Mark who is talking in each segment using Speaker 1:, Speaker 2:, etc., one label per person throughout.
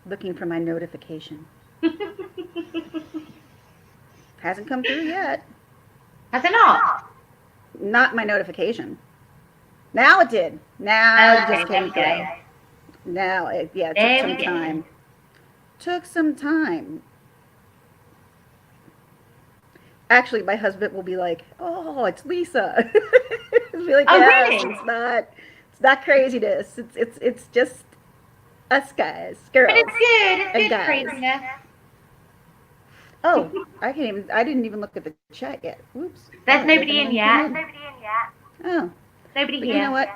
Speaker 1: Looking for my notification. Hasn't come through yet.
Speaker 2: Has it not?
Speaker 1: Not my notification. Now it did. Now it just came through. Now it took some time. Took some time. Actually, my husband will be like, "Oh, it's Lisa." He'll be like, "Yes,
Speaker 2: really?
Speaker 1: it's not craziness. It's just us guys, girls,
Speaker 2: but it's good. It's
Speaker 1: and
Speaker 2: good
Speaker 1: guys."
Speaker 2: craziness.
Speaker 1: Oh, I didn't even look at the chat yet. Oops.
Speaker 2: There's nobody in yet.
Speaker 1: Oh.
Speaker 2: Nobody
Speaker 1: But
Speaker 2: here.
Speaker 1: you know what?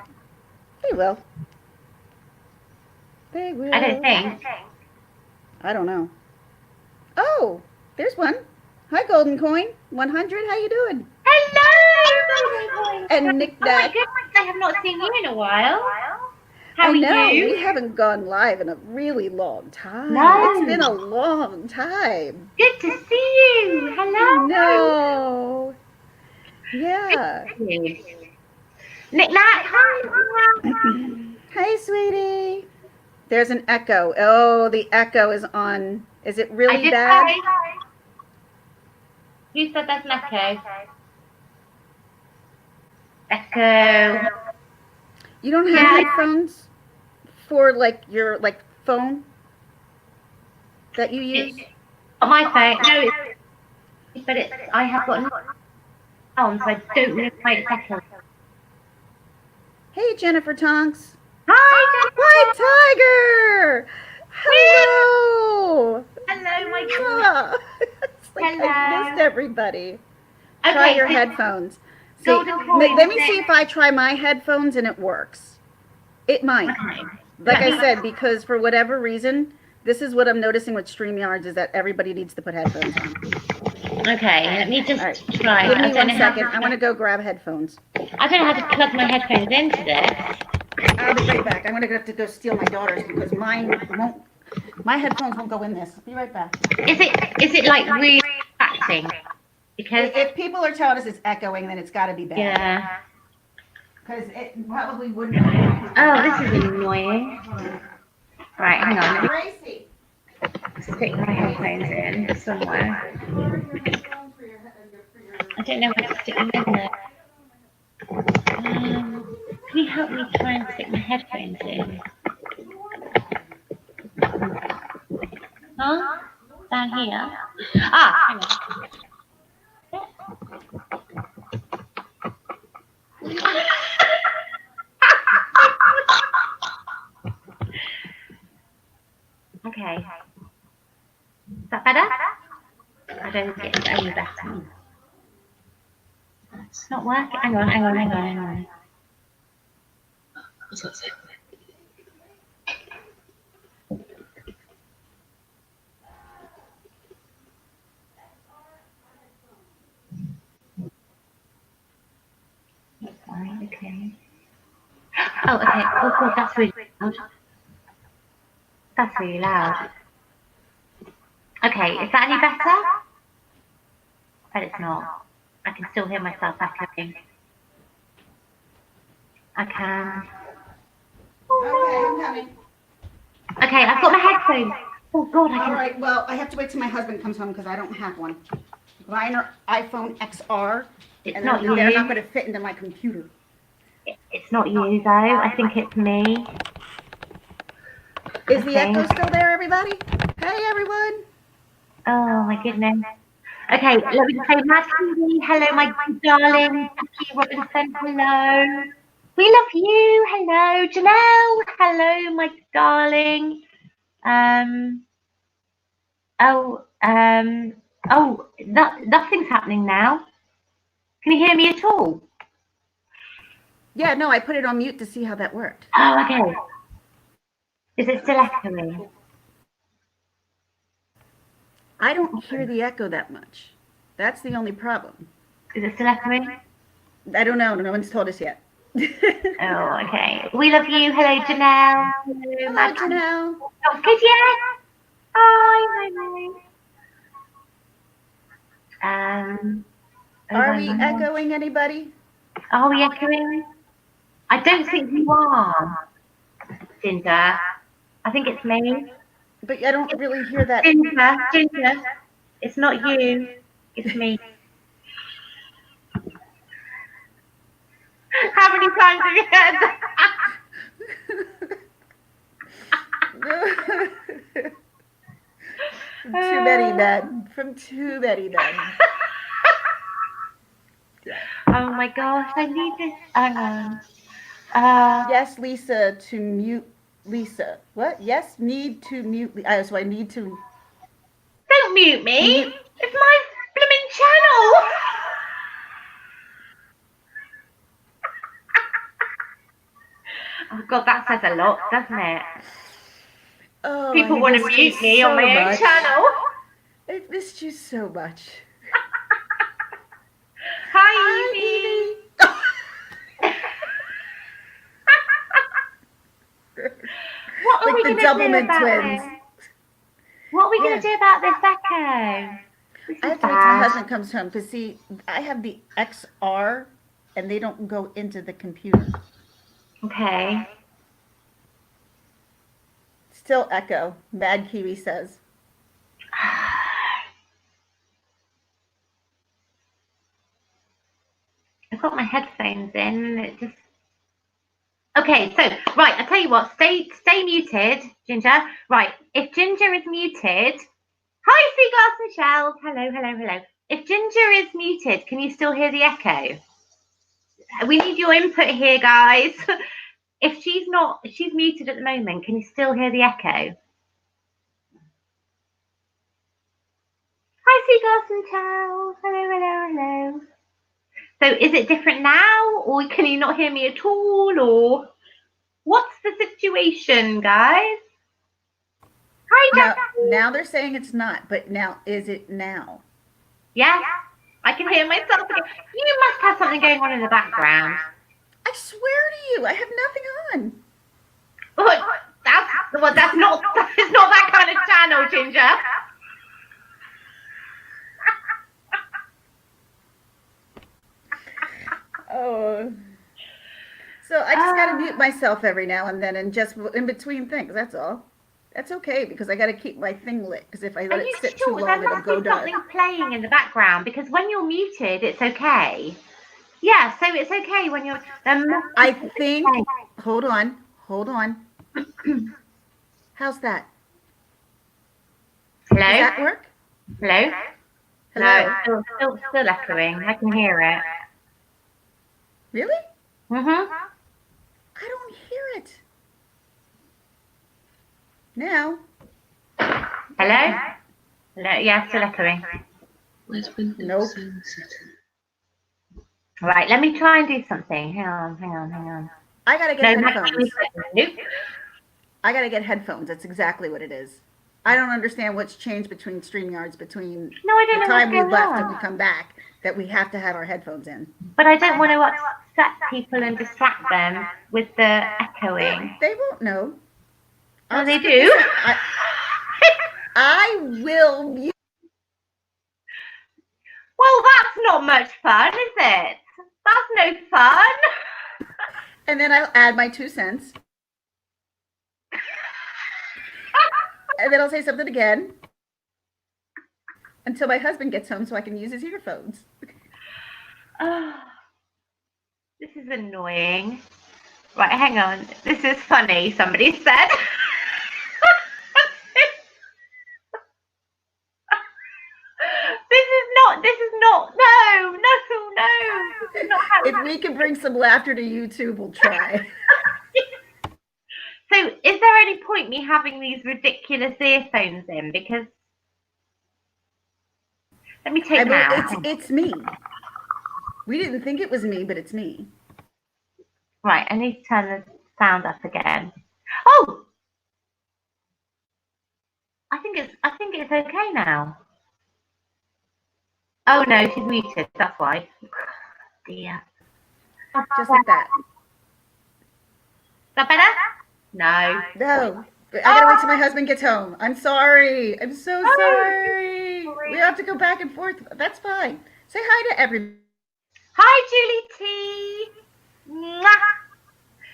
Speaker 1: They will. They will.
Speaker 2: I don't think.
Speaker 1: I don't know. Oh, there's one. Hi, Golden Coin. 100. How you doing?
Speaker 2: Hello,
Speaker 1: and Nick
Speaker 2: oh my goodness, I have not seen you in a while. How
Speaker 1: I know.
Speaker 2: are you?
Speaker 1: We haven't gone live in a really long time.
Speaker 2: No.
Speaker 1: It's been a long time.
Speaker 2: Good to see you. Hello.
Speaker 1: No. Yeah.
Speaker 2: Nick Nack, hi.
Speaker 1: Hey, sweetie. There's an echo. Oh, the echo is on. Is it really bad?
Speaker 2: Who said there's an echo? Echo.
Speaker 1: You don't have headphones for like your phone that you use?
Speaker 2: On my phone, no. But I have got no on, so I don't know why it's echoing.
Speaker 1: Hey, Jennifer Tonks.
Speaker 2: Hi, Jennifer.
Speaker 1: White Tiger. Hello.
Speaker 2: Hello, my God.
Speaker 1: It's like
Speaker 2: Hello.
Speaker 1: I missed everybody.
Speaker 2: Okay,
Speaker 1: try your headphones. See, let me see if I try my headphones and it works. It might.
Speaker 2: Okay.
Speaker 1: Like I said, because for whatever reason, this is what I'm noticing with StreamYards is that everybody needs to put headphones on.
Speaker 2: Okay, let me just try.
Speaker 1: Give me 1 second. I want to go grab headphones.
Speaker 2: I don't know how to plug my headphones into this.
Speaker 1: I'll be right back. I'm going to have to go steal my daughter's because my headphones won't go in this. I'll be right back.
Speaker 2: Is it like really relaxing? Because
Speaker 1: if people are telling us it's echoing, then it's got to be bad.
Speaker 2: Yeah.
Speaker 1: Because it probably wouldn't.
Speaker 2: Oh, this is annoying. Right, hang on.
Speaker 1: Gracie.
Speaker 2: Stick my headphones in somewhere. I don't know how to stick them in there. Can you help me try and stick my headphones in? Huh? Down here? Ah, hang on. Okay. Is that better? I don't think it's any better. It's not working. Hang on. What's that say? Okay. Oh, okay. Oh, God, that's really loud. That's really loud. Okay, is that any better? But it's not. I can still hear myself echoing. I can.
Speaker 1: Okay, I'm coming.
Speaker 2: Okay, I've got my headphones. Oh, God, I can.
Speaker 1: All right, well, I have to wait till my husband comes home because I don't have one. Mine are iPhone XR, and
Speaker 2: not
Speaker 1: they're not going to fit into my computer.
Speaker 2: It's not you, though. I think it's me.
Speaker 1: Is the echo still there, everybody? Hey, everyone.
Speaker 2: Oh, my goodness. Okay, let me say, Matthew, hello, my darling. Jackie Robinson, hello. We love you. Hello, Janelle. Hello, my darling. Nothing's happening now. Can you hear me at all?
Speaker 1: Yeah, no, I put it on mute to see how that worked.
Speaker 2: Oh, okay. Is it still echoing?
Speaker 1: I don't hear the echo that much. That's the only problem.
Speaker 2: Is it still echoing?
Speaker 1: I don't know. No one's told us yet.
Speaker 2: Oh, okay. We love you. Hello, Janelle.
Speaker 1: Hello, Janelle.
Speaker 2: Oh, good, yeah. Hi.
Speaker 1: Are we echoing anybody?
Speaker 2: Are we echoing? I don't think you are. Ginger. I think it's me.
Speaker 1: But I don't really hear that.
Speaker 2: Ginger. It's not you. It's me. How many times have you heard
Speaker 1: that? From too many men. From too many men.
Speaker 2: Yeah. Oh my gosh, I need this. Hang on.
Speaker 1: Yes, Lisa, to mute Lisa. What? Yes, need to mute. So I need to.
Speaker 2: Don't mute me. Mute. It's my blooming channel. Oh God, that says a lot, doesn't it?
Speaker 1: Oh,
Speaker 2: people want to mute me on my own channel.
Speaker 1: I've missed you so much.
Speaker 2: Hi, Evie. What are we going to do about this? What are we going to do about this echo?
Speaker 1: I have to wait till my husband comes home because see, I have the XR and they don't go into the computer.
Speaker 2: Okay.
Speaker 1: Still echo, Mad Kiwi says.
Speaker 2: I've got my headphones in and it just... Okay, so, right, I tell you what, stay muted, Ginger. Right, if Ginger is muted... Hi, Seaglass and Shells. Hello. If Ginger is muted, can you still hear the echo? We need your input here, guys. If she's muted at the moment, can you still hear the echo? Hi, Seaglass and Shells. Hello. So is it different now, or can you not hear me at all, or what's the situation, guys? Hi,
Speaker 1: now they're saying it's not, but now, is it now?
Speaker 2: Yes, I can hear myself again. You must have something going on in the background.
Speaker 1: I swear to you, I have nothing on.
Speaker 2: That's not that kind of channel, Ginger.
Speaker 1: Oh. So I just got to mute myself every now and then and just in between things, that's all. That's okay because I got to keep my thing lit because if I let it sit too long, it'll go dark.
Speaker 2: Something playing in the background because when you're muted, it's okay. Yeah, so it's okay when you're...
Speaker 1: I think... Hold on. How's that?
Speaker 2: Hello?
Speaker 1: Does that work?
Speaker 2: Hello? No, still echoing. I can hear it.
Speaker 1: Really?
Speaker 2: Mm-hmm.
Speaker 1: I don't hear it. Now.
Speaker 2: Hello? Yeah, still echoing.
Speaker 1: Nope.
Speaker 2: Right, let me try and do something. Hang on.
Speaker 1: I gotta get headphones. Nope. I gotta get headphones. That's exactly what it is. I don't understand what's changed between StreamYards between the time we left and we come back that we have to have our headphones in.
Speaker 2: But I don't want to upset people and distract them with the echoing.
Speaker 1: They won't know.
Speaker 2: Oh, they do?
Speaker 1: I will mute.
Speaker 2: Well, that's not much fun, is it? That's no fun.
Speaker 1: And then I'll add my 2 cents. And then I'll say something again until my husband gets home so I can use his earphones.
Speaker 2: Oh, this is annoying. Right, hang on. This is funny, somebody said. This is not, no. This is not how
Speaker 1: if we can bring some laughter to YouTube, we'll try.
Speaker 2: So is there any point me having these ridiculous earphones in? Because let me take them out.
Speaker 1: It's me. We didn't think it was me, but it's me.
Speaker 2: Right, I need to turn the sound up again. Oh! I think it's okay now. Oh no, she's muted, that's why. Dear.
Speaker 1: Just like that.
Speaker 2: Is that better? No.
Speaker 1: No. I gotta wait till my husband gets home. I'm sorry. I'm so sorry. We have to go back and forth. That's fine. Say hi to everybody.
Speaker 2: Hi, Julie T. Mwah.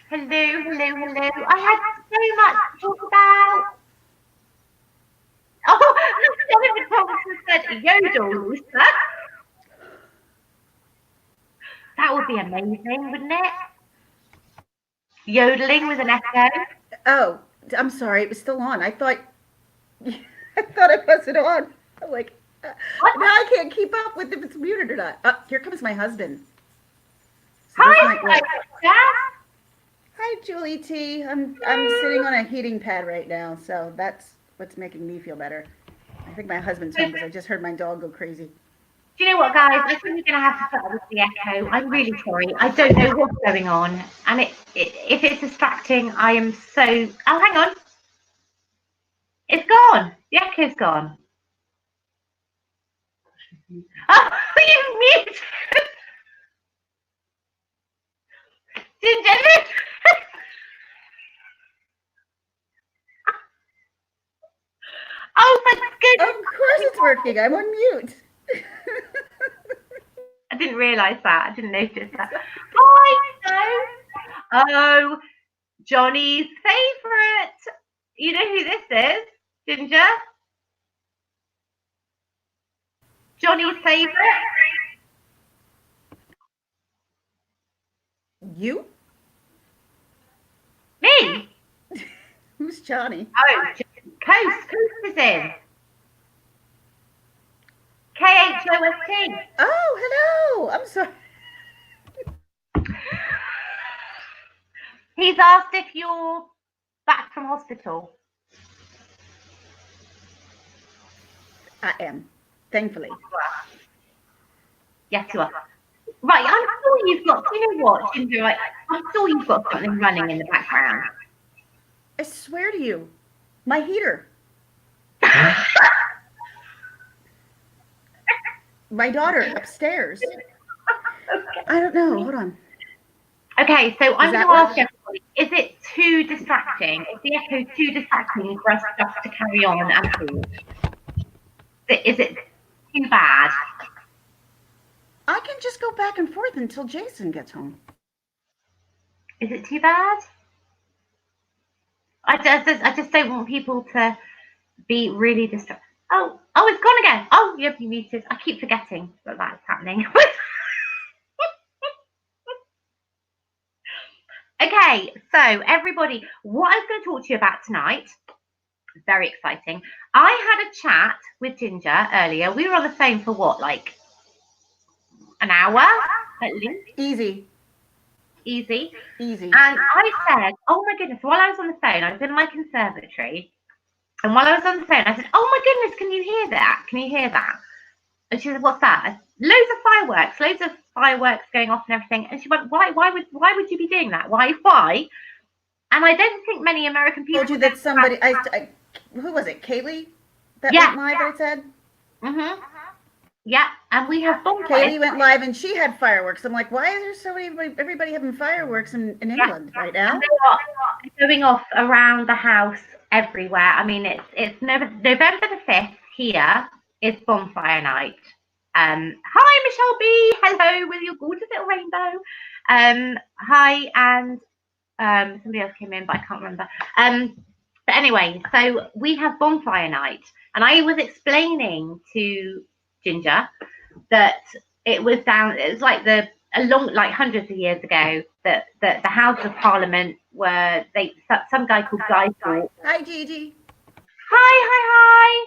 Speaker 2: Hello. I had so much to talk about. Oh, Jonathan Thompson said yodels. That would be amazing, wouldn't it? Yodeling with an echo.
Speaker 1: Oh, I'm sorry. It was still on. I thought it wasn't on. I'm like, now I can't keep up with if it's muted or not. Here comes my husband. So this might work. Hi, Julie T. I'm sitting on a heating pad right now, so that's what's making me feel better. I think my husband's home because I just heard my dog go crazy.
Speaker 2: Do you know what, guys? I think we're going to have to put up with the echo. I'm really sorry. I don't know what's going on. And if it's distracting, I am so... Oh, hang on. It's gone. The echo's gone. Oh, you mute. Ginger. Oh, my goodness.
Speaker 1: Of course it's working. I'm on mute.
Speaker 2: I didn't realise that. I didn't notice that. Hi, oh, Johnny's favourite. You know who this is, Ginger? Johnny's favourite.
Speaker 1: You?
Speaker 2: Me.
Speaker 1: Who's Johnny?
Speaker 2: Oh, Coast is in. KHOST.
Speaker 1: Oh, hello. I'm sorry.
Speaker 2: He's asked if you're back from hospital.
Speaker 1: I am, thankfully.
Speaker 2: Yes, you are. Right, I'm sure you've got, you know what, Ginger, like, I'm sure you've got something running in the background.
Speaker 1: I swear to you, my heater. My daughter upstairs. I don't know. Hold on.
Speaker 2: Okay, so I'm going to ask everybody, is it too distracting? Is the echo too distracting for us just to carry on and talk? Is it too bad?
Speaker 1: I can just go back and forth until Jason gets home.
Speaker 2: Is it too bad? I just don't want people to be really distracted. Oh, it's gone again. Oh, you have you muted. I keep forgetting that that's happening. Okay, so everybody, what I'm going to talk to you about tonight, very exciting. I had a chat with Ginger earlier. We were on the phone for what, like an hour at least?
Speaker 1: Easy.
Speaker 2: And I said, oh my goodness, while I was on the phone, I was in my conservatory. And while I was on the phone, I said, oh my goodness, can you hear that? And she said, what's that? Loads of fireworks going off and everything. And she went, why would you be doing that? Why? And I don't think many American people...
Speaker 1: I told you that somebody, who was it, Kaylee? That went live, I said?
Speaker 2: Mm-hmm. Yeah, and we have Bonfire.
Speaker 1: Kaylee went live and she had fireworks. I'm like, why is there so many, everybody having fireworks in England right now?
Speaker 2: They're going off around the house everywhere. I mean, it's November the 5th here is Bonfire night. Hi, Michelle B. Hello with your gorgeous little rainbow. Hi, and somebody else came in, but I can't remember. But anyway, so we have Bonfire night, and I was explaining to Ginger that it was like hundreds of years ago that the House of Parliament were some guy called Guy Fawkes.
Speaker 1: Hi, Gigi.
Speaker 2: Hi,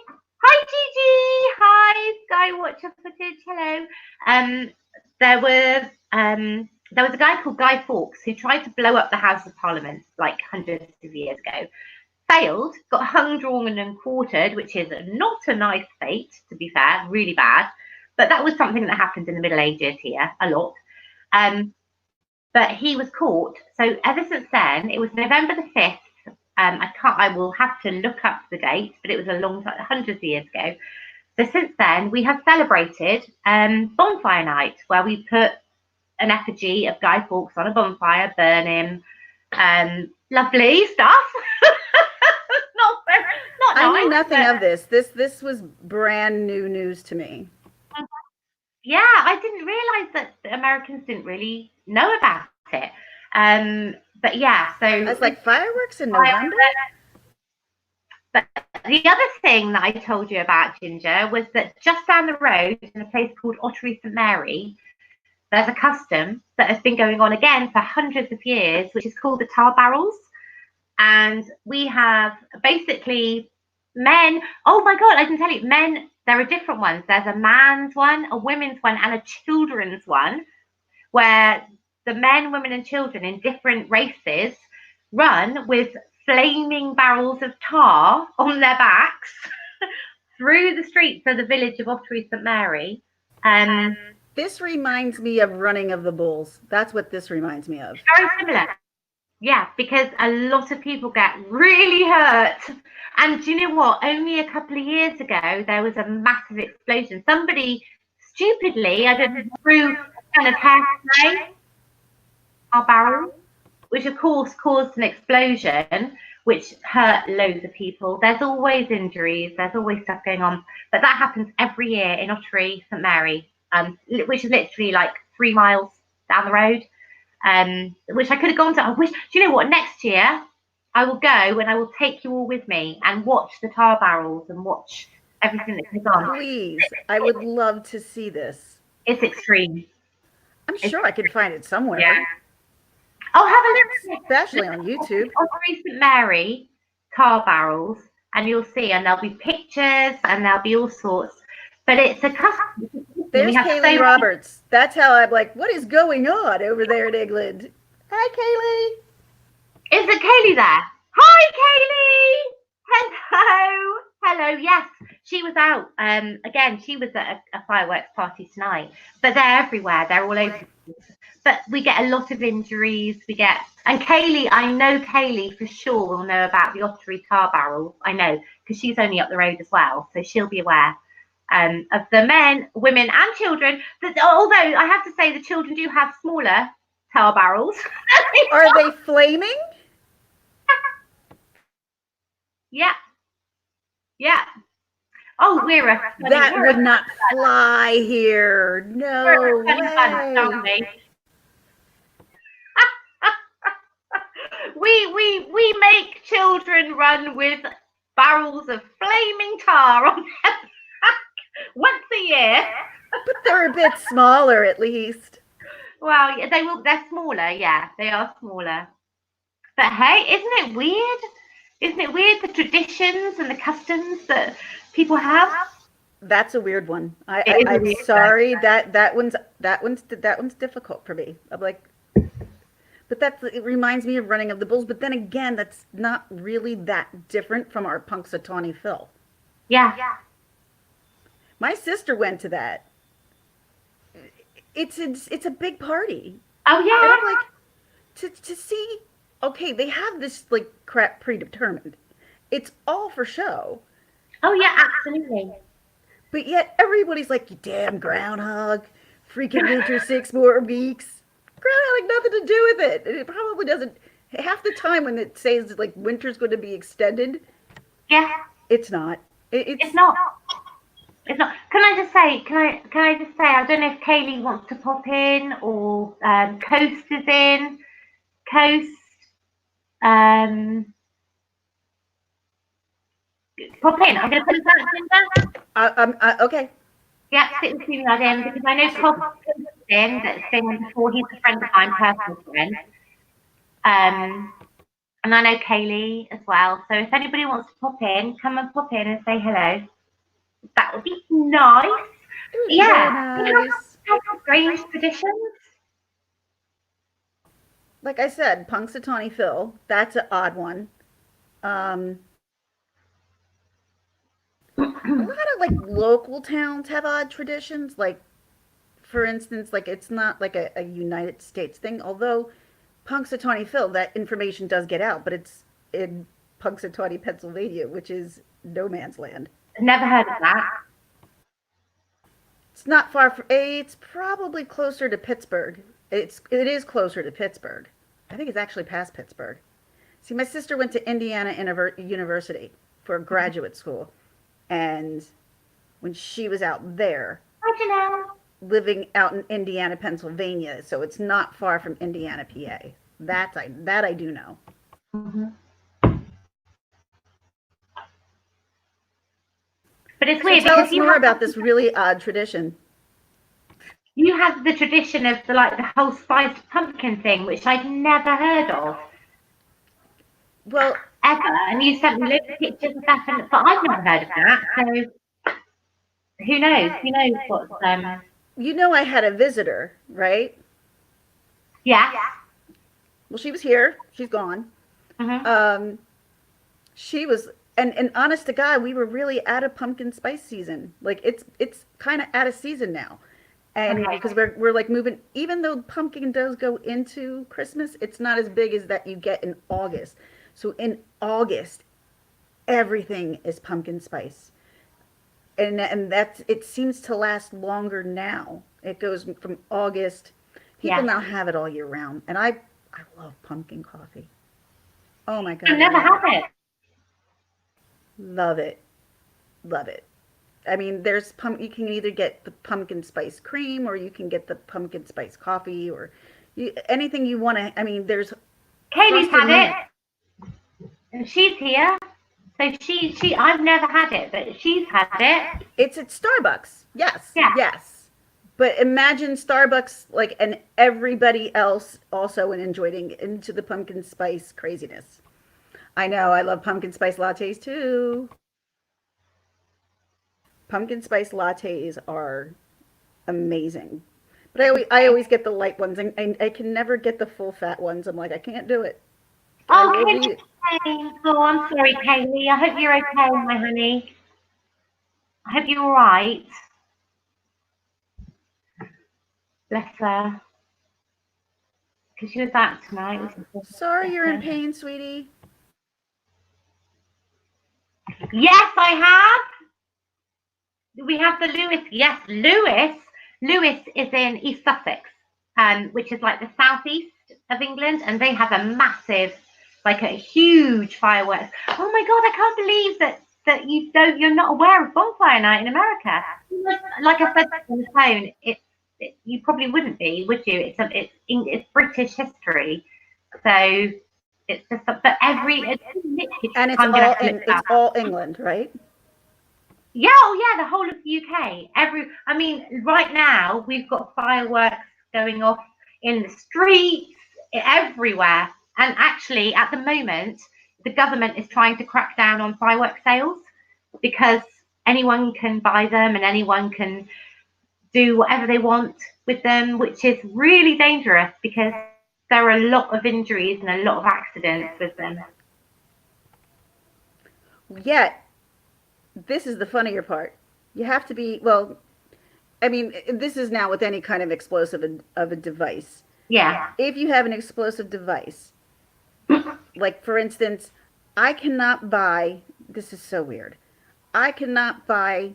Speaker 2: Gigi. Hi, Sky Watcher footage. Hello. There was a guy called Guy Fawkes who tried to blow up the House of Parliament like hundreds of years ago. Failed, got hung, drawn, and quartered, which is not a nice fate, to be fair, really bad. But that was something that happened in the Middle Ages here a lot. But he was caught. So ever since then, it was November the 5th. I will have to look up the date, but it was a long time, hundreds of years ago. So since then, we have celebrated Bonfire Night, where we put an effigy of Guy Fawkes on a bonfire, burn him. Lovely stuff. not
Speaker 1: I
Speaker 2: nice,
Speaker 1: knew nothing of this. This was brand new news to me.
Speaker 2: Yeah, I didn't realise that the Americans didn't really know about it. but yeah, so
Speaker 1: that's like fireworks in November.
Speaker 2: But the other thing that I told you about, Ginger, was that just down the road in a place called Ottery St Mary, there's a custom that has been going on again for hundreds of years, which is called the tar barrels. And we have basically men. Oh my God, I can tell you, men, there are different ones. There's a man's one, a women's one, and a children's one, where the men, women, and children in different races run with flaming barrels of tar on their backs through the streets of the village of Ottery St Mary.
Speaker 1: This reminds me of Running of the Bulls. That's what this reminds me of.
Speaker 2: Very similar. Yeah, because a lot of people get really hurt. And do you know what? Only a couple of years ago, there was a massive explosion. Somebody stupidly, I don't know, threw a kind of hairspray our barrel, which of course caused an explosion, which hurt loads of people. There's always injuries, there's always stuff going on. But that happens every year in Ottery St Mary, which is literally like 3 miles down the road. Which I could have gone to. I wish. Do you know what? Next year, I will go and I will take you all with me and watch the tar barrels and watch everything that goes on.
Speaker 1: Please, I would love to see this.
Speaker 2: It's extreme.
Speaker 1: I'm sure I could find it somewhere.
Speaker 2: Yeah. I'll have a look.
Speaker 1: Especially on YouTube.
Speaker 2: Ottery St Mary tar barrels, and you'll see, and there'll be pictures and there'll be all sorts. But it's a custom.
Speaker 1: There's Kaylee Roberts. That's how I'm like, what is going on over there in England? Hi, Kaylee.
Speaker 2: Is it Kaylee there? Hi, Kaylee. Hello. Hello. Yes, she was out. Again, she was at a fireworks party tonight. But they're everywhere. They're all over. But we get a lot of injuries. And Kaylee, I know Kaylee for sure will know about the Ottery tar barrels. I know, because she's only up the road as well. So she'll be aware. Of the men, women, and children. Although I have to say, the children do have smaller tar barrels.
Speaker 1: Are they flaming?
Speaker 2: Yeah. Yeah. Oh,
Speaker 1: that would not fly here. No way.
Speaker 2: We make children run with barrels of flaming tar on them. Once a year.
Speaker 1: But they're a bit smaller, at least.
Speaker 2: Well, they're smaller, yeah. They are smaller. But hey, isn't it weird? Isn't it weird, the traditions and the customs that people have?
Speaker 1: That's a weird one. I'm sorry. That one's difficult for me. I'm like, but it reminds me of Running of the Bulls. But then again, that's not really that different from our Punxsutawney Phil.
Speaker 2: Yeah.
Speaker 1: My sister went to that. It's a big party.
Speaker 2: Oh yeah.
Speaker 1: And I'm like, to see. Okay, they have this like crap predetermined. It's all for show.
Speaker 2: Oh yeah, absolutely.
Speaker 1: But yet everybody's like, you damn groundhog, freaking winter 6 more weeks. Groundhog had nothing to do with it. And it probably doesn't. Half the time when it says like winter's going to be extended.
Speaker 2: Yeah.
Speaker 1: It's not.
Speaker 2: It's not. It's not. Can I just say? I don't know if Kaylee wants to pop in or Coast is in. Coast. Pop in. I'm going to put
Speaker 1: that. Okay.
Speaker 2: Yeah, sit and see that in because I know Cost is in. That's been before. He's a friend of mine, personal friend. And I know Kaylee as well. So if anybody wants to pop in, come and pop in and say hello. That would be nice. Yeah.
Speaker 1: Nice.
Speaker 2: We have strange traditions.
Speaker 1: Like I said, Punxsutawney Phil, that's an odd one. A lot of like local towns have odd traditions. Like, for instance, like it's not like a United States thing, although Punxsutawney Phil, that information does get out, but it's in Punxsutawney, Pennsylvania, which is no man's land.
Speaker 2: Never heard of that.
Speaker 1: It's not far from. It's probably closer to Pittsburgh. It is closer to Pittsburgh. I think it's actually past Pittsburgh. See, my sister went to Indiana University for graduate school, and when she was out there, living out in Indiana, Pennsylvania, so it's not far from Indiana, PA. That I do know.
Speaker 2: Mm-hmm. But it's
Speaker 1: So
Speaker 2: weird
Speaker 1: tell
Speaker 2: because
Speaker 1: us more about this really odd tradition.
Speaker 2: you have the tradition of the whole spiced pumpkin thing, which I'd never heard of
Speaker 1: Well,
Speaker 2: ever. And you sent me loads of pictures of that, but I've never heard of that. So who knows? Who knows what's
Speaker 1: you know, I had a visitor, right?
Speaker 2: yeah.
Speaker 1: Well, she was here. She's gone.
Speaker 2: Mm-hmm.
Speaker 1: Um, she was, and honest to God, we were really out of pumpkin spice season. Like it's kind of out of season now, and
Speaker 2: Okay.
Speaker 1: because we're like moving. Even though pumpkin does go into Christmas, it's not as big as that you get in August. So in August, everything is pumpkin spice, and that's it seems to last longer now. It goes from August. People
Speaker 2: Yeah.
Speaker 1: now have it all year round, and I love pumpkin coffee. Oh my
Speaker 2: I've
Speaker 1: God, I
Speaker 2: never
Speaker 1: love
Speaker 2: had
Speaker 1: it.
Speaker 2: it.
Speaker 1: Love it. Love it. I mean, there's you can either get the pumpkin spice cream or you can get the pumpkin spice coffee or anything you want to. I mean, there's
Speaker 2: Kaylee's
Speaker 1: frosted
Speaker 2: had
Speaker 1: mini.
Speaker 2: it, and she's here. So she I've never had it, but she's had it.
Speaker 1: It's at Starbucks. Yes,
Speaker 2: Yeah.
Speaker 1: yes. But imagine Starbucks like and everybody else also enjoying into the pumpkin spice craziness. I know. I love pumpkin spice lattes too. Pumpkin spice lattes are amazing. But I always get the light ones, and I can never get the full fat ones. I'm like, I can't do it. I
Speaker 2: Oh,
Speaker 1: will be.
Speaker 2: Kaylee. Oh, I'm sorry, Kaylee. I hope you're okay, my honey. I hope you're all right. Bless her. Because she was out tonight.
Speaker 1: Sorry,
Speaker 2: Bless
Speaker 1: you're in
Speaker 2: her.
Speaker 1: pain, sweetie.
Speaker 2: Yes, I have. We have the Lewis. Yes, Lewis. Lewis is in East Sussex, which is like the southeast of England, and they have a massive, like a huge fireworks. Oh my God, I can't believe that you're not aware of Bonfire Night in America. Like I said on the phone, you probably wouldn't be, would you? It's British history, so it's just but it's literally,
Speaker 1: And
Speaker 2: I'm gonna have to look
Speaker 1: it's
Speaker 2: that up.
Speaker 1: all England, right?
Speaker 2: Yeah, oh yeah, the whole of the UK. I mean, right now we've got fireworks going off in the streets, everywhere. And actually, at the moment, the government is trying to crack down on firework sales because anyone can buy them and anyone can do whatever they want with them, which is really dangerous because there are a lot of injuries and a lot of accidents with them.
Speaker 1: Yet, this is the funnier part. You have to be well. I mean, this is now with any kind of explosive of a device.
Speaker 2: Yeah.
Speaker 1: If you have an explosive device, like for instance, I cannot buy. This is so weird. I cannot buy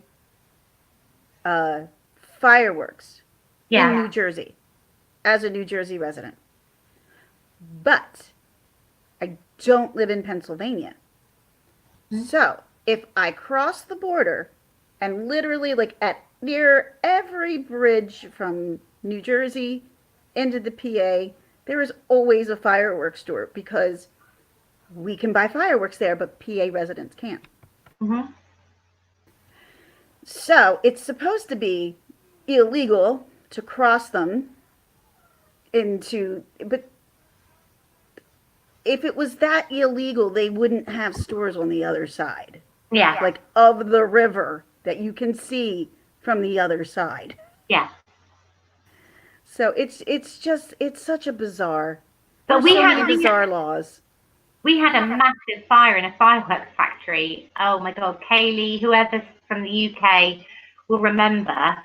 Speaker 1: uh, fireworks in
Speaker 2: Yeah.
Speaker 1: New Jersey as a New Jersey resident. But I don't live in Pennsylvania. So if I cross the border and literally like at near every bridge from New Jersey into the PA, there is always a fireworks store because we can buy fireworks there, but PA residents can't.
Speaker 2: Mm-hmm.
Speaker 1: So it's supposed to be illegal to cross them into, but if it was that illegal, they wouldn't have stores on the other side,
Speaker 2: Yeah.
Speaker 1: like of the river that you can see from the other side.
Speaker 2: Yeah.
Speaker 1: So it's such a bizarre.
Speaker 2: But
Speaker 1: There's so many bizarre laws.
Speaker 2: we had a massive fire in a fireworks factory. Oh my God, Kaylee, whoever's from the UK will remember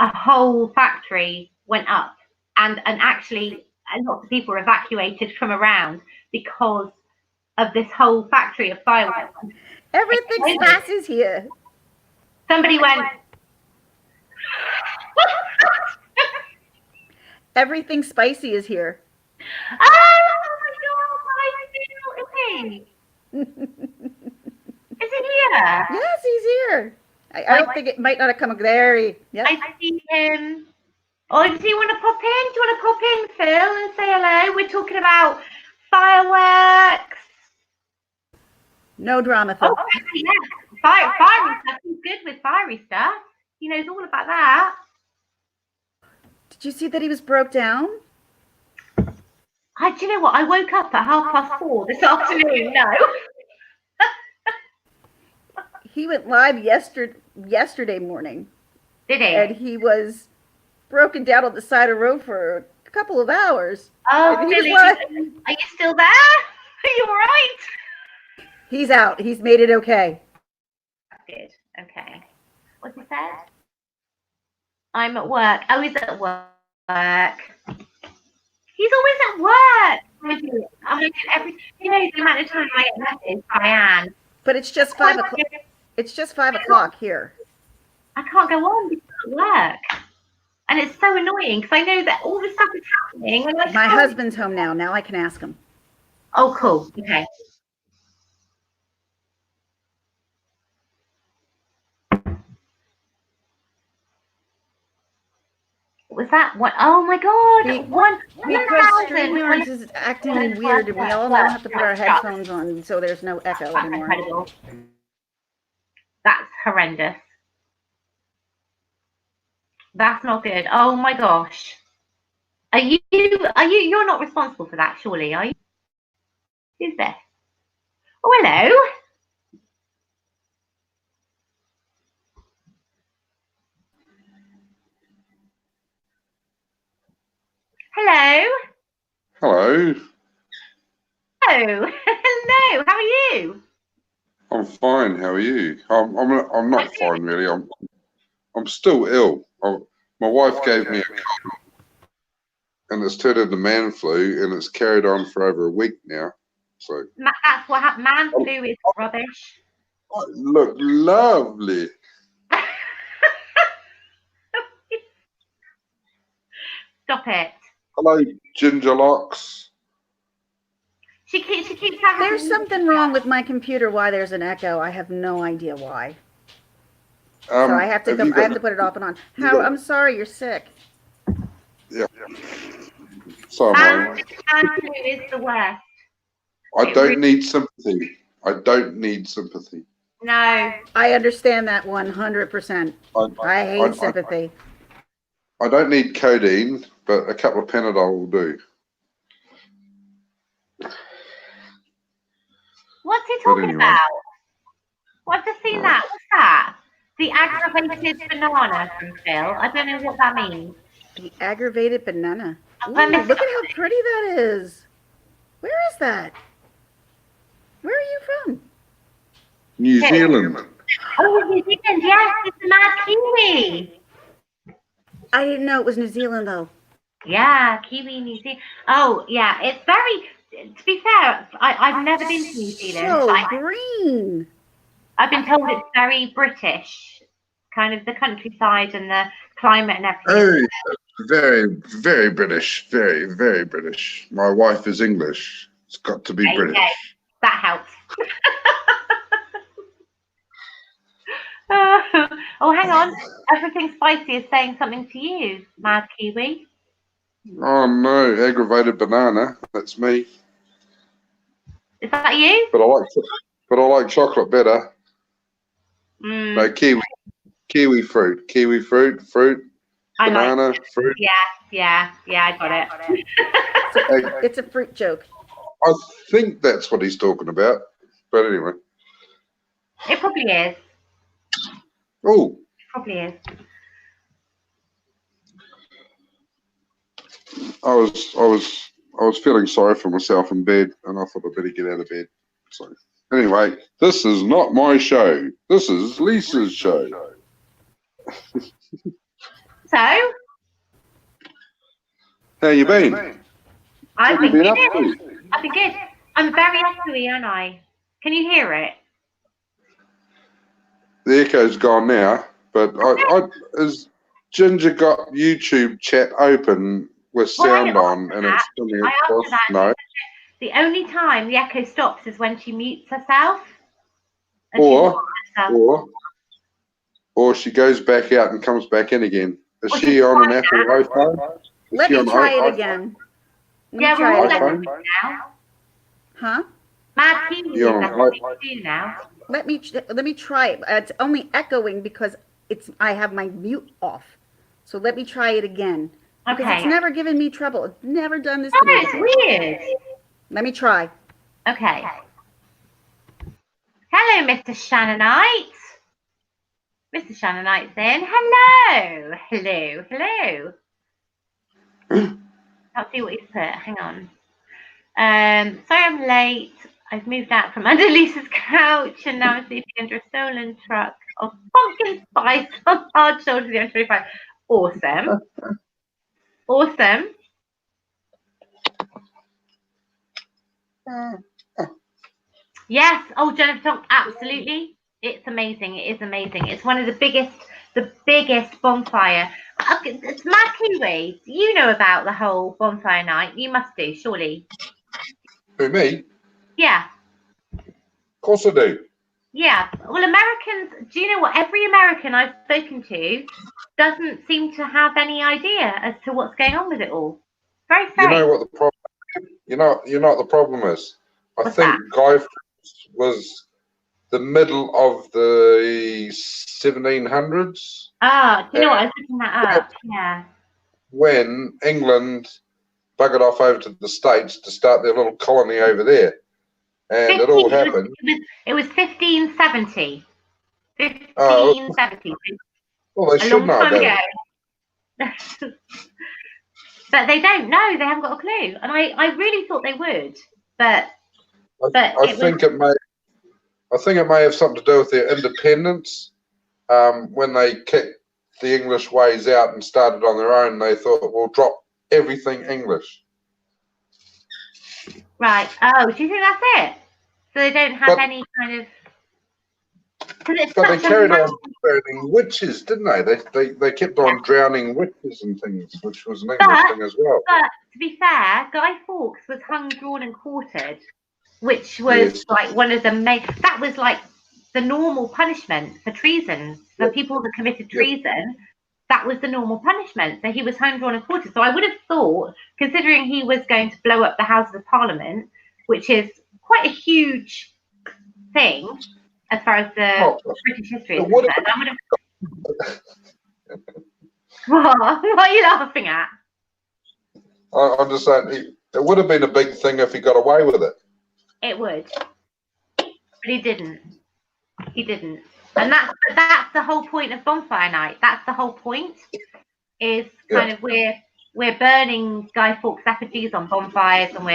Speaker 2: a whole factory went up and actually lots of people were evacuated from around because of this whole factory of fireworks.
Speaker 1: Everything spices here.
Speaker 2: Somebody went,
Speaker 1: Everything spicy is here.
Speaker 2: oh my God, is he? Is he here?
Speaker 1: Yes, he's here. I don't think it might not have come there. Yep.
Speaker 2: I see him. Oh, do you want to pop in? Do you want to pop in, Phil, and say hello? We're talking about fireworks.
Speaker 1: No drama, Phil.
Speaker 2: Oh, yeah. Fiery stuff. He's good with fiery stuff. He knows all about that.
Speaker 1: Did you see that he was broke down?
Speaker 2: Do you know what? I woke up at 4:30 this afternoon. No.
Speaker 1: He went live yesterday morning.
Speaker 2: Did he?
Speaker 1: And he was broken down on the side of the road for a couple of hours.
Speaker 2: Oh, really? Are you still there? Are you all right?
Speaker 1: He's out. He's made it okay.
Speaker 2: Good. Okay. What's he said? I'm at work. Oh, he's at work. He's always at work. You know the amount of time I get messaged by Anne.
Speaker 1: But it's just 5 o'clock. It's just 5 o'clock here.
Speaker 2: I can't go on because I'm at work. And it's so annoying because I know that all this stuff is happening.
Speaker 1: My husband's home now. Now I can ask him.
Speaker 2: Oh, cool. Okay. What was that? What? Oh my God!
Speaker 1: Because StreamYard is acting weird, and we all now have to put our headphones on so there's no echo anymore.
Speaker 2: Incredible. That's horrendous. That's not good. Oh my gosh. You're not responsible for that, surely, are you? Who's this? Oh, hello. Hello.
Speaker 3: Hello.
Speaker 2: Oh, hello. How are you?
Speaker 3: I'm fine. How are you? I'm not fine really. I'm still ill. My wife gave me a cold, and it's turned into man flu, and it's carried on for over a week now. So
Speaker 2: that's what happened. Man flu is rubbish.
Speaker 3: I look lovely.
Speaker 2: Stop it.
Speaker 3: Hello, Ginger Locks.
Speaker 2: She keeps having.
Speaker 1: There's something wrong with my computer. Why there's an echo? I have no idea why. So I have to put it off and on. I'm sorry, you're sick.
Speaker 3: Yeah. So am I.
Speaker 2: Man flu is the worst.
Speaker 3: I don't need sympathy. I don't need sympathy.
Speaker 2: No.
Speaker 1: I understand that 100%. I hate sympathy.
Speaker 3: I don't need codeine, but a couple of Panadol will do.
Speaker 2: What's he talking about? Well, I've just seen that. What's that? The aggravated banana from Phil. I don't know what that means.
Speaker 1: The aggravated banana. Ooh, look at how pretty that is. Where is that? Where are you from?
Speaker 3: New Zealand.
Speaker 2: Oh, New Zealand. Yes, it's the mad kiwi.
Speaker 1: I didn't know it was New Zealand, though.
Speaker 2: Yeah, kiwi, New Zealand. Oh, yeah. It's very... To be fair, I've never been to New Zealand.
Speaker 1: So green.
Speaker 2: I've been told it's very British, kind of the countryside and the climate and everything.
Speaker 3: Oh, very, very British. Very, very British. My wife is English. It's got to be British.
Speaker 2: Okay. That helps. Oh, hang on. Everything Spicy is saying something to you, Mad Kiwi.
Speaker 3: Oh no, aggravated banana. That's me.
Speaker 2: Is that you?
Speaker 3: But I like chocolate better. No, kiwi fruit, banana, fruit.
Speaker 2: Yeah, I got it.
Speaker 1: It's a fruit joke.
Speaker 3: I think that's what he's talking about. But anyway.
Speaker 2: It probably is.
Speaker 3: Oh.
Speaker 2: It probably is.
Speaker 3: I was feeling sorry for myself in bed, and I thought I'd better get out of bed. So anyway, this is not my show. This is Lisa's show.
Speaker 2: So,
Speaker 3: how you been?
Speaker 2: I've been good. I've been good. I'm very echoey, aren't I? Can you hear it?
Speaker 3: The echo's gone now, but has Ginger got YouTube chat open with sound on and it's spinning across? No.
Speaker 2: The only time the echo stops is when she mutes herself.
Speaker 3: Or she goes back out and comes back in again. Is she on an Apple iPhone?
Speaker 1: Let me try it again.
Speaker 2: Yeah, we're all echoing now.
Speaker 1: Huh?
Speaker 2: Mad Kiwi, that's what we do now.
Speaker 1: Let me try it. It's only echoing because I have my mute off. So let me try it again. Because it's never given me trouble. It's never done this to me.
Speaker 2: It's weird.
Speaker 1: Let me try.
Speaker 2: Okay. Hello, Mr. Shannonite. Mr. Shannonite's in. Hello. Hello. Hello. Can't see what he's put. Hang on. Sorry I'm late. I've moved out from under Lisa's couch and now I'm sleeping under a stolen truck of pumpkin spice on hard shoulders of the M25. Awesome. Awesome. Yes. Oh, Jennifer Tonk, absolutely. It's amazing. It is amazing. It's one of the biggest bonfire. It's Mad Kiwi. You know about the whole bonfire night. You must do, surely.
Speaker 3: Who, me?
Speaker 2: Yeah.
Speaker 3: Of course I do.
Speaker 2: Yeah. Well, Americans, do you know what? Every American I've spoken to doesn't seem to have any idea as to what's going on with it all. Very strange.
Speaker 3: You know what the problem is? You know what the problem is? I think Guy Fawkes was the middle of the 1700s.
Speaker 2: Ah, do you know what? I was looking that up. Yeah.
Speaker 3: When England buggered off over to the States to start their little colony over there. And it all happened.
Speaker 2: It was 1570. 1570.
Speaker 3: Well, they should know about
Speaker 2: it. But they don't know. They haven't got a clue. And I really thought they would. But
Speaker 3: I think it may have something to do with their independence. When they kicked the English ways out and started on their own, they thought, we'll drop everything English.
Speaker 2: Right. Oh, do you think that's it? So they don't have any kind of...
Speaker 3: But they carried on drowning witches, didn't they? They kept on drowning witches and things, which was an English thing as well.
Speaker 2: But to be fair, Guy Fawkes was hung, drawn and quartered, which was like one of the main... That was like the normal punishment for treason. For people that committed treason, that was the normal punishment. So he was hung, drawn and quartered. So I would have thought, considering he was going to blow up the Houses of Parliament, which is quite a huge thing as far as the British history is concerned, I would have... What are you laughing at?
Speaker 3: I'm just saying, it would have been a big thing if he got away with it.
Speaker 2: It would. But he didn't. He didn't. And that's the whole point of Bonfire Night. That's the whole point, is kind of we're burning Guy Fawkes effigies on bonfires and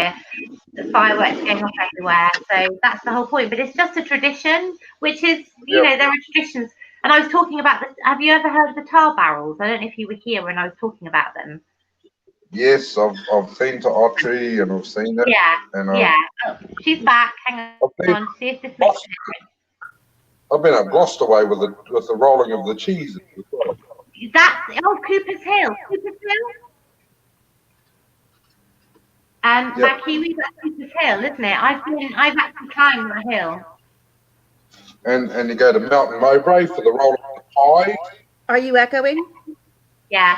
Speaker 2: the fireworks going off everywhere. So that's the whole point. But it's just a tradition, which is, you know, there are traditions. And I was talking about this. Have you ever heard of the tar barrels? I don't know if you were here when I was talking about them.
Speaker 3: Yes, I've been to Autry and I've seen it.
Speaker 2: Yeah,
Speaker 3: and
Speaker 2: Oh, she's back. Hang on. See if this makes a difference.
Speaker 3: I've been at Gloucester Way with the rolling of the cheese as well.
Speaker 2: That's Cooper's Hill. Cooper's Hill. That Kiwi, that's Cooper's Hill, isn't it? I've actually climbed that hill.
Speaker 3: And you go to Mountain Mowbray for the roll of the pie.
Speaker 1: Are you echoing?
Speaker 2: Yeah.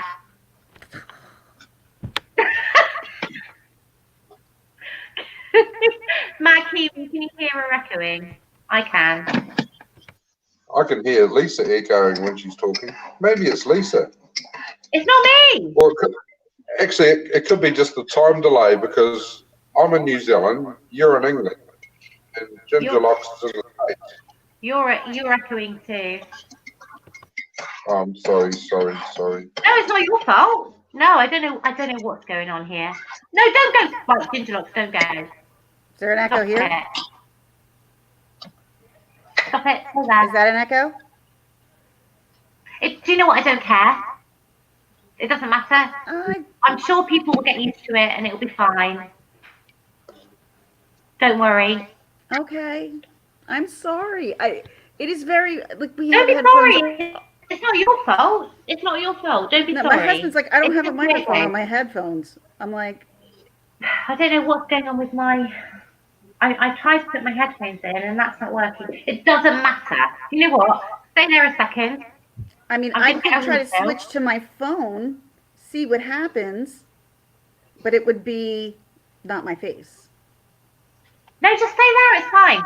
Speaker 2: Mad Kiwi, can you hear her echoing? I can.
Speaker 3: I can hear Lisa echoing when she's talking. Maybe it's Lisa.
Speaker 2: It's not me.
Speaker 3: Well, it could be just the time delay because I'm in New Zealand, you're in England, and Ginger Locks is in the States.
Speaker 2: You're echoing too.
Speaker 3: I'm sorry.
Speaker 2: No, it's not your fault. No, I don't know what's going on here. No, don't go. Right, Ginger Locks, don't go.
Speaker 1: Is there an echo here?
Speaker 2: Stop it. Is that
Speaker 1: an echo?
Speaker 2: Do you know what? I don't care. It doesn't matter. I'm sure people will get used to it and it'll be fine. Don't worry.
Speaker 1: Okay. I'm sorry. It is very like we
Speaker 2: don't
Speaker 1: have
Speaker 2: be sorry. It's not your fault. It's not your fault. Don't be sorry.
Speaker 1: My husband's like, I don't have a microphone on my headphones. I'm like,
Speaker 2: I don't know what's going on with my... I tried to put my headphones in and that's not working. It doesn't matter. You know what? Stay there a second.
Speaker 1: I mean, I could try to switch to my phone, see what happens, but it would be not my face.
Speaker 2: No, just stay there. It's fine.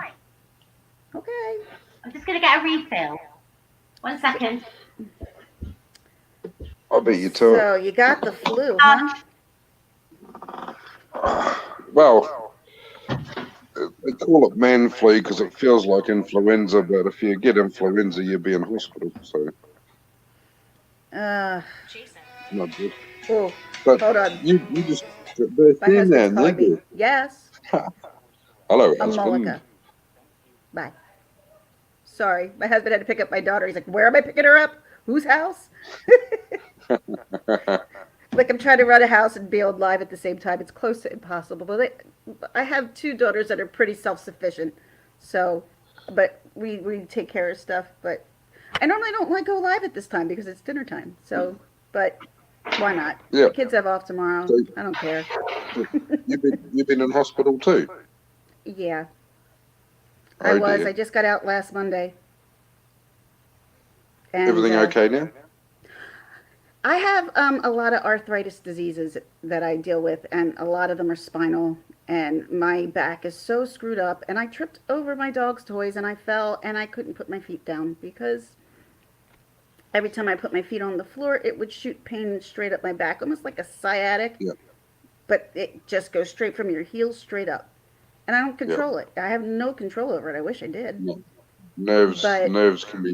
Speaker 1: Okay.
Speaker 2: I'm just going to get a refill. 1 second.
Speaker 3: I'll beat you to
Speaker 1: So you got the flu, huh?
Speaker 3: Well, they call it man flu because it feels like influenza, but if you get influenza, you'll be in hospital. So, not good.
Speaker 1: Oh,
Speaker 3: But
Speaker 1: hold on.
Speaker 3: you just burst
Speaker 1: My
Speaker 3: in there,
Speaker 1: husband's calling me.
Speaker 3: nigga.
Speaker 1: Yes.
Speaker 3: Hello,
Speaker 1: I'm
Speaker 3: husband.
Speaker 1: Malika. Bye. Sorry, my husband had to pick up my daughter. He's like, "Where am I picking her up? Whose house?" Like I'm trying to run a house and be on live at the same time. It's close to impossible. But I have 2 daughters that are pretty self-sufficient. So, but we take care of stuff. But I normally don't like go live at this time because it's dinner time. So, but why not?
Speaker 3: Yeah.
Speaker 1: The kids have off tomorrow.
Speaker 3: So,
Speaker 1: I don't care.
Speaker 3: you've been in hospital too?
Speaker 1: Yeah.
Speaker 3: Oh,
Speaker 1: I was.
Speaker 3: dear.
Speaker 1: I just got out last Monday. And,
Speaker 3: Everything okay now?
Speaker 1: I have a lot of arthritis diseases that I deal with, and a lot of them are spinal. And my back is so screwed up. And I tripped over my dog's toys, and I fell, and I couldn't put my feet down because every time I put my feet on the floor, it would shoot pain straight up my back, almost like a sciatic.
Speaker 3: Yeah.
Speaker 1: But it just goes straight from your heels straight up. And I don't control it. I have no control over it. I wish I did.
Speaker 3: Yeah. Nerves can be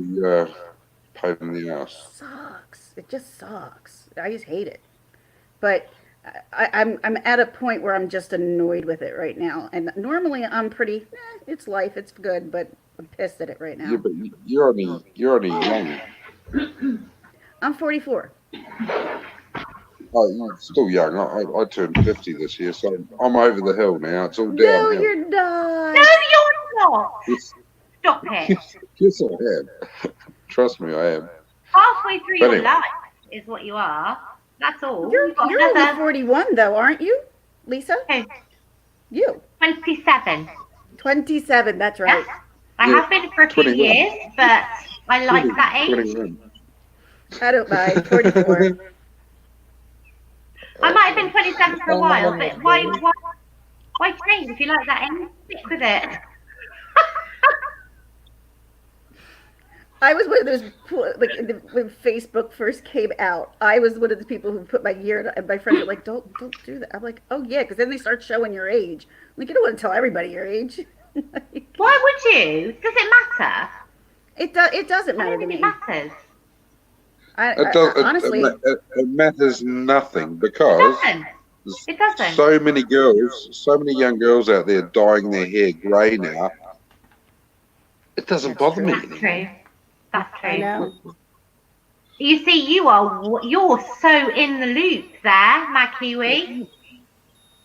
Speaker 3: pain in the ass.
Speaker 1: Sucks. It just sucks. I just hate it. But I'm at a point where I'm just annoyed with it right now. And normally I'm pretty. It's life. It's good. But I'm pissed at it right now.
Speaker 3: Yeah, but you're only young.
Speaker 1: I'm 44.
Speaker 3: Oh, you're still young. I turned 50 this year, so I'm over the hill now. It's all
Speaker 1: No,
Speaker 3: downhill.
Speaker 1: you're not.
Speaker 2: No, you're not.
Speaker 3: Yes,
Speaker 2: Stop it.
Speaker 3: yes, I am. Trust me, I am.
Speaker 2: Halfway through
Speaker 3: But
Speaker 2: your
Speaker 3: anyway.
Speaker 2: life is what you are. That's all.
Speaker 1: You're only 41 though, aren't you, Lisa?
Speaker 2: Who?
Speaker 1: You.
Speaker 2: 27.
Speaker 1: 27. That's right.
Speaker 2: Yes. I
Speaker 3: Yeah,
Speaker 2: have been for a few
Speaker 3: 21.
Speaker 2: years, but I like that age.
Speaker 3: 21.
Speaker 1: I don't mind. 44.
Speaker 2: I might have been 27 for a while, but why change if you like that age? Stick with it.
Speaker 1: I was one of those, like, when Facebook first came out, I was one of the people who put my year, and my friends were like, don't do that. I'm like, oh, yeah, because then they start showing your age. I'm like, you don't want to tell everybody your age. Like,
Speaker 2: Why would you? Does it matter?
Speaker 1: It doesn't
Speaker 2: I
Speaker 1: matter
Speaker 2: don't
Speaker 1: to
Speaker 2: think
Speaker 1: me.
Speaker 2: it matters.
Speaker 1: Honestly,
Speaker 3: It matters nothing because
Speaker 2: It doesn't.
Speaker 3: so many young girls out there dyeing their hair grey now. It doesn't bother me
Speaker 2: That's
Speaker 3: anymore.
Speaker 2: true. That's true.
Speaker 1: I know.
Speaker 2: You see, you're so in the loop there, Makiwi.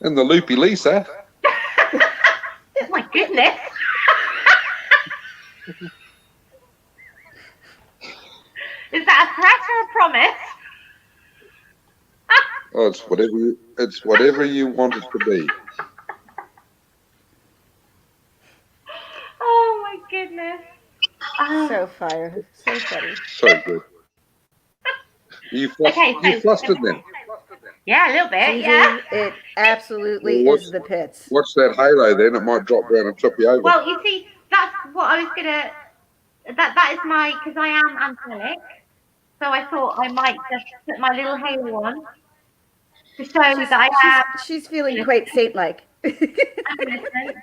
Speaker 3: And the loopy Lisa.
Speaker 2: Oh my goodness. Is that a threat or a promise?
Speaker 3: Oh, it's whatever you want it to be.
Speaker 2: Oh my goodness.
Speaker 1: So fire. So funny.
Speaker 3: So good. You flustered then.
Speaker 2: Yeah, a little bit,
Speaker 1: Gigi,
Speaker 2: yeah.
Speaker 1: it absolutely
Speaker 3: Well,
Speaker 1: is the pits.
Speaker 3: Watch that halo then, it might drop down and trip you over.
Speaker 2: Well, you see, that's what I was gonna. That is my, because I am angelic, so I thought I might just put my little halo on to show that I am.
Speaker 1: She's feeling quite saint-like.
Speaker 2: innocent.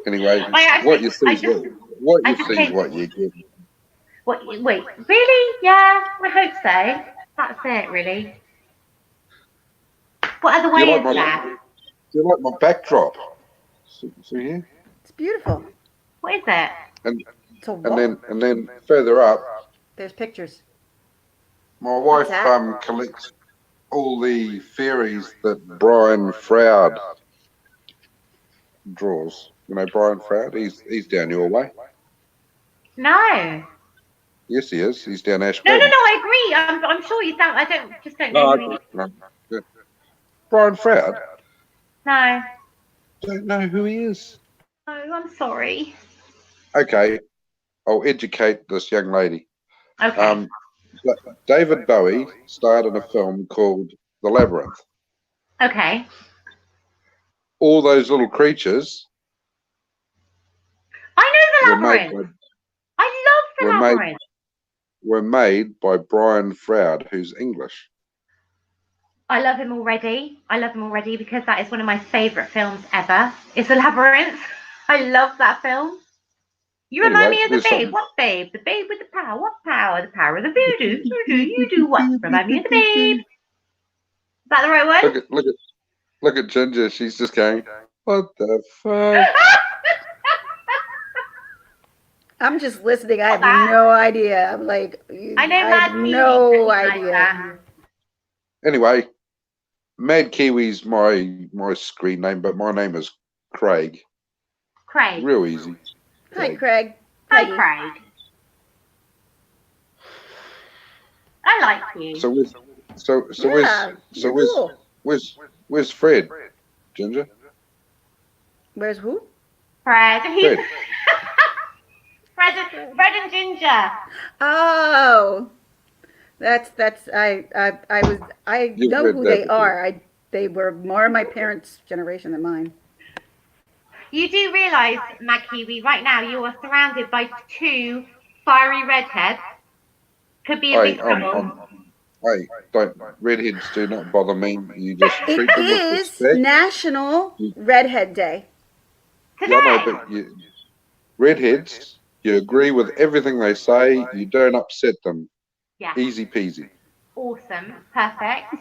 Speaker 3: Anyway,
Speaker 2: I
Speaker 3: what you see
Speaker 2: I
Speaker 3: is
Speaker 2: just-
Speaker 3: what
Speaker 2: I
Speaker 3: you
Speaker 2: just
Speaker 3: see is
Speaker 2: think-
Speaker 3: what you get.
Speaker 2: What? Wait, really? Yeah, I hope so. That's it, really. What other way
Speaker 3: Do you
Speaker 2: is
Speaker 3: like
Speaker 2: there?
Speaker 3: Do you like my backdrop? See here?
Speaker 1: It's beautiful.
Speaker 2: What is it?
Speaker 1: It's a wall.
Speaker 3: And then further up,
Speaker 1: There's pictures.
Speaker 3: my wife
Speaker 1: that?
Speaker 3: collects all the fairies that Brian Froud draws. You know Brian Froud? He's down your way.
Speaker 2: No.
Speaker 3: Yes, he is. He's down
Speaker 2: No,
Speaker 3: Ashburn.
Speaker 2: I agree. I'm sure you sound. I don't know. Who he is.
Speaker 3: No. Brian Froud?
Speaker 2: No.
Speaker 3: Don't know who he is.
Speaker 2: No, I'm sorry.
Speaker 3: Okay. I'll educate this young lady.
Speaker 2: Okay.
Speaker 3: David Bowie starred in a film called The Labyrinth.
Speaker 2: Okay.
Speaker 3: All those little creatures
Speaker 2: I know The Labyrinth. I love The Labyrinth.
Speaker 3: Were made by Brian Froud, who's English.
Speaker 2: I love him already. I love him already because that is one of my favourite films ever. It's The Labyrinth. I love that film. You remind me of the babe. What babe? The babe with the power. What power? The power of the voodoo. You do what? Remind me of the babe. Is that the right one?
Speaker 3: Look at Ginger. She's just going, what the fuck?
Speaker 1: I'm just listening. I have no idea. I'm like,
Speaker 2: I
Speaker 1: have no idea.
Speaker 3: Anyway, Mad Kiwi's my screen name, but my name is Craig.
Speaker 2: Craig.
Speaker 3: Real easy.
Speaker 1: Hi, Craig.
Speaker 2: Hi, Craig. I like you.
Speaker 3: Where's Fred? Ginger?
Speaker 1: Where's who?
Speaker 2: Fred. Fred and Ginger.
Speaker 1: Oh, I know who they are. They were more my parents' generation than mine.
Speaker 2: You do realise, Mad Kiwi, right now you are surrounded by two fiery redheads. Could be a big trouble.
Speaker 3: Hey, redheads do not bother me. You just treat them with respect.
Speaker 1: It is National Redhead Day.
Speaker 2: Today.
Speaker 3: Yeah, no, but redheads, you agree with everything they say. You don't upset them.
Speaker 2: Yeah.
Speaker 3: Easy peasy.
Speaker 2: Awesome. Perfect.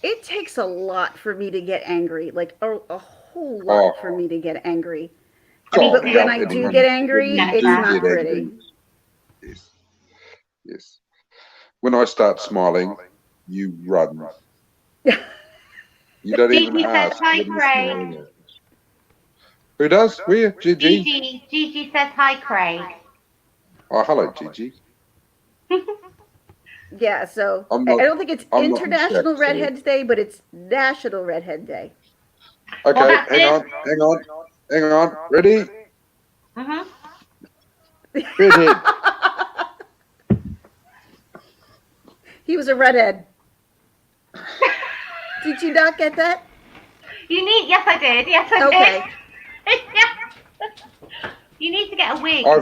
Speaker 1: It takes a lot for me to get angry, like a whole lot for me to get angry. But when I do get angry, it's not pretty.
Speaker 3: Yes. When I start smiling, you run. You don't even ask. Who does? Where? Gigi?
Speaker 2: Gigi says hi, Craig.
Speaker 3: Oh, hello, Gigi.
Speaker 1: Yeah, so I don't think it's International Redheads Day, but it's National Redhead Day.
Speaker 3: Okay, well, hang on. Ready? Redhead.
Speaker 1: He was a redhead. Did you not get that?
Speaker 2: Yes, I did. Yes, I did. You need to get a wig.
Speaker 3: I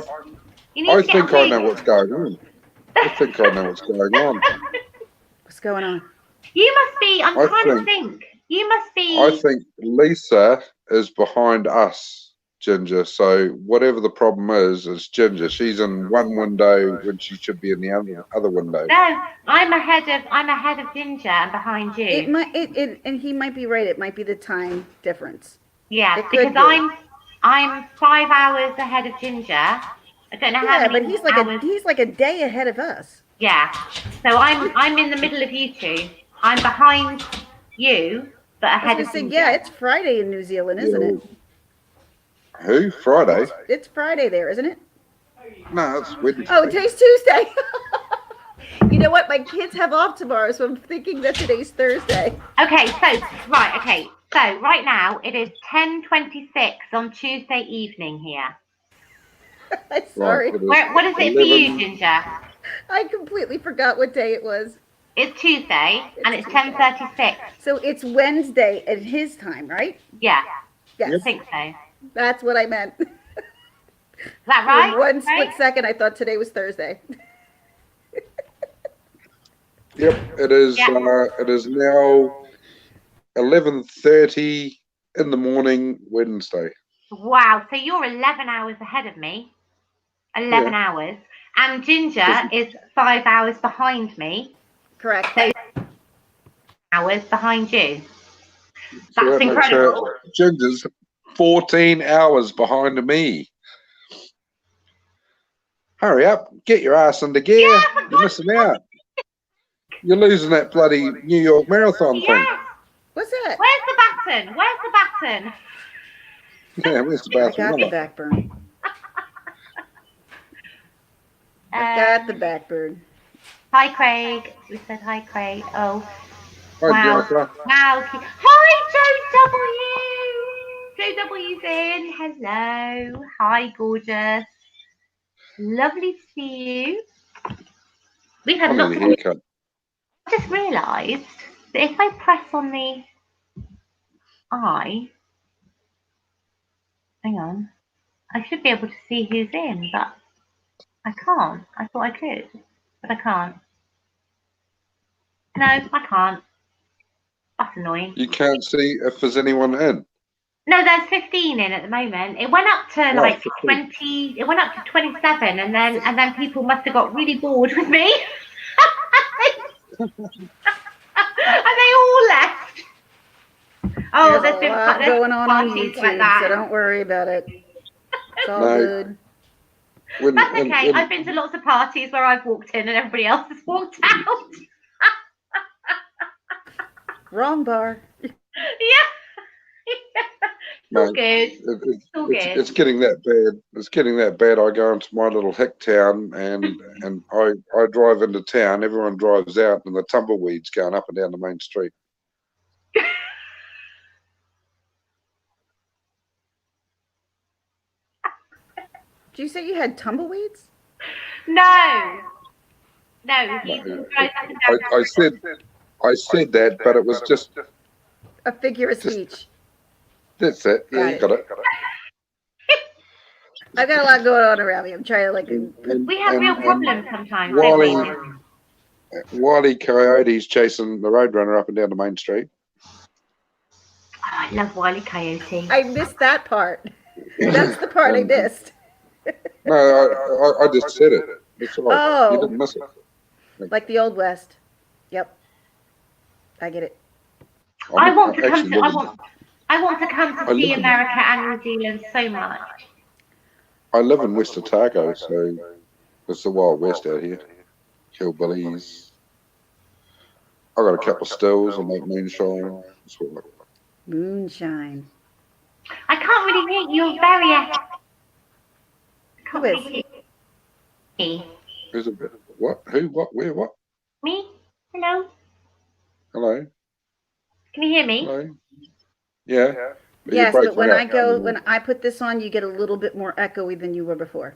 Speaker 3: think I know what's going on.
Speaker 1: What's going on?
Speaker 2: You must be, I'm trying to think. You must be.
Speaker 3: I think Lisa is behind us, Ginger. So whatever the problem is Ginger. She's in one window when she should be in the other window.
Speaker 2: No, I'm ahead of Ginger and behind you.
Speaker 1: And he might be right. It might be the time difference.
Speaker 2: Yeah, because I'm 5 hours ahead of Ginger. I don't know how many.
Speaker 1: Yeah, but he's like a day ahead of us.
Speaker 2: Yeah. So I'm in the middle of you two. I'm behind you, but ahead of Ginger.
Speaker 1: Yeah, it's Friday in New Zealand, isn't it?
Speaker 3: Who? Friday?
Speaker 1: It's Friday there, isn't it?
Speaker 3: No, it's Wednesday.
Speaker 1: Oh, today's Tuesday. You know what? My kids have off tomorrow, so I'm thinking that today's Thursday.
Speaker 2: Okay, so right now it is 10:26 on Tuesday evening here.
Speaker 1: I'm sorry.
Speaker 2: Right, what is it for you, Ginger?
Speaker 1: I completely forgot what day it was.
Speaker 2: It's Tuesday, and it's 10:36.
Speaker 1: So it's Wednesday at his time, right?
Speaker 2: Yeah.
Speaker 1: Yes.
Speaker 2: I think so.
Speaker 1: That's what I meant.
Speaker 2: Is that right?
Speaker 1: For one split second, I thought today was Thursday.
Speaker 3: Yep, it is. It is now 11:30 in the morning, Wednesday.
Speaker 2: Wow, so you're 11 hours ahead of me. 11 hours. And Ginger is 5 hours behind me.
Speaker 1: Correct.
Speaker 2: So hours behind you. That's incredible.
Speaker 3: Ginger's 14 hours behind me. Hurry up, get your ass into gear.
Speaker 2: Yeah,
Speaker 3: you're missing out. You're losing that bloody New York Marathon thing.
Speaker 1: What's that?
Speaker 2: Where's the baton?
Speaker 3: Yeah, where's the bathroom?
Speaker 1: I got the backburn. I got the backburn.
Speaker 2: Hi, Craig. We said hi, Craig. Oh.
Speaker 3: Hi,
Speaker 2: wow.
Speaker 3: Jennifer.
Speaker 2: Wow. Hi, Joe W. Mackie's in. Hello. Hi, gorgeous. Lovely to see you. We've had lots of... I just realised that if I press on the eye, hang on, I should be able to see who's in, but I can't. I thought I could, but I can't. No, I can't. That's annoying.
Speaker 3: You can't see if there's anyone in?
Speaker 2: No, there's 15 in at the moment. It went up to like 20. It went up to 27, and then people must have got really bored with me, and they all left. Oh,
Speaker 1: there's a lot going on YouTube,
Speaker 2: like
Speaker 1: so don't worry about it. It's all good.
Speaker 2: That's okay. I've been to lots of parties where I've walked in and everybody else has walked out.
Speaker 1: Wrong bar.
Speaker 2: Yeah. It's good.
Speaker 3: It's getting that bad. It's getting that bad. I go into my little hick town and I drive into town. Everyone drives out, and the tumbleweeds going up and down the main street.
Speaker 1: Did you say you had tumbleweeds?
Speaker 2: No.
Speaker 3: I said that, but it was just
Speaker 1: a figure of speech.
Speaker 3: That's it. Yeah, you got it.
Speaker 1: I've got a lot going on around me. I'm trying to
Speaker 2: we have real problems sometimes.
Speaker 3: Wile E. Coyote's chasing the Roadrunner up and down the main street.
Speaker 2: Oh, I love Wile E. Coyote.
Speaker 1: I missed that part. That's the part I missed.
Speaker 3: No, I just said it. That's all right.
Speaker 1: Oh,
Speaker 3: you didn't miss it.
Speaker 1: Like the Old West. Yep, I get it.
Speaker 2: I want to come to see America and New Zealand so much.
Speaker 3: I live in West Otago, so it's the Wild West out here. Hillbillies. I got a couple of stills. I make moonshine.
Speaker 1: Moonshine.
Speaker 2: I can't really hear you. You're very.
Speaker 1: Who is?
Speaker 2: Me.
Speaker 3: Who's a bit? What? Who? What? Where? What?
Speaker 2: Me. Hello.
Speaker 3: Hello.
Speaker 2: Can you hear me?
Speaker 3: Hello. Yeah.
Speaker 1: Yes, but when I put this on, you get a little bit more echoey than you were before.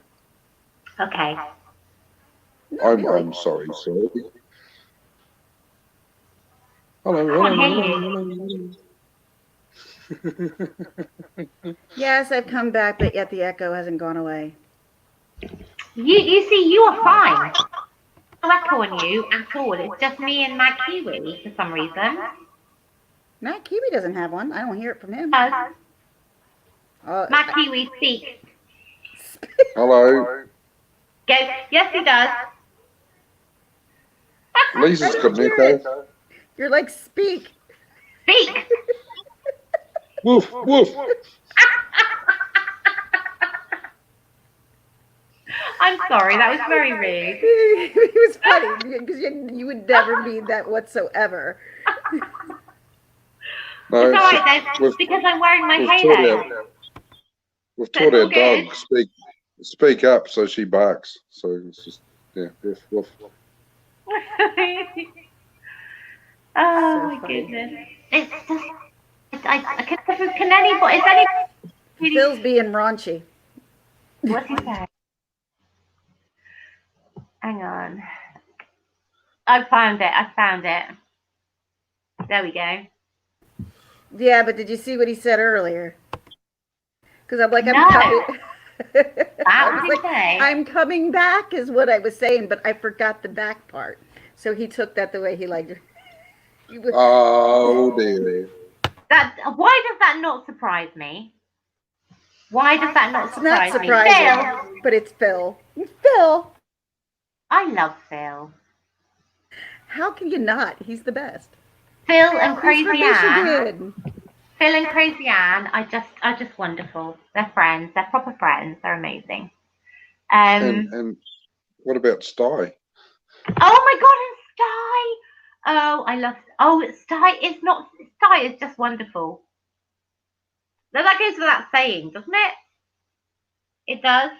Speaker 2: Okay.
Speaker 3: I'm sorry. Hello.
Speaker 1: Yes, I've come back, but yet the echo hasn't gone away.
Speaker 2: You see, you are fine. No echo on you at all. It's just me and Matt Kiwi for some reason.
Speaker 1: Matt Kiwi doesn't have one. I don't hear it from him.
Speaker 2: Matt Kiwi, speak.
Speaker 3: Hello.
Speaker 2: Go. Yes, he does.
Speaker 3: Lisa's got an echo.
Speaker 1: You're like, speak.
Speaker 2: Speak.
Speaker 3: Woof, woof.
Speaker 2: I'm sorry, that was very rude.
Speaker 1: It was funny because you would never mean that whatsoever.
Speaker 3: No,
Speaker 2: it's all right then, because I'm wearing my halo.
Speaker 3: We've taught our dog speak up, so she barks. So it's just woof woof.
Speaker 2: Oh my goodness! It's just can anybody? Is anybody?
Speaker 1: Phil's being raunchy.
Speaker 2: What's he saying? Hang on. I found it. There we go.
Speaker 1: Yeah, but did you see what he said earlier? Because I'm like, I'm coming back is what I was saying, but I forgot the back part. So he took that the way he liked it.
Speaker 3: Oh dear.
Speaker 2: Why does that not surprise me? Why does that not surprise me?
Speaker 1: It's not surprising,
Speaker 2: Phil.
Speaker 1: But it's Phil. Phil.
Speaker 2: I love Phil.
Speaker 1: How can you not? He's the best.
Speaker 2: Phil and Crazy Ann. Phil and Crazy Ann are just wonderful. They're friends. They're proper friends. They're amazing.
Speaker 3: And what about Sty?
Speaker 2: Oh my God, and Sty. Oh, I love. Oh, Sty is just wonderful. Now that goes without saying, doesn't it? It does.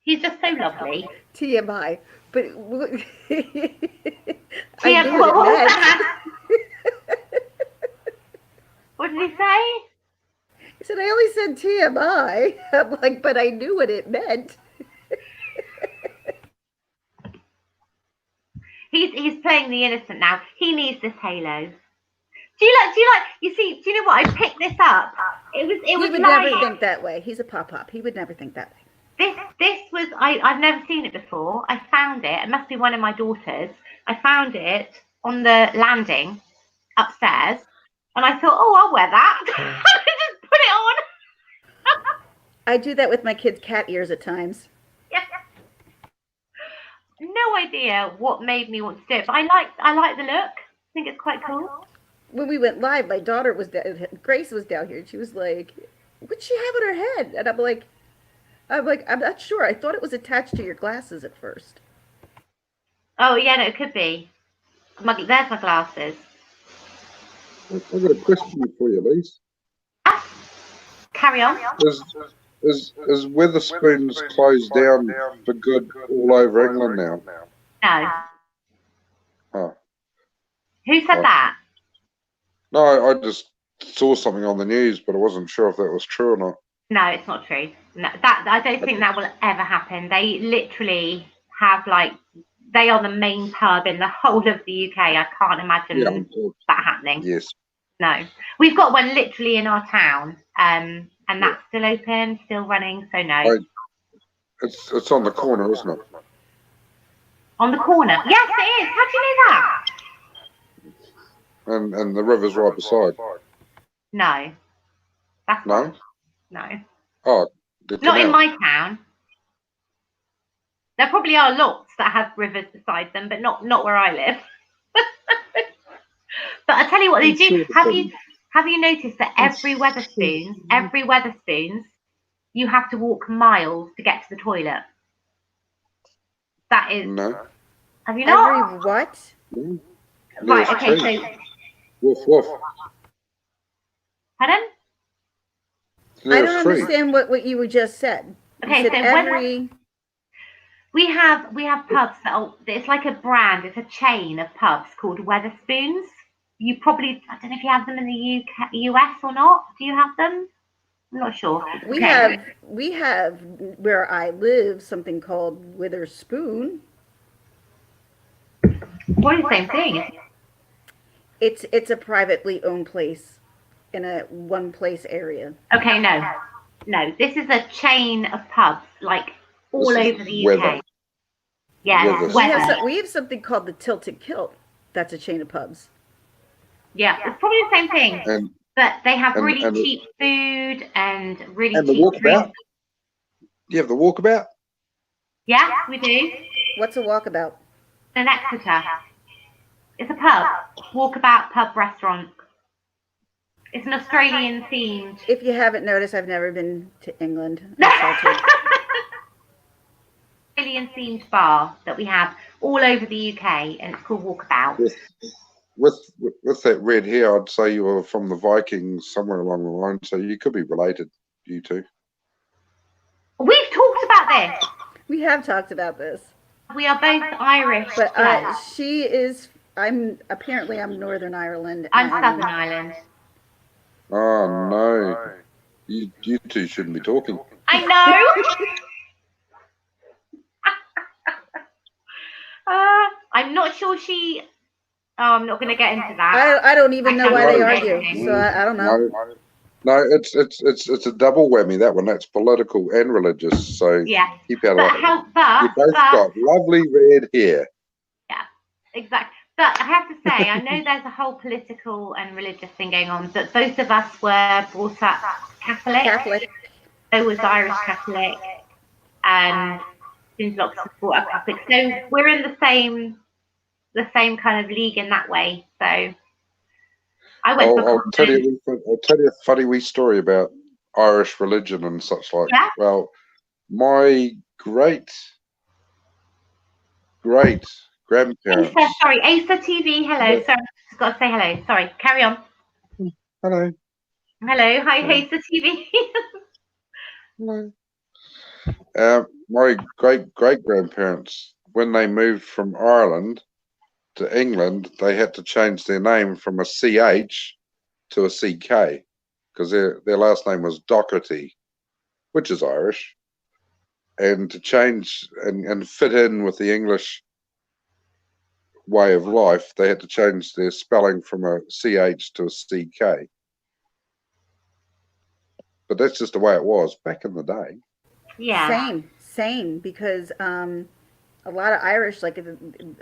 Speaker 2: He's just so lovely.
Speaker 1: TMI. But
Speaker 2: what did he say?
Speaker 1: He said, I only said TMI. I'm like, but I knew what it meant.
Speaker 2: He's playing the innocent now. He needs this halo. Do you see, do you know what? I picked this up. It was
Speaker 1: He would never think that way. He's a pop-up. He would never think that way.
Speaker 2: This was, I've never seen it before. I found it. It must be one of my daughters. I found it on the landing upstairs. And I thought, oh, I'll wear that. I just put it on.
Speaker 1: I do that with my kids' cat ears at times.
Speaker 2: Yeah. No idea what made me want to do it, but I like the look. I think it's quite cool.
Speaker 1: When we went live, my daughter was down, Grace was down here, and she was like, "What'd she have on her head?" And I'm like, I'm not sure. I thought it was attached to your glasses at first.
Speaker 2: Oh yeah, no, it could be. There's my glasses.
Speaker 3: I've got a question for you, Lise.
Speaker 2: Carry on.
Speaker 3: Is Weatherspoons closed down for good all over England now?
Speaker 2: No.
Speaker 3: Oh.
Speaker 2: Who said that?
Speaker 3: No, I just saw something on the news, but I wasn't sure if that was true or not.
Speaker 2: No, it's not true. No, that I don't think that will ever happen. They literally have they are the main pub in the whole of the UK. I can't imagine that happening.
Speaker 3: Yes.
Speaker 2: No, we've got one literally in our town, and that's still open, still running. So no.
Speaker 3: It's on the corner, isn't it?
Speaker 2: On the corner? Yes, it is. How do you know that?
Speaker 3: And the river's right beside.
Speaker 2: No. That's
Speaker 3: no.
Speaker 2: No.
Speaker 3: Oh,
Speaker 2: not in my town. There probably are lots that have rivers beside them, but not where I live. But I tell you what they do. Have you noticed that every Wetherspoons, you have to walk miles to get to the toilet? That is.
Speaker 3: No.
Speaker 2: Have you not?
Speaker 1: Every what?
Speaker 3: No.
Speaker 2: Right. Okay. So.
Speaker 3: Woof woof.
Speaker 2: Pardon?
Speaker 1: I don't understand what you just said.
Speaker 2: Okay,
Speaker 1: you said
Speaker 2: so we have pubs that it's like a brand. It's a chain of pubs called Wetherspoons. You probably, I don't know if you have them in the US or not. Do you have them? I'm not sure.
Speaker 1: We have where I live something called Witherspoon.
Speaker 2: What is the same thing?
Speaker 1: It's a privately owned place in a one place area.
Speaker 2: Okay, no. This is a chain of pubs like all over the UK. Yeah,
Speaker 1: we have something called the Tilted Kilt. That's a chain of pubs.
Speaker 2: Yeah, it's probably the same thing. But they have really cheap food and really cheap drinks.
Speaker 3: Do you have the walkabout?
Speaker 2: Yeah, we do.
Speaker 1: What's a walkabout?
Speaker 2: In Exeter. It's a pub. Walkabout pub restaurant. It's an Australian themed.
Speaker 1: If you haven't noticed, I've never been to England.
Speaker 2: Australian themed bar that we have all over the UK, and it's called Walkabout.
Speaker 3: With that red hair, I'd say you were from the Vikings somewhere along the line, so you could be related, you two.
Speaker 2: We've talked about this.
Speaker 1: We have talked about this.
Speaker 2: We are both Irish.
Speaker 1: But she is. I'm Northern Ireland.
Speaker 2: I'm Southern Ireland.
Speaker 3: Oh no, you two shouldn't be talking.
Speaker 2: I know. I'm not sure she. Oh, I'm not going to get into that.
Speaker 1: I don't even know why they argue. So I don't know.
Speaker 3: No, it's a double whammy, that one. That's political and religious. So
Speaker 2: yeah,
Speaker 3: keep out of it. You both
Speaker 2: got
Speaker 3: lovely red hair.
Speaker 2: Yeah, exactly. But I have to say, I know there's a whole political and religious thing going on, but both of us were brought up Catholic. I was Irish Catholic, and Sinslocks was brought up Catholic. So we're in the same kind of league in that way. So I went.
Speaker 3: I'll tell you a funny wee story about Irish religion and such like.
Speaker 2: Yeah?
Speaker 3: Well, my great grandparents.
Speaker 2: Asa TV. Hello. Sorry, I've got to say hello. Sorry. Carry on.
Speaker 3: Hello.
Speaker 2: Hello. Hi, Asa TV.
Speaker 3: Hello. My great grandparents, when they moved from Ireland to England, they had to change their name from a CH to a CK. because their last name was Doherty, which is Irish. And to change and fit in with the English way of life, they had to change their spelling from a CH to a CK. But that's just the way it was back in the day.
Speaker 2: Yeah.
Speaker 1: Same, because a lot of Irish, like,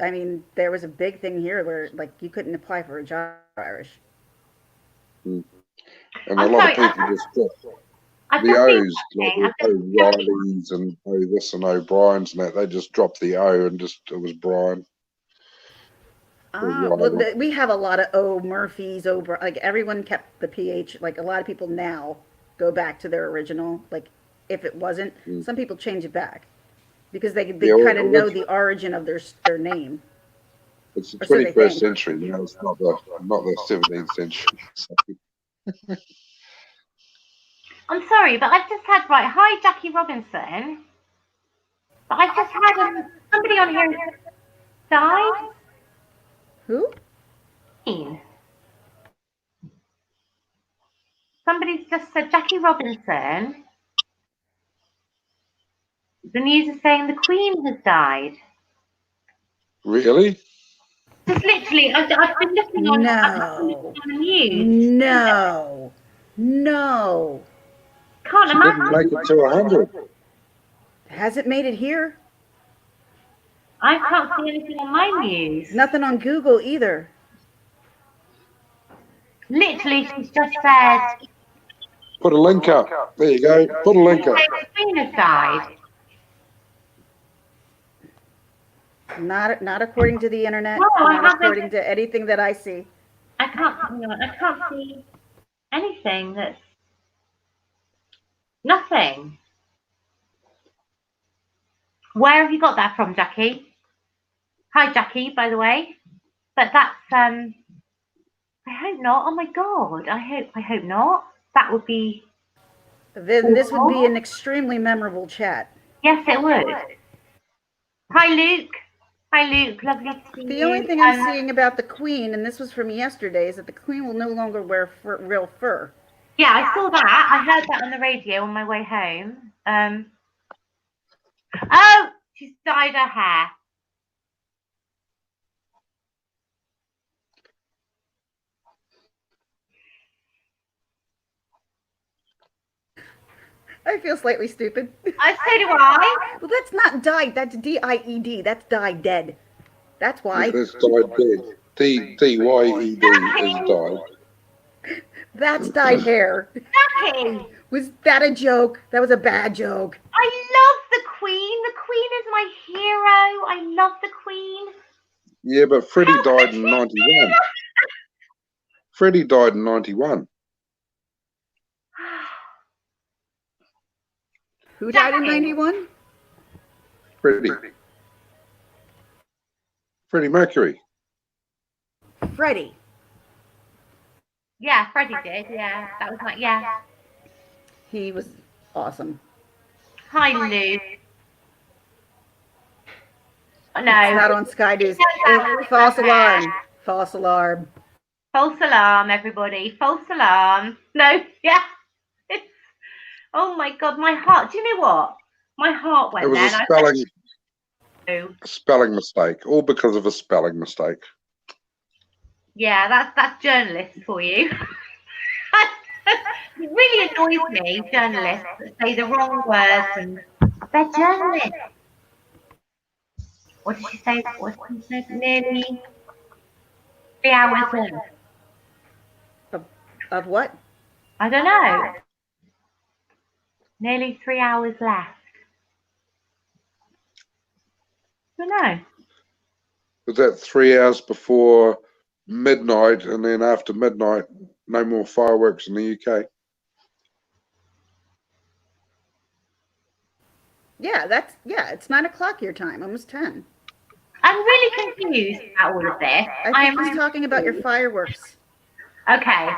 Speaker 1: I mean, there was a big thing here where, like, you couldn't apply for a job Irish.
Speaker 3: And a lot of people just dropped the O's, like O'Reillys and this and O'Brien's and that. They just dropped the O and just it was Brian.
Speaker 1: Well, we have a lot of O Murphys, like everyone kept the PH. Like a lot of people now go back to their original. Like if it wasn't, some people change it back because they kind of know the origin of their name.
Speaker 3: It's the 21st century, you know. It's not the 17th century. So.
Speaker 2: I'm sorry, but I've just had Hi, Jackie Robinson. But I've just had somebody on here died.
Speaker 1: Who?
Speaker 2: Somebody's just said Jackie Robinson. The news is saying the Queen has died.
Speaker 3: Really?
Speaker 2: Just literally, I've been looking on the news.
Speaker 1: No.
Speaker 2: Can't
Speaker 3: she
Speaker 2: imagine.
Speaker 3: Didn't make it to 100.
Speaker 1: Hasn't made it here.
Speaker 2: I can't see anything on my news.
Speaker 1: Nothing on Google either.
Speaker 2: Literally, she's just said.
Speaker 3: Put a link up. There you go. Put a link up.
Speaker 2: The Queen has died.
Speaker 1: Not according to the internet.
Speaker 2: No,
Speaker 1: not according to anything that I see.
Speaker 2: I can't see anything that's nothing. Where have you got that from, Jackie? Hi, Jackie, by the way. But that's I hope not. Oh my God, I hope not. That would be.
Speaker 1: Then this would be an extremely memorable chat.
Speaker 2: Yes, it would. Hi, Luke. Hi, Luke. Lovely to see you.
Speaker 1: The only thing I'm seeing about the Queen, and this was from yesterday, is that the Queen will no longer wear real fur.
Speaker 2: Yeah, I saw that. I heard that on the radio on my way home. Oh, she's dyed her hair.
Speaker 1: I feel slightly stupid.
Speaker 2: So do I.
Speaker 1: Well, that's not died. That's D-I-E-D. That's died dead. That's why.
Speaker 3: That's died dead. D-Y-E-D is died.
Speaker 1: That's dyed hair.
Speaker 2: Jackie!
Speaker 1: Was that a joke? That was a bad joke.
Speaker 2: I love the Queen. The Queen is my hero. I love the Queen.
Speaker 3: Yeah, but Freddie died in 91. Freddie died in 91.
Speaker 1: Who died in 91?
Speaker 3: Freddie Mercury.
Speaker 1: Freddie.
Speaker 2: Yeah, Freddie did. Yeah, that was yeah.
Speaker 1: He was awesome.
Speaker 2: Hi, Lou. No.
Speaker 1: It's not on Sky News. False alarm. False alarm.
Speaker 2: False alarm, everybody. False alarm. No, yeah. Oh my God, my heart. Do you know what? My heart went there.
Speaker 3: It was a spelling mistake, all because of a spelling mistake.
Speaker 2: Yeah, that's journalists for you. It really annoys me, journalists that say the wrong words and they're journalists. What did she say? Nearly 3 hours in.
Speaker 1: Of what?
Speaker 2: I don't know. Nearly 3 hours left. I don't know.
Speaker 3: Was that 3 hours before midnight, and then after midnight, no more fireworks in the UK?
Speaker 1: Yeah, it's 9 o'clock your time, almost 10.
Speaker 2: I'm really confused about all of this.
Speaker 1: I think he's talking about your fireworks.
Speaker 2: Okay.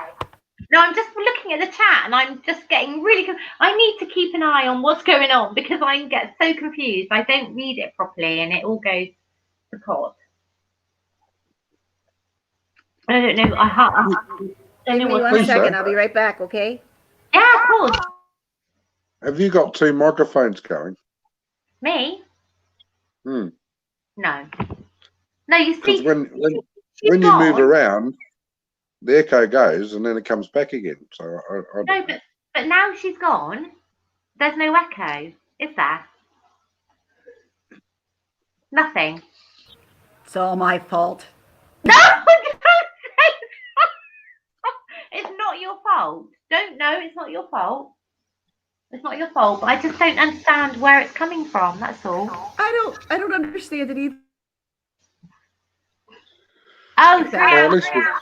Speaker 2: No, I'm just looking at the chat and I'm just getting really I need to keep an eye on what's going on because I get so confused. I don't read it properly and it all goes to pot. I don't know.
Speaker 1: Give me 1 second. I'll be right back, okay?
Speaker 2: Yeah, of course.
Speaker 3: Have you got 2 microphones going?
Speaker 2: Me?
Speaker 3: Hmm.
Speaker 2: No. No, you
Speaker 3: Because
Speaker 2: see,
Speaker 3: when you move around, the echo goes and then it comes back again. So I
Speaker 2: no, but now she's gone. There's no echo, is there? Nothing.
Speaker 1: It's all my fault.
Speaker 2: No, don't say that. It's not your fault. It's not your fault. It's not your fault, but I just don't understand where it's coming from. That's all.
Speaker 1: I don't understand it either.
Speaker 2: Oh,
Speaker 3: Well, at
Speaker 2: 3
Speaker 3: least
Speaker 2: hours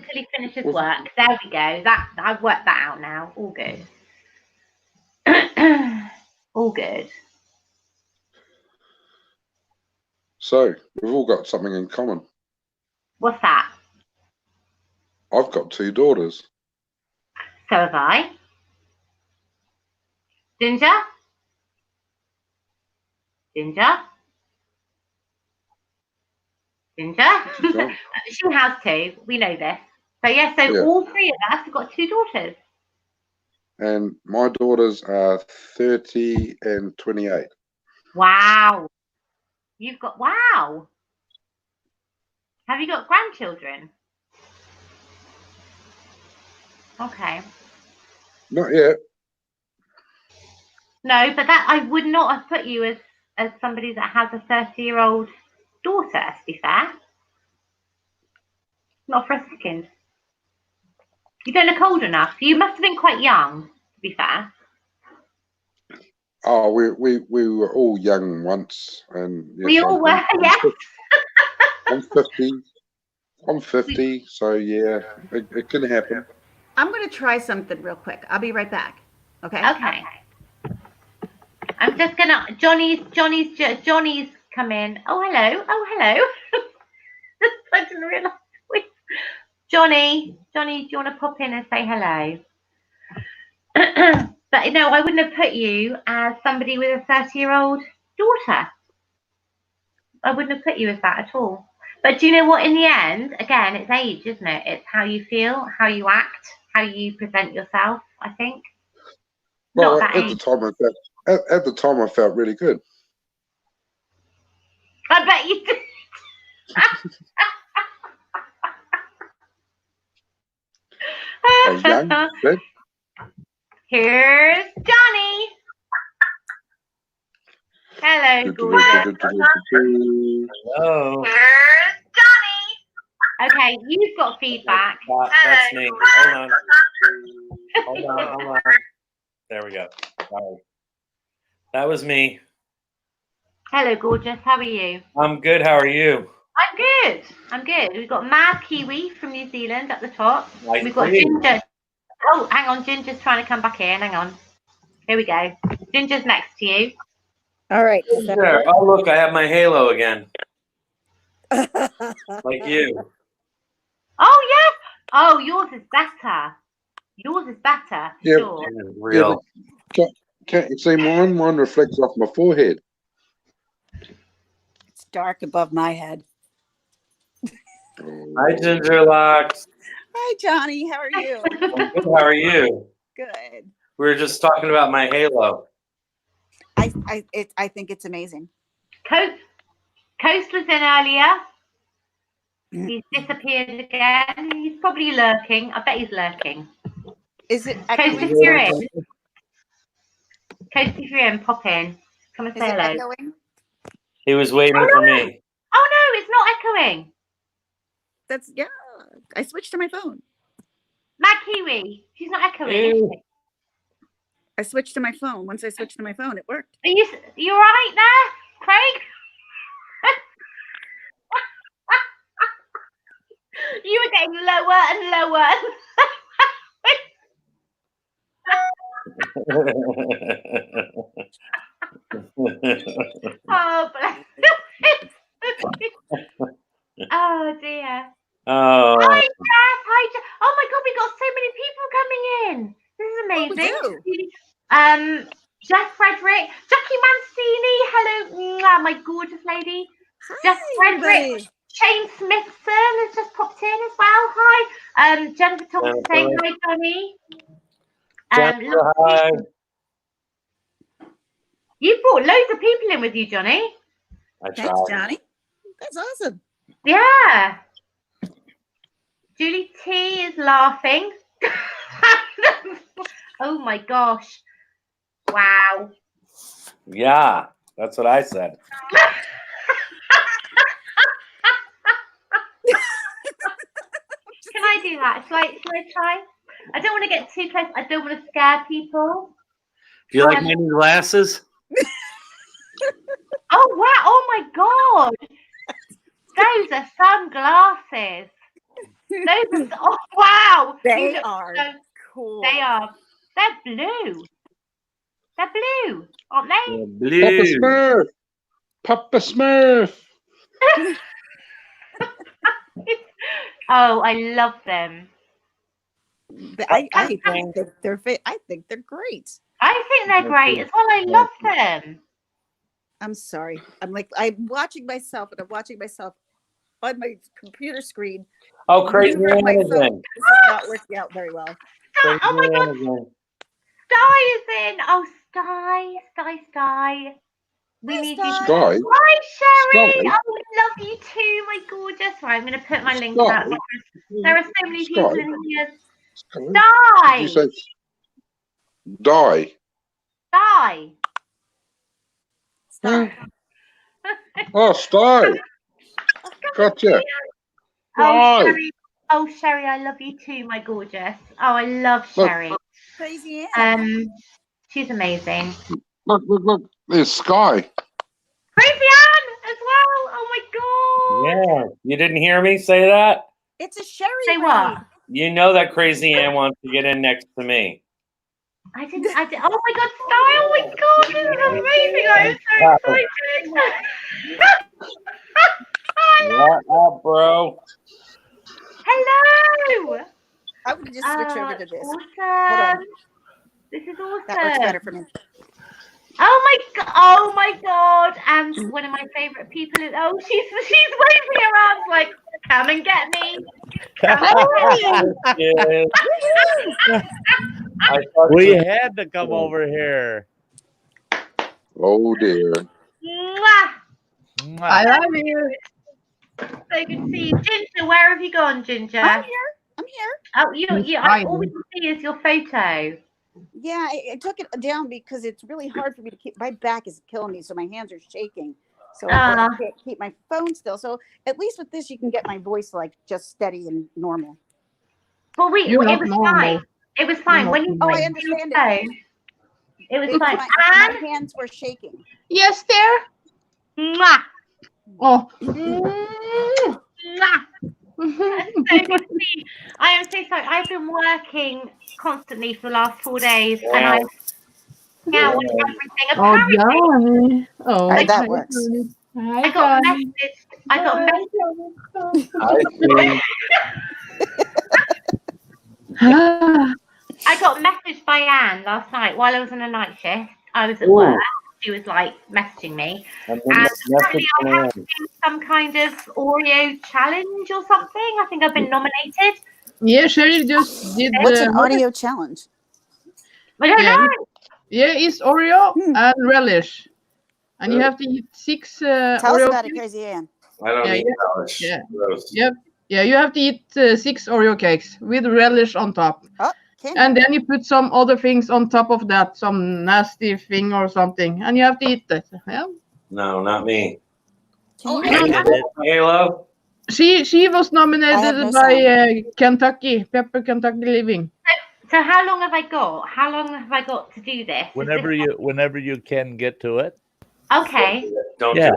Speaker 2: till he finishes work. There we go. That I've worked that out now. All good. All good.
Speaker 3: so we've all got something in common.
Speaker 2: What's that?
Speaker 3: I've got 2 daughters.
Speaker 2: So have I. Ginger? Ginger? Ginger? She has 2. We know this. So yeah, all 3 of us have got 2 daughters.
Speaker 3: And my daughters are 30 and 28.
Speaker 2: Wow. Wow. Have you got grandchildren? Okay.
Speaker 3: Not yet.
Speaker 2: No, but that I would not have put you as somebody that has a 30-year-old daughter, to be fair. Not for a second. You don't look old enough. You must have been quite young, to be fair.
Speaker 3: Oh, we were all young once, and yes,
Speaker 2: we all were, yes.
Speaker 3: I'm 50. I'm 50, so yeah, it can happen.
Speaker 1: I'm going to try something real quick. I'll be right back. Okay.
Speaker 2: Okay. I'm just gonna. Johnny's come in. Oh hello. I didn't realise. Johnny, do you want to pop in and say hello? But no, I wouldn't have put you as somebody with a 30-year-old daughter. I wouldn't have put you as that at all. But do you know what? In the end, again, it's age, isn't it? It's how you feel, how you act, how you present yourself. I think.
Speaker 3: Well,
Speaker 2: at
Speaker 3: the time, I felt really good.
Speaker 2: I bet you did.
Speaker 3: I was young. Good.
Speaker 2: Here's Johnny. Hello, gorgeous.
Speaker 4: Hello.
Speaker 2: Here's Johnny. Okay, you've got feedback.
Speaker 4: That's me. Hold on. There we go. Sorry. That was me.
Speaker 2: Hello, gorgeous. How are you?
Speaker 4: I'm good. How are you?
Speaker 2: I'm good. We've got Mad Kiwi from New Zealand at the top.
Speaker 4: Nice.
Speaker 2: We've got Ginger. Oh, hang on. Ginger's trying to come back in. Hang on. Here we go. Ginger's next to you.
Speaker 5: All right.
Speaker 4: There. Oh, look, I have my halo again. Like you.
Speaker 2: Oh, yes. Oh, yours is better.
Speaker 3: Yep.
Speaker 2: Sure.
Speaker 4: Real.
Speaker 3: Yeah, can't you see mine? Mine reflects off my forehead.
Speaker 5: It's dark above my head.
Speaker 4: Hi, Gingerlocks.
Speaker 5: Hi, Johnny. How are you?
Speaker 4: I'm good. How are you?
Speaker 5: Good.
Speaker 4: We were just talking about my halo.
Speaker 5: I think it's amazing.
Speaker 2: Coast was in earlier. He's disappeared again. He's probably lurking. I bet he's lurking.
Speaker 5: Is it?
Speaker 2: Coast, if you're in. Coast, if you're in, pop in. Come and say hello.
Speaker 5: Echoing?
Speaker 4: He was waiting for me.
Speaker 2: Oh no, it's not echoing.
Speaker 5: That's I switched to my phone.
Speaker 2: Mad Kiwi, she's not echoing.
Speaker 4: Ew.
Speaker 5: I switched to my phone. Once I switched to my phone, it worked.
Speaker 2: Are you all right there, Craig? You were getting lower and lower. Oh, bless. Oh dear.
Speaker 4: Oh.
Speaker 2: Hi, Jess. Oh my God, we got so many people coming in. This is amazing. Jess Frederick, Jackie Mancini. Hello, my gorgeous lady.
Speaker 5: Hi,
Speaker 2: Jess Frederick.
Speaker 5: everybody.
Speaker 2: Shane Smithson has just popped in as well. Hi. Jennifer Thompson saying hi, Johnny.
Speaker 4: Jennifer, hi.
Speaker 2: You brought loads of people in with you, Johnny.
Speaker 4: I tried.
Speaker 5: Thanks, Johnny. That's awesome.
Speaker 2: Yeah. Julie T is laughing. Oh my gosh. Wow.
Speaker 4: Yeah, that's what I said.
Speaker 2: Can I do that? Shall I try? I don't want to get too close. I don't want to scare people.
Speaker 4: Do you like my new glasses?
Speaker 2: Oh wow! Oh my god! Those are sunglasses. Those are. Oh wow!
Speaker 5: They are
Speaker 2: so
Speaker 5: cool.
Speaker 2: They are. They're blue. They're blue, aren't they?
Speaker 4: Yeah, blue.
Speaker 3: Papa Smurf.
Speaker 2: Oh, I love them.
Speaker 5: I think they're I think they're great.
Speaker 2: I think they're great as well. I love them.
Speaker 5: I'm sorry. I'm watching myself and I'm watching myself on my computer screen.
Speaker 4: Oh, crazy
Speaker 5: My phone.
Speaker 4: Amazon.
Speaker 5: This is not working out very well.
Speaker 4: Crazy
Speaker 2: Oh my god.
Speaker 4: Amazon.
Speaker 2: Sky is in. Oh, Sky. We need you.
Speaker 3: Sky.
Speaker 2: Hi, Sherry.
Speaker 3: Sky.
Speaker 2: Oh, we love you too, my gorgeous. Right, I'm going to put my link up. There are so many people in here.
Speaker 3: Did you say die?
Speaker 2: Die.
Speaker 5: Stop.
Speaker 3: Oh, Sky. Gotcha.
Speaker 2: Oh, Sherry, I love you too, my gorgeous. Oh, I love Sherry.
Speaker 5: Crazy Ann.
Speaker 2: She's amazing.
Speaker 3: Look. There's Sky.
Speaker 2: Crazy Ann as well. Oh my god.
Speaker 4: Yeah, you didn't hear me say that?
Speaker 5: It's a Sherry.
Speaker 2: Say what?
Speaker 4: You know that Crazy Ann wants to get in next to me.
Speaker 2: I did. Oh my god, Sky! Oh my god, this is amazing! I'm so excited.
Speaker 4: What up, bro?
Speaker 2: Hello.
Speaker 5: I'm gonna just switch over to this.
Speaker 2: Awesome. This is awesome.
Speaker 5: That works better for me.
Speaker 2: Oh my god! And one of my favorite people is she's waving her arms like, come and get me.
Speaker 6: We had to come over here.
Speaker 3: Oh dear.
Speaker 2: Mwah.
Speaker 6: I love you.
Speaker 2: So good to see you. Ginger, where have you gone, Ginger?
Speaker 5: I'm here.
Speaker 2: Oh, all we can see is your photo.
Speaker 5: Yeah, I took it down because it's really hard for me to keep. My back is killing me, so my hands are shaking. So I can't keep my phone still. So at least with this, you can get my voice like just steady and normal.
Speaker 2: Well, it was fine. It was fine. When you
Speaker 5: I understand it.
Speaker 2: It was fine.
Speaker 5: My hands were shaking.
Speaker 7: Yes, there.
Speaker 2: Mwah.
Speaker 7: Oh.
Speaker 2: Mwah. That's so good to see you. I am so sorry. I've been working constantly for the last 4 days, and I'm now on everything. Apparently,
Speaker 7: Johnny. Oh,
Speaker 5: right, that works.
Speaker 2: I got a message. I got messaged by Anne last night while I was on a night shift. I was at work. She was like messaging me, and apparently I have to do some kind of Oreo challenge or something. I think I've been nominated.
Speaker 7: Yeah, Sherry just did.
Speaker 5: What's an audio challenge?
Speaker 2: I don't know.
Speaker 7: Yeah, it's Oreo and relish, and you have to eat 6
Speaker 5: Tell
Speaker 7: Oreo.
Speaker 5: us about it, Crazy Ann.
Speaker 4: I don't need relish.
Speaker 7: Yeah. Yeah, you have to eat 6 Oreo cakes with relish on top. And then you put some other things on top of that, some nasty thing or something, and you have to eat that. Yeah.
Speaker 4: No, not me.
Speaker 6: Halo.
Speaker 7: She was nominated by Kentucky Living.
Speaker 2: So how long have I got? How long have I got to do this?
Speaker 6: Whenever you can get to it.
Speaker 2: Okay.
Speaker 4: Don't.
Speaker 6: Yeah.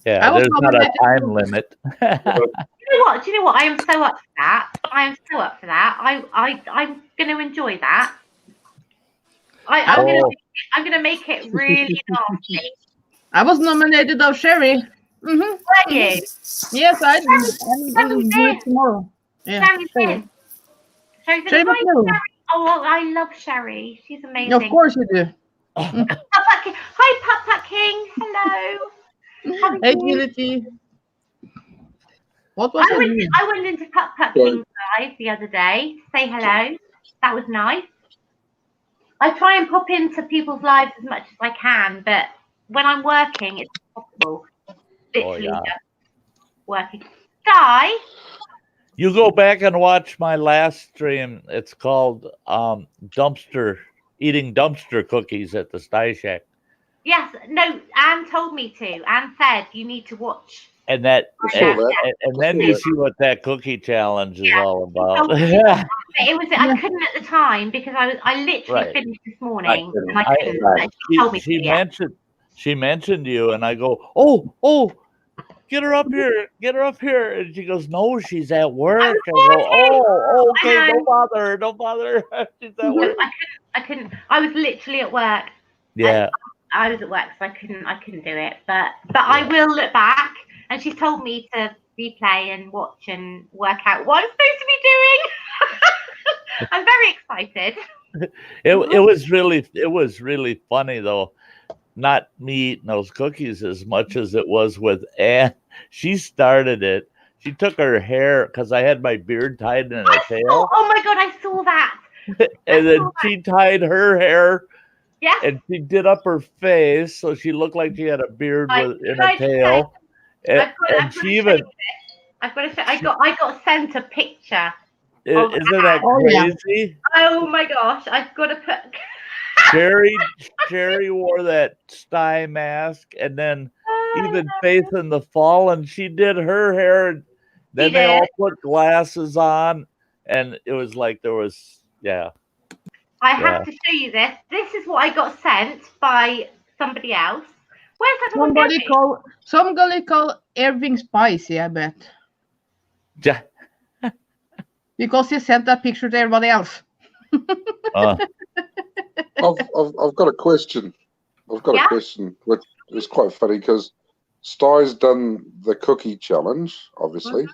Speaker 6: Yeah. There's not a time limit.
Speaker 2: Do you know what? I am so up for that. I'm going to enjoy that. I'm going to make it really nasty.
Speaker 7: I was nominated of Sherry.
Speaker 2: Were you?
Speaker 7: Yes, I'm going to do it tomorrow. Yeah.
Speaker 2: Sherry. Oh, I love Sherry. She's amazing.
Speaker 7: Of course you do.
Speaker 2: Hi, Pat King. Hello.
Speaker 7: Hey, Unity. What was it?
Speaker 2: I went into Putt King's live the other day to say hello. That was nice. I try and pop into people's lives as much as I can, but when I'm working, it's impossible. Literally just working. Di?
Speaker 6: You go back and watch my last stream. It's called eating dumpster cookies at the Sty Shack.
Speaker 2: Yes, no, Anne told me to. Anne said you need to watch.
Speaker 6: And then you see what that cookie challenge is all about.
Speaker 2: It was. I couldn't at the time because I literally finished this morning and I couldn't.
Speaker 6: She mentioned you, and I go, oh, get her up here, and she goes, no, she's at work. I go, oh, okay, don't bother. She's at work.
Speaker 2: I couldn't. I was literally at work.
Speaker 6: Yeah.
Speaker 2: I was at work, so I couldn't do it. But I will look back. And she's told me to replay and watch and work out what I'm supposed to be doing. I'm very excited.
Speaker 6: It was really funny though. Not me eating those cookies as much as it was with Anne. She started it. She took her hair because I had my beard tied in a tail.
Speaker 2: Oh my god, I saw that.
Speaker 6: And then she tied her hair.
Speaker 2: Yeah.
Speaker 6: And she did up her face so she looked like she had a beard in a tail.
Speaker 2: I got sent a picture.
Speaker 6: Isn't that crazy?
Speaker 2: Oh my gosh! I've got to put.
Speaker 6: Sherry wore that Sty mask, and then even Faith in the Fall, and she did her hair. And then they all put glasses on, and it was like there was
Speaker 2: I have to show you this. This is what I got sent by somebody else. Where's that
Speaker 7: somebody called Irving Spicy, I bet.
Speaker 6: Yeah.
Speaker 7: Because he sent that picture to everybody else.
Speaker 3: I've got a question. I've got a question, which is quite funny because Sty's done the cookie challenge, obviously.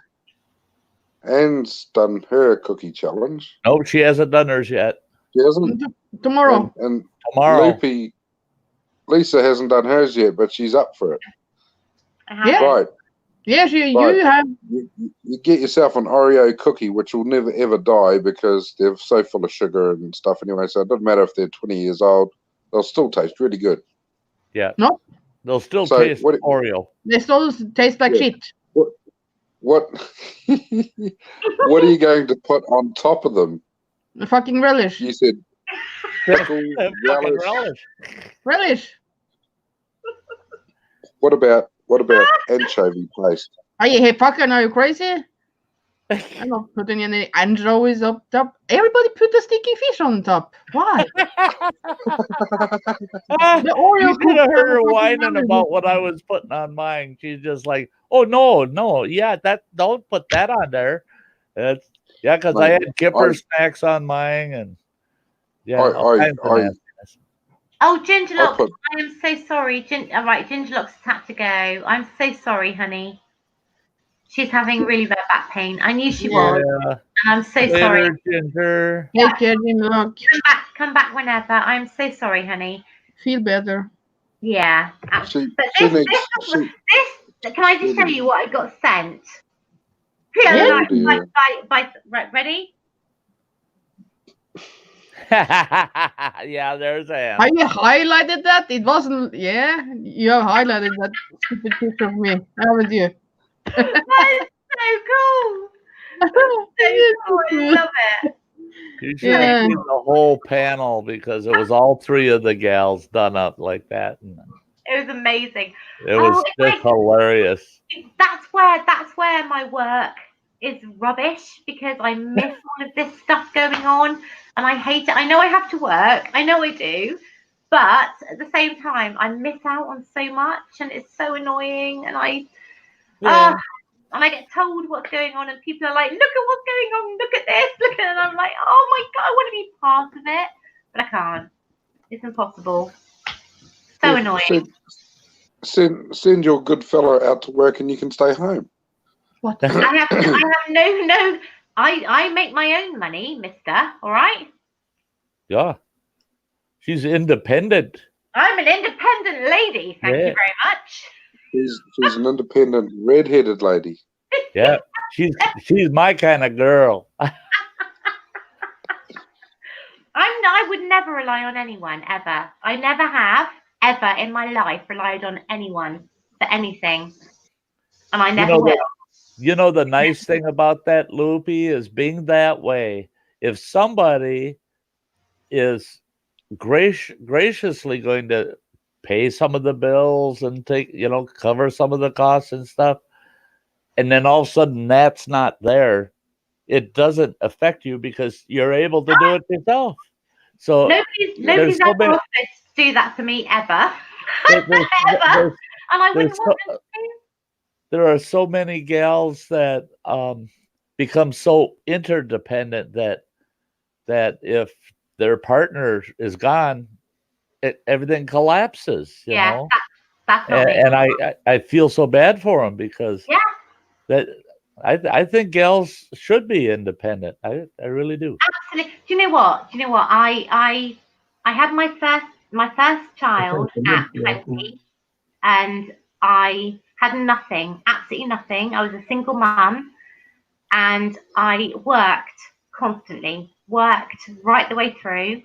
Speaker 3: Anne's done her cookie challenge.
Speaker 6: No, she hasn't done hers yet.
Speaker 3: She hasn't.
Speaker 7: Tomorrow.
Speaker 3: And
Speaker 6: tomorrow.
Speaker 3: Lisa hasn't done hers yet, but she's up for it.
Speaker 7: Yeah.
Speaker 3: Right.
Speaker 7: Yes, you have.
Speaker 3: You get yourself an Oreo cookie, which will never ever die because they're so full of sugar and stuff anyway. So it doesn't matter if they're 20 years old; they'll still taste really good.
Speaker 6: Yeah.
Speaker 7: No.
Speaker 6: They'll still taste Oreo.
Speaker 7: They still taste like shit.
Speaker 3: What? What are you going to put on top of them?
Speaker 7: The fucking relish.
Speaker 3: You said pickle,
Speaker 7: relish.
Speaker 3: What about anchovy paste?
Speaker 7: Are you fucking? Are you crazy? I'm not putting any anchovies up top. Everybody put the sticky fish on top. Why?
Speaker 6: The Oreo could have heard her whining about what I was putting on mine. She's just like, "Oh no, yeah, don't put that on there." Because I had Kipper snacks on mine, and
Speaker 2: Oh, Gingerlock, I am so sorry. All right, Gingerlock's had to go. I'm so sorry, honey. She's having really bad back pain. I knew she was. And I'm so sorry.
Speaker 6: Ginger.
Speaker 7: Yeah. Gingerlock.
Speaker 2: Come back whenever. I'm so sorry, honey.
Speaker 7: Feel better.
Speaker 2: Yeah. Absolutely. But this, can I just tell you what I got sent? Ready?
Speaker 6: Yeah, there's Anne.
Speaker 7: Have you highlighted that? It wasn't. Yeah, you have highlighted that stupid picture of me, haven't you?
Speaker 2: That is so cool. That's so cool. I love it.
Speaker 6: You should have seen the whole panel because it was all three of the gals done up like that.
Speaker 2: It was amazing.
Speaker 6: It was just hilarious.
Speaker 2: That's where my work is rubbish because I miss all of this stuff going on and I hate it. I know I have to work. I know I do. But at the same time, I miss out on so much and it's so annoying. And I get told what's going on and people are like, look at what's going on. Look at this. Look at it. And I'm like, oh my God, I want to be part of it. But I can't. It's impossible. So annoying.
Speaker 3: Send your good fella out to work and you can stay home.
Speaker 7: What?
Speaker 2: I have no. I make my own money, mister. All right.
Speaker 6: Yeah. She's independent.
Speaker 2: I'm an independent lady. Thank you very much.
Speaker 3: She's an independent, red-headed lady.
Speaker 6: Yeah, she's my kind of girl.
Speaker 2: I would never rely on anyone ever. I never have ever in my life relied on anyone for anything, and I never will.
Speaker 6: You know the nice thing about that, Loopy, is being that way. If somebody is graciously going to pay some of the bills and cover some of the costs and stuff, and then all of a sudden that's not there, it doesn't affect you because you're able to do it yourself. So
Speaker 2: nobody's ever supposed to do that for me ever. Ever. And I wouldn't want them to.
Speaker 6: There are so many gals that become so interdependent that if their partner is gone, everything collapses. You know,
Speaker 2: that's not me.
Speaker 6: And I feel so bad for them because that I think gals should be independent. I really do.
Speaker 2: Absolutely. Do you know what? I had my first child at 20, and I had nothing, absolutely nothing. I was a single mum, and I worked constantly, worked right the way through.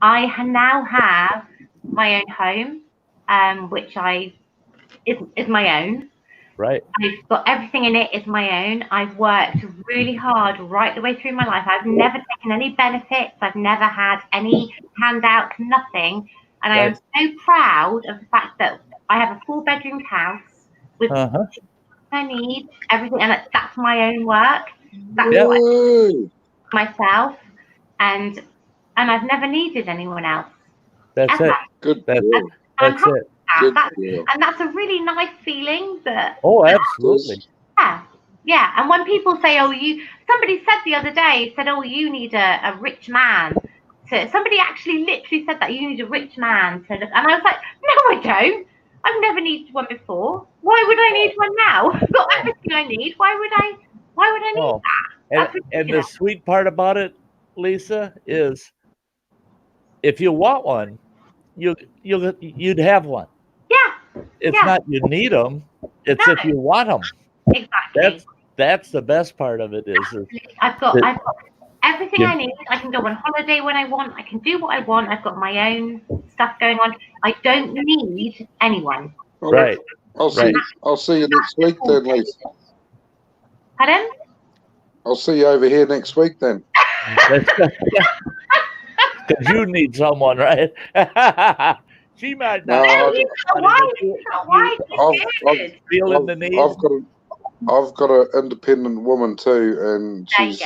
Speaker 2: I now have my own home, which is my own.
Speaker 6: Right.
Speaker 2: I've got everything in it is my own. I've worked really hard right the way through my life. I've never taken any benefits. I've never had any handouts, nothing. And I am so proud of the fact that I have a 4-bedroom house with I need everything, and that's my own work. That's what I do myself, and I've never needed anyone else.
Speaker 6: That's it.
Speaker 3: Good.
Speaker 6: That's it.
Speaker 2: And that's a really nice feeling.
Speaker 6: Absolutely.
Speaker 2: Yeah. And when people say, somebody said the other day, you need a rich man. Somebody actually literally said that you need a rich man to look. And I was like, no, I don't. I've never needed one before. Why would I need one now? I've got everything I need. Why would I need that?
Speaker 6: And the sweet part about it, Lisa, is if you want one, you'd have one.
Speaker 2: Yeah.
Speaker 6: It's not you need them. It's if you want them.
Speaker 2: Exactly.
Speaker 6: That's the best part of it.
Speaker 2: I've got everything I need. I can go on holiday when I want. I can do what I want. I've got my own stuff going on. I don't need anyone.
Speaker 6: Right.
Speaker 3: I'll see you next week then, Lisa.
Speaker 2: Pardon?
Speaker 3: I'll see you over here next week then.
Speaker 6: Because you need someone, right? She might not.
Speaker 3: No,
Speaker 6: feeling the need.
Speaker 3: I've got an independent woman too, and she's.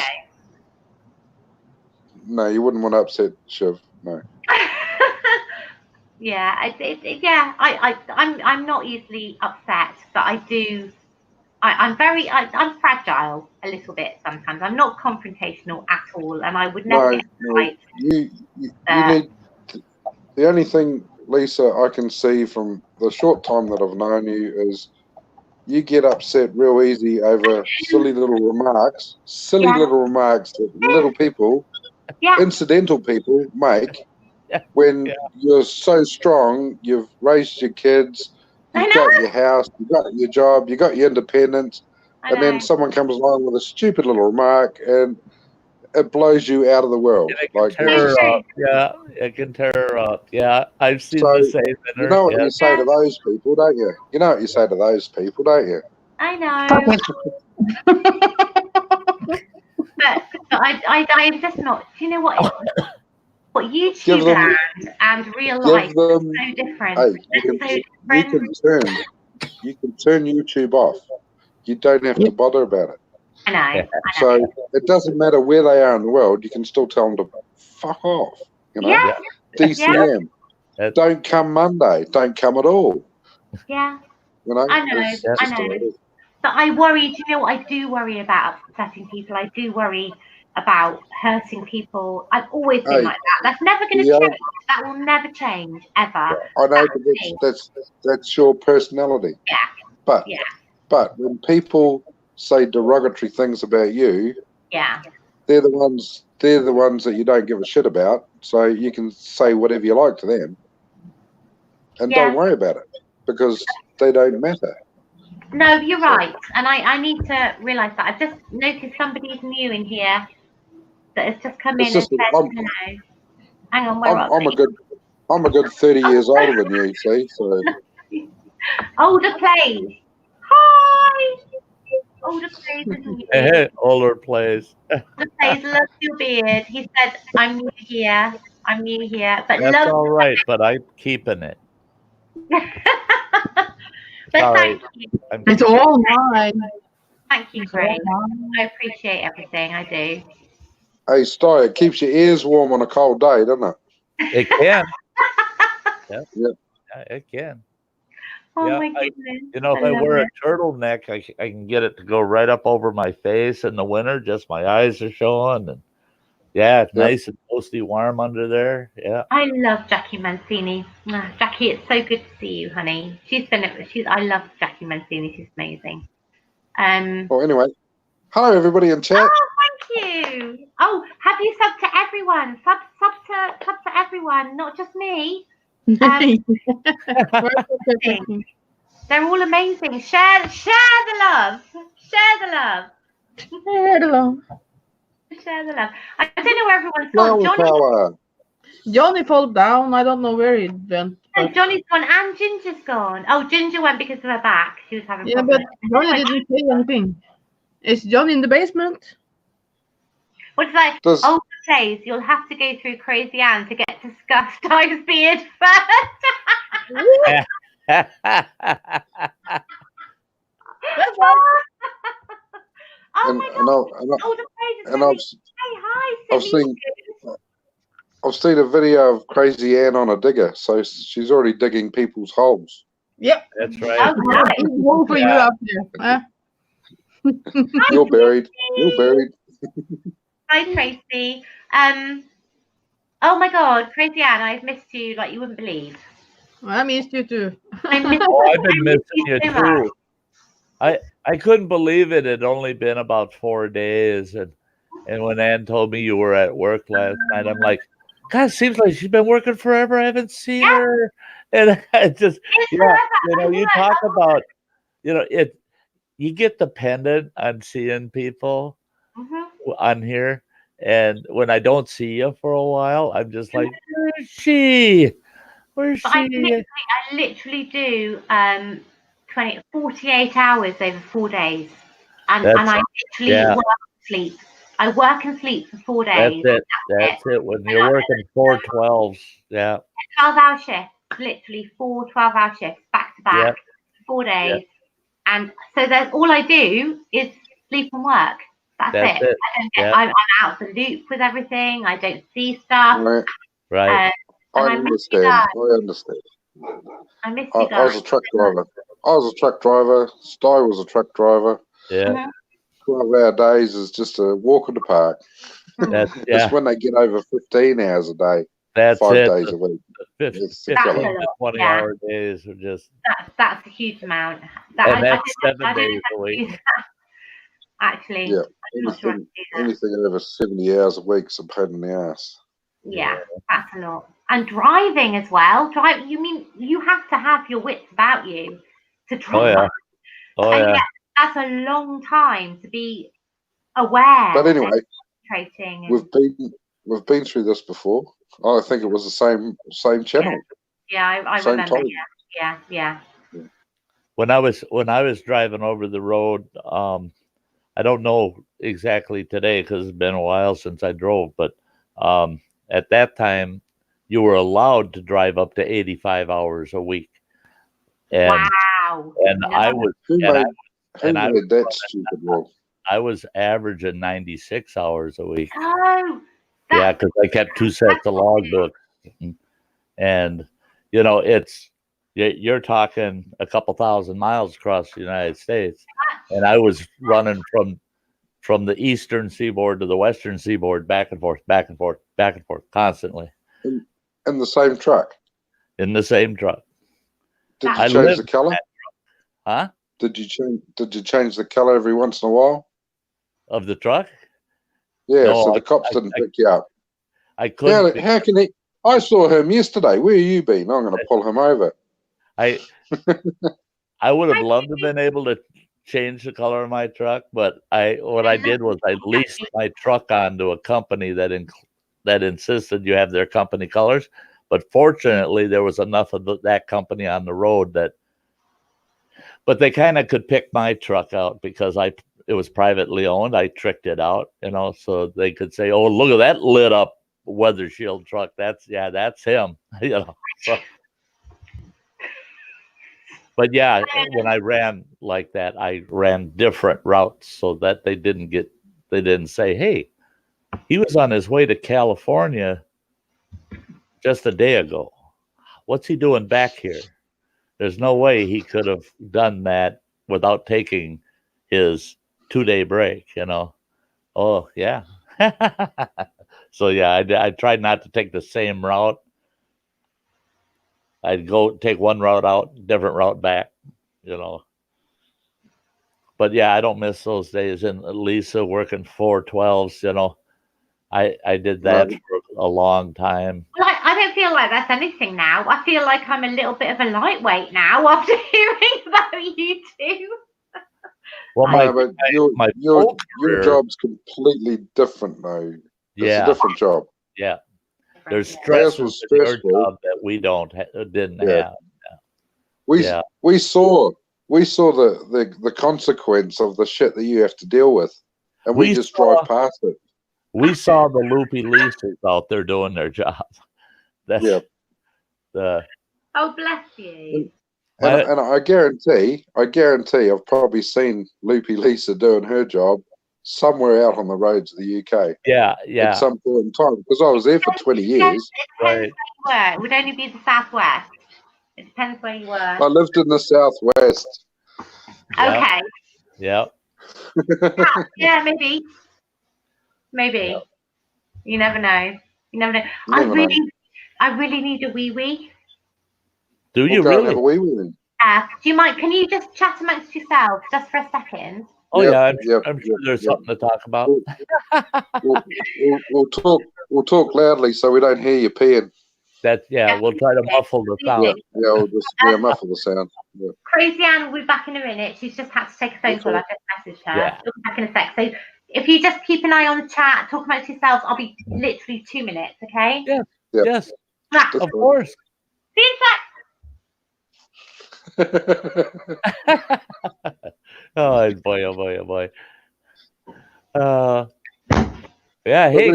Speaker 3: No, you wouldn't want to upset Shiv. No.
Speaker 2: Yeah, I'm not easily upset, but I do. I'm fragile a little bit sometimes. I'm not confrontational at all, and I would never get right.
Speaker 3: You need. The only thing, Lisa, I can see from the short time that I've known you is you get upset real easy over silly little remarks that little people, incidental people make when you're so strong, you've raised your kids, you've got your house, you've got your job, you've got your independence, and then someone comes along with a stupid little remark and it blows you out of the world.
Speaker 6: It can tear her up. Yeah, it can tear her up. Yeah, I've seen the same in her.
Speaker 3: You know what you say to those people, don't you? You know what you say to those people, don't you?
Speaker 2: I know. but I'm just not. Do you know what? What YouTube and real life is so different.
Speaker 3: Hey, you can turn YouTube off. You don't have to bother about it.
Speaker 2: I know.
Speaker 3: So it doesn't matter where they are in the world. You can still tell them to fuck off. You know, DCM.
Speaker 6: Yeah.
Speaker 3: Don't come Monday. Don't come at all.
Speaker 2: Yeah.
Speaker 3: You know.
Speaker 2: I know. But I worry. Do you know what I do worry about? Upsetting people. I do worry about hurting people. I've always been like that. That's never going to change. That will never change ever.
Speaker 3: I know, but that's your personality.
Speaker 2: Yeah.
Speaker 3: But when people say derogatory things about you, they're the ones that you don't give a shit about. So you can say whatever you like to them, and don't worry about it because they don't matter.
Speaker 2: No, you're right, and I need to realise that. I've just noticed somebody's new in here that has just come
Speaker 3: It's
Speaker 2: in and
Speaker 3: just
Speaker 2: said
Speaker 3: I'm
Speaker 2: hello. Hang on, where are
Speaker 3: I'm a good 30 years older than you, see. So
Speaker 2: they? Older plays. Hi. Older plays is new.
Speaker 6: Older plays.
Speaker 2: Older plays loves your beard. He said, "I'm new here. I'm new here, but
Speaker 6: That's
Speaker 2: love."
Speaker 6: all right, but I'm keeping it.
Speaker 2: But
Speaker 6: Sorry.
Speaker 2: thank you.
Speaker 7: It's all mine.
Speaker 2: Thank you,
Speaker 7: It's all
Speaker 2: Craig.
Speaker 7: mine.
Speaker 2: I appreciate everything. I do.
Speaker 3: hey, Sty, it keeps your ears warm on a cold day, doesn't it?
Speaker 6: It can.
Speaker 3: Yeah.
Speaker 6: Yeah, it can.
Speaker 2: Oh
Speaker 6: Yeah,
Speaker 2: my goodness.
Speaker 6: You know, if I wear a turtleneck, I can get it to go right up over my face in the winter. Just my eyes are showing, and yeah, it's nice and toasty warm under there. Yeah.
Speaker 2: I love Jackie Mancini. Jackie, it's so good to see you, honey. I love Jackie Mancini. She's amazing.
Speaker 3: Well, anyway, hello everybody in chat.
Speaker 2: Oh, thank you. Oh, have you subbed to everyone? Sub to everyone, not just me. They're all amazing. Share the love. Share the love.
Speaker 7: Share the love.
Speaker 2: Share the love. I don't know where everyone's gone.
Speaker 7: Johnny fell down. I don't know where he went.
Speaker 2: And Johnny's gone and Ginger's gone. Oh, Ginger went because of her back. She was having
Speaker 7: problems. But Johnny didn't say anything. Is Johnny in the basement?
Speaker 2: What's that? Older plays, you'll have to go through Crazy Anne to get to Scuff Sty's beard first. Oh my God.
Speaker 3: I've seen a video of Crazy Anne on a digger, so she's already digging people's holes.
Speaker 7: Yep,
Speaker 6: that's right.
Speaker 7: Hole for you up there. Huh?
Speaker 3: You're buried. You're buried.
Speaker 2: Hi, Tracy. Oh my God, Crazy Anne, I've missed you like you wouldn't believe.
Speaker 7: I missed you too.
Speaker 6: I've been missing you too. I couldn't believe it had only been about 4 days, and when Ann told me you were at work last night, I'm like, God, it seems like she's been working forever. I haven't seen her, and I just you talk about you get dependent on seeing people on here, and when I don't see you for a while, I'm just like, where is she? Where's she?
Speaker 2: I literally do 48 hours over 4 days. And I literally work and sleep. I work and sleep for 4 days.
Speaker 6: That's it. When you're working 4 12s,
Speaker 2: 12-hour shifts, literally 4 12-hour shifts back to back, 4 days. And so that's all I do is sleep and work. That's it. I'm out the loop with everything. I don't see stuff.
Speaker 3: Right. I understand.
Speaker 2: I miss you guys.
Speaker 3: I was a truck driver. Sty was a truck driver.
Speaker 6: Yeah.
Speaker 3: 12-hour days is just a walk in the park. It's when they get over 15 hours a day.
Speaker 6: That's
Speaker 3: 5
Speaker 6: it.
Speaker 3: days a week.
Speaker 6: 15 to 20-hour days are just.
Speaker 2: That's a huge amount.
Speaker 6: That's 7 days a week.
Speaker 2: Actually,
Speaker 3: anything over 70 hours a week is a pain in the ass.
Speaker 2: Yeah, that's a lot. And driving as well. You mean you have to have your wits about you to drive? Yeah. That's a long time to be aware.
Speaker 3: But anyway, we've been through this before. I think it was the same channel.
Speaker 2: Yeah, I remember. Yeah.
Speaker 6: When I was driving over the road, I don't know exactly today because it's been a while since I drove, but at that time, you were allowed to drive up to 85 hours a week. And,
Speaker 2: wow!
Speaker 6: And I was.
Speaker 3: That stupid rule.
Speaker 6: I was averaging 96 hours a week.
Speaker 2: Oh,
Speaker 6: yeah, because I kept 2 sets of logbooks, and you're talking a couple thousand miles across the United States, and I was running from the eastern seaboard to the western seaboard, back and forth, constantly.
Speaker 3: In the same truck.
Speaker 6: In the same truck.
Speaker 3: Did you change the color?
Speaker 6: Huh?
Speaker 3: Did you change the color every once in a while?
Speaker 6: Of the truck?
Speaker 3: Yeah, no, so the cops didn't pick you up.
Speaker 6: I couldn't.
Speaker 3: How can he? I saw him yesterday. Where you been? I'm going to pull him over.
Speaker 6: I I would have loved to have been able to change the color of my truck, but what I did was I leased my truck onto a company that insisted you have their company colors. But fortunately, there was enough of that company on the road but they kind of could pick my truck out because it was privately owned. I tricked it out, so they could say, "Oh, look at that lit up weather shield truck. That's him." So, but yeah, when I ran like that, I ran different routes so that they didn't say, "Hey, he was on his way to California just a day ago. What's he doing back here?" There's no way he could have done that without taking his 2-day break, Oh, yeah. So, yeah, I tried not to take the same route. I'd go take one route out, different route back, But, yeah, I don't miss those days. And Lisa working 412s, I did that for a long time.
Speaker 2: Well, I don't feel like that's anything now. I feel like I'm a little bit of a lightweight now after hearing about you two.
Speaker 3: Well, but your job's completely different, though. It's a different job.
Speaker 6: Yeah, there's stresses in your job that we didn't have.
Speaker 3: We saw the consequence of the shit that you have to deal with, and we just drive past it.
Speaker 6: We saw the loopy leases out there doing their job.
Speaker 2: Oh, bless you.
Speaker 3: And I guarantee I've probably seen Loopy Lisa doing her job somewhere out on the roads of the UK.
Speaker 6: Yeah.
Speaker 3: At some point in time, because I was there for 20 years.
Speaker 2: Right. It would only be the southwest. It depends where you were.
Speaker 3: I lived in the southwest.
Speaker 2: Okay.
Speaker 6: Yep.
Speaker 2: Yeah, maybe. Yep. You never know. I really need a wee.
Speaker 6: Do you really
Speaker 3: have a wee then?
Speaker 2: Do you mind? Can you just chat amongst yourselves just for a second?
Speaker 6: Oh I'm sure there's something to talk about.
Speaker 3: We'll talk loudly so we don't hear you peeing.
Speaker 6: We'll try to muffle the sound.
Speaker 3: We'll just muffle the sound. Yeah.
Speaker 2: Crazy Anne will be back in a minute. She's just had to take a phone call. I just messaged her.
Speaker 6: Yeah.
Speaker 2: She'll be back in a sec. So if you just keep an eye on the chat, talk amongst yourselves, I'll be literally 2 minutes, okay?
Speaker 6: Yeah. Yes. Of course.
Speaker 2: See you in a sec.
Speaker 6: Oh boy. Yeah, hey,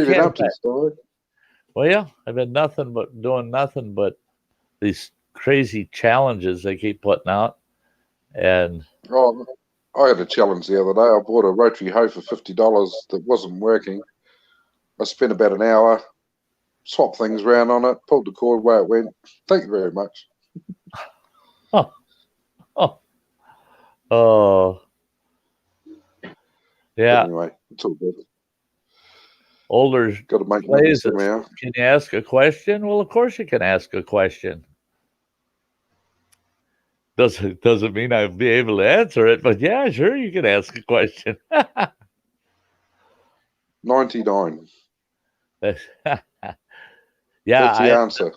Speaker 6: well, yeah, I've been doing nothing but these crazy challenges they keep putting out. And
Speaker 3: I had a challenge the other day. I bought a rotary hoe for $50 that wasn't working. I spent about an hour, swapped things around on it, pulled the cord where it went. Thank you very much.
Speaker 6: Oh. Yeah.
Speaker 3: But anyway, it's all good.
Speaker 6: Older
Speaker 3: got to make
Speaker 6: plays. Can you ask a question? Well, of course you can ask a question. Doesn't mean I'll be able to answer it, but yeah, sure, you can ask a question.
Speaker 3: 99.
Speaker 6: Yeah,
Speaker 3: that's the answer.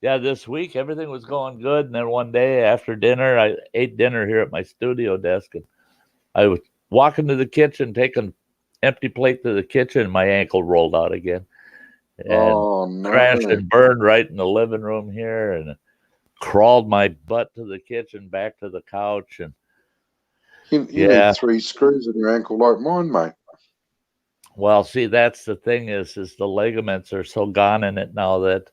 Speaker 6: This week everything was going good, and then one day after dinner, I ate dinner here at my studio desk, and I was walking to the kitchen, taking empty plate to the kitchen, and my ankle rolled out again. And crashed and burned right in the living room here, and crawled my butt to the kitchen, back to the couch, and
Speaker 3: you need 3 screws in your ankle like mine, mate.
Speaker 6: Well, see, that's the thing is the ligaments are so gone in it now that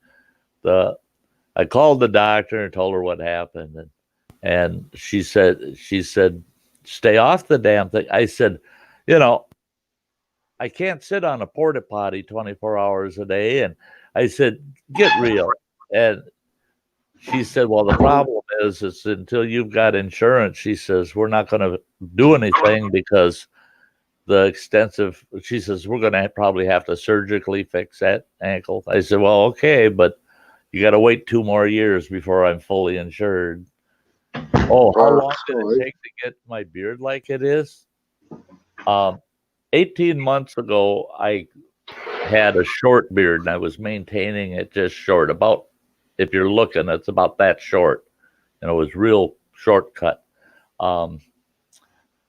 Speaker 6: I called the doctor and told her what happened, and she said, stay off the damn thing. I said, I can't sit on a porta potty 24 hours a day. And I said, get real. And she said, well, the problem is until you've got insurance, she says, we're not going to do anything because she says, we're going to probably have to surgically fix that ankle. I said, well, okay, but you got to wait 2 more years before I'm fully insured. Oh, how long did it take to get my beard like it is? 18 months ago, I had a short beard and I was maintaining it just short, about if you're looking, it's about that short, and it was real shortcut. No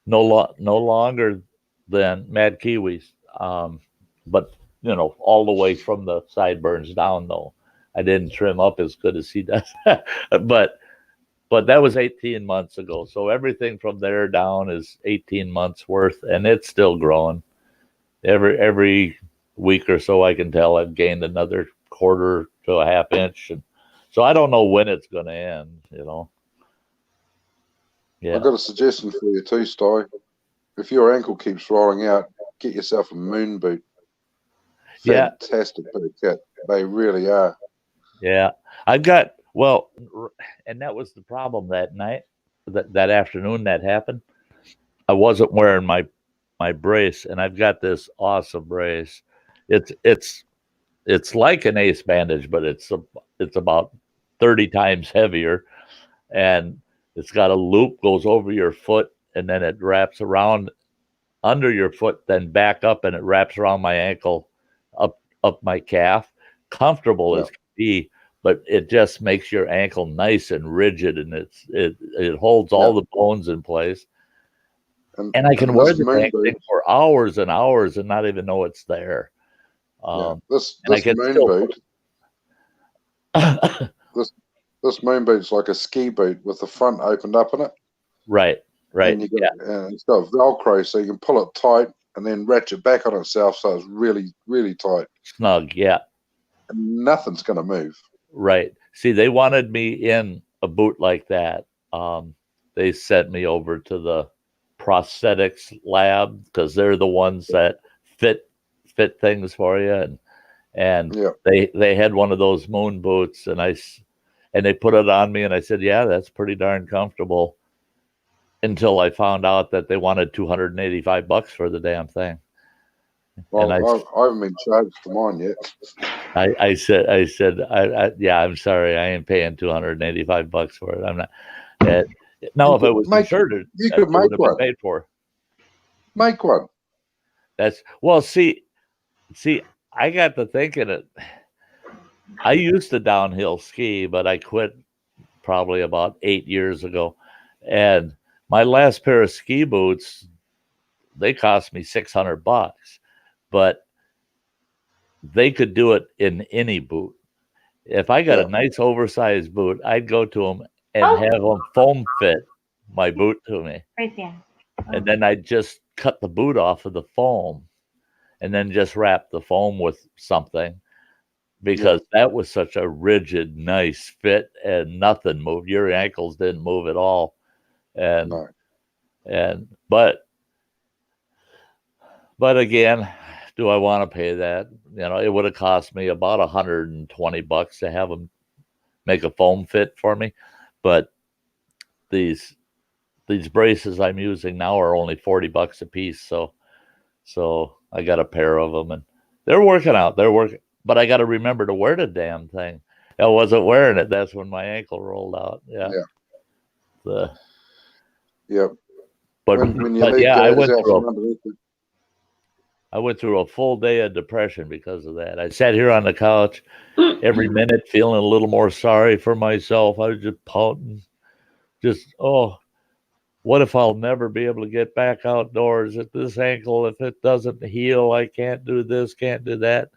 Speaker 6: longer than Mad Kiwis, but all the way from the sideburns down. Though I didn't trim up as good as he does, but that was 18 months ago. So everything from there down is 18 months worth, and it's still growing. Every week or so, I can tell I've gained another quarter to a half inch, and so I don't know when it's going to end. Yeah.
Speaker 3: I've got a suggestion for you too, Sty. If your ankle keeps rolling out, get yourself a moon boot. Fantastic boot, Cat. They really are.
Speaker 6: Yeah, and that was the problem that night, that afternoon that happened. I wasn't wearing my brace, and I've got this awesome brace. It's like an ace bandage, but it's about 30 times heavier, and it's got a loop goes over your foot, and then it wraps around under your foot, then back up, and it wraps around my ankle, up my calf. Comfortable as can be, but it just makes your ankle nice and rigid, and it holds all the bones in place. And I can wear the thing for hours and hours and not even know it's there.
Speaker 3: This moon boot. This moon boot's like a ski boot with the front opened up in it.
Speaker 6: Right.
Speaker 3: And it's got Velcro, so you can pull it tight and then ratchet back on itself, so it's really, really tight.
Speaker 6: Snug, yeah.
Speaker 3: And nothing's going to move.
Speaker 6: Right. See, they wanted me in a boot like that. They sent me over to the prosthetics lab because they're the ones that fit things for you, and they had one of those moon boots, and they put it on me, and I said, yeah, that's pretty darn comfortable, until I found out that they wanted $285 for the damn thing.
Speaker 3: Well, I haven't been charged for mine yet.
Speaker 6: I said, I'm sorry, I ain't paying $285 for it. I'm not. Now, if it was insured,
Speaker 3: you could make one.
Speaker 6: Paid for.
Speaker 3: Make one.
Speaker 6: See, I got to thinking it. I used to downhill ski, but I quit probably about 8 years ago, and my last pair of ski boots, they cost me $600, but they could do it in any boot. If I got a nice oversized boot, I'd go to them and have them foam fit my boot to me. And then I'd just cut the boot off of the foam and then just wrap the foam with something, because that was such a rigid, nice fit, and nothing moved. Your ankles didn't move at all. But again, do I want to pay that? It would have cost me about $120 to have them make a foam fit for me. But these braces I'm using now are only $40 a piece. So I got a pair of them, and they're working out. But I got to remember to wear the damn thing. I wasn't wearing it. That's when my ankle rolled out. Yeah. But I went through a full day of depression because of that. I sat here on the couch every minute feeling a little more sorry for myself. I was just pouting. What if I'll never be able to get back outdoors at this ankle? If it doesn't heal, I can't do this, can't do that.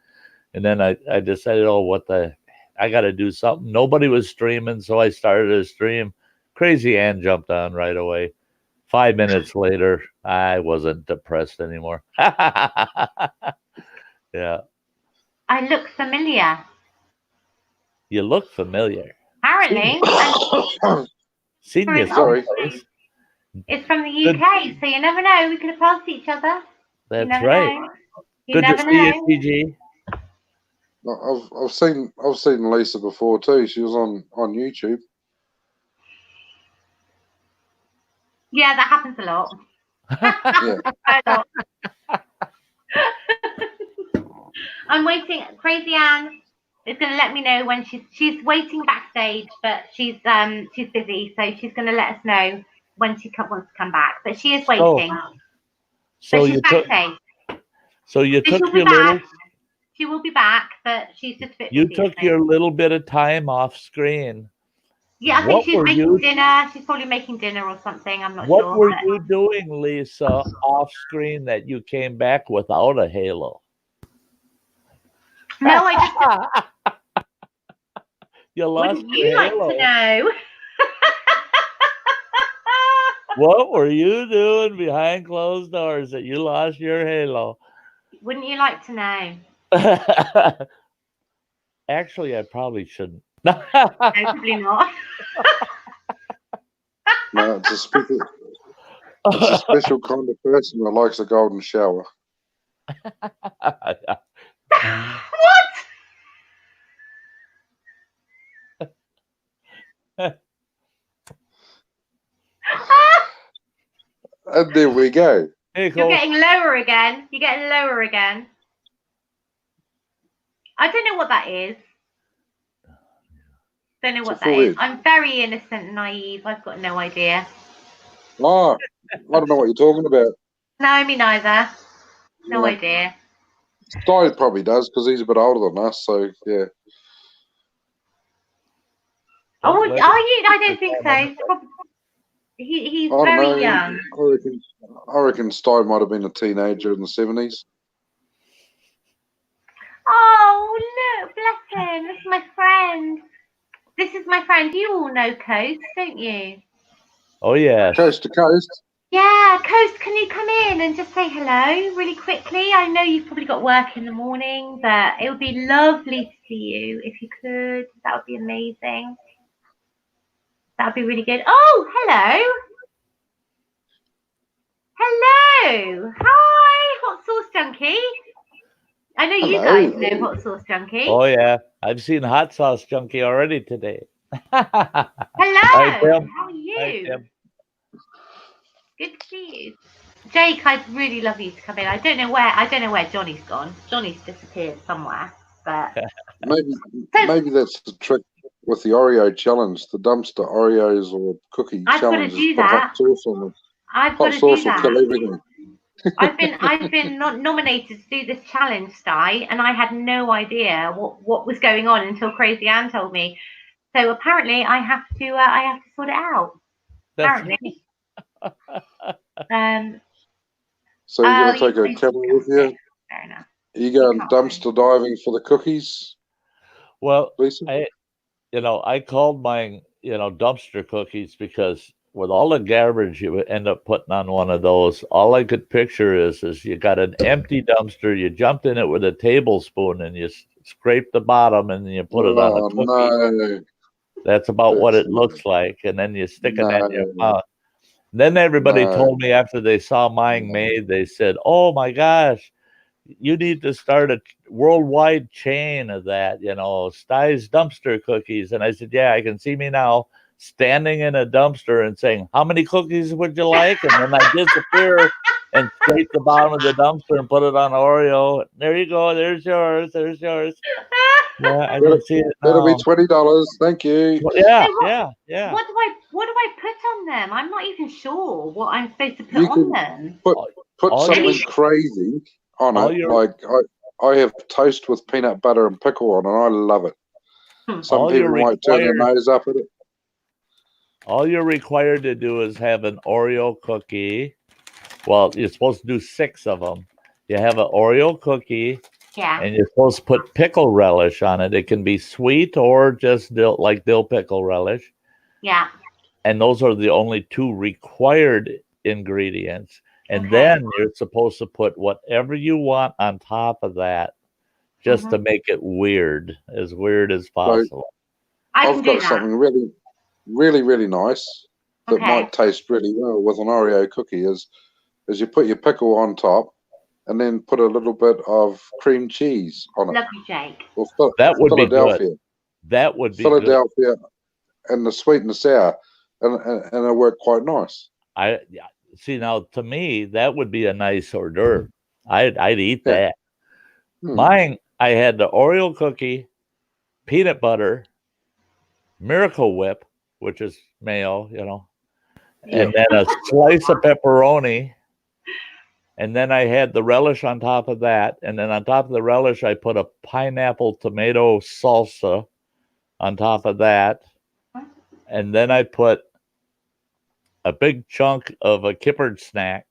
Speaker 6: And then I decided, I got to do something. Nobody was streaming, so I started a stream. Crazy Ann jumped on right away. 5 minutes later, I wasn't depressed anymore. Yeah.
Speaker 2: I look familiar.
Speaker 6: You look familiar.
Speaker 2: Apparently.
Speaker 6: Senior,
Speaker 3: sorry.
Speaker 2: It's from the UK, so you never know. We could have passed each other.
Speaker 6: That's right. Good to see you, TG.
Speaker 3: I've seen Lisa before too. She was on YouTube.
Speaker 2: Yeah, that happens a lot. I'm waiting. Crazy Ann is going to let me know when she's waiting backstage, but she's busy, so she's going to let us know when she wants to come back. But she is waiting.
Speaker 6: So
Speaker 2: she's backstage.
Speaker 6: So you took
Speaker 2: she'll
Speaker 6: your
Speaker 2: be
Speaker 6: little.
Speaker 2: back. She will be back, but she's just a bit
Speaker 6: You
Speaker 2: busy,
Speaker 6: took
Speaker 2: I think.
Speaker 6: your little bit of time off screen.
Speaker 2: Yeah, I think she's making dinner. She's probably making dinner or something. I'm not sure.
Speaker 6: What were you doing, Lisa, off screen that you came back without a halo?
Speaker 2: No, I just.
Speaker 6: You lost
Speaker 2: Wouldn't you like to know?
Speaker 6: What were you doing behind closed doors that you lost your halo?
Speaker 2: Wouldn't you like to know?
Speaker 6: Actually, I probably shouldn't.
Speaker 2: No, probably not.
Speaker 3: No, it's a special kind of person that likes a golden shower.
Speaker 2: What?
Speaker 3: And there we go.
Speaker 6: Hey,
Speaker 2: You're getting lower again. You're getting lower again. I don't know what that is. Don't know what that is. I'm very innocent and naive. I've got no idea.
Speaker 3: Oh, I don't know what you're talking about.
Speaker 2: No, me neither. No idea.
Speaker 3: Sty probably does because he's a bit older than us, so yeah.
Speaker 2: Oh, are you? I don't think so. He's very young.
Speaker 3: I reckon Sty might have been a teenager in the 70s.
Speaker 2: Oh, look, bless him. This is my friend. This is my friend. You all know Coast, don't you?
Speaker 6: Oh, yeah.
Speaker 3: Coast to coast.
Speaker 2: Yeah, Coast, can you come in and just say hello really quickly? I know you've probably got work in the morning, but it would be lovely to see you if you could. That would be amazing. That would be really good. Oh, hello. Hello. Hi, Hot Sauce Junkie. I know you guys know Hot Sauce Junkie.
Speaker 6: Oh, yeah. I've seen Hot Sauce Junkie already today.
Speaker 2: Hello.
Speaker 6: Hi, Tim.
Speaker 2: How are you?
Speaker 6: Hi, Tim.
Speaker 2: Good to see you. Jake, I'd really love you to come in. I don't know where Johnny's gone. Johnny's disappeared somewhere. But
Speaker 3: maybe that's the trick with the Oreo challenge, the dumpster Oreos or cookie challenge.
Speaker 2: I've got to do that.
Speaker 3: Hot sauce on them.
Speaker 2: I've got to do that.
Speaker 3: Hot sauce will kill everything.
Speaker 2: I've been nominated to do this challenge, Sty, and I had no idea what was going on until Crazy Ann told me. So apparently, I have to sort it out. Apparently.
Speaker 3: So you're going to take a camera with you?
Speaker 2: Fair enough.
Speaker 3: Are you going dumpster diving for the cookies?
Speaker 6: Well,
Speaker 3: Lisa?
Speaker 6: I called mine, dumpster cookies because with all the garbage you would end up putting on one of those, all I could picture is you got an empty dumpster, you jumped in it with a tablespoon and you scrape the bottom and you put it on a cookie.
Speaker 3: No.
Speaker 6: That's about what it looks like. And then you stick it in your mouth. Then everybody told me after they saw mine made, they said, oh my gosh, you need to start a worldwide chain of that, Sty's dumpster cookies. And I said, yeah, I can see me now standing in a dumpster and saying, how many cookies would you like? And then I disappear and scrape the bottom of the dumpster and put it on Oreo. There you go. There's yours. There's yours. Yeah, I can see it now.
Speaker 3: It'll be $20. Thank you.
Speaker 6: Well, yeah.
Speaker 2: What do I put on them? I'm not even sure what I'm supposed to put on them.
Speaker 3: Put something crazy on it. Like I have toast with peanut butter and pickle on, and I love it. Some people might turn their nose up at it.
Speaker 6: All you're required to do is have an Oreo cookie. Well, you're supposed to do 6 of them. You have an Oreo cookie.
Speaker 2: Yeah.
Speaker 6: And you're supposed to put pickle relish on it. It can be sweet or just dill pickle relish.
Speaker 2: Yeah.
Speaker 6: And those are the only 2 required ingredients. And then you're supposed to put whatever you want on top of that just to make it as weird as possible.
Speaker 3: I've got something really, really, really nice that might taste really well with an Oreo cookie is you put your pickle on top and then put a little bit of cream cheese on it.
Speaker 2: Lovely, Jake.
Speaker 6: That would be good. That would be
Speaker 3: Philadelphia and the sweet and the sour, and it worked quite nice.
Speaker 6: See, now to me, that would be a nice hors d'oeuvre. I'd eat that. Mine, I had the Oreo cookie, peanut butter, Miracle Whip, which is mayo, and then a slice of pepperoni, And then I had the relish on top of that. And then on top of the relish, I put a pineapple tomato salsa on top of that. And then I put a big chunk of a kipper snack.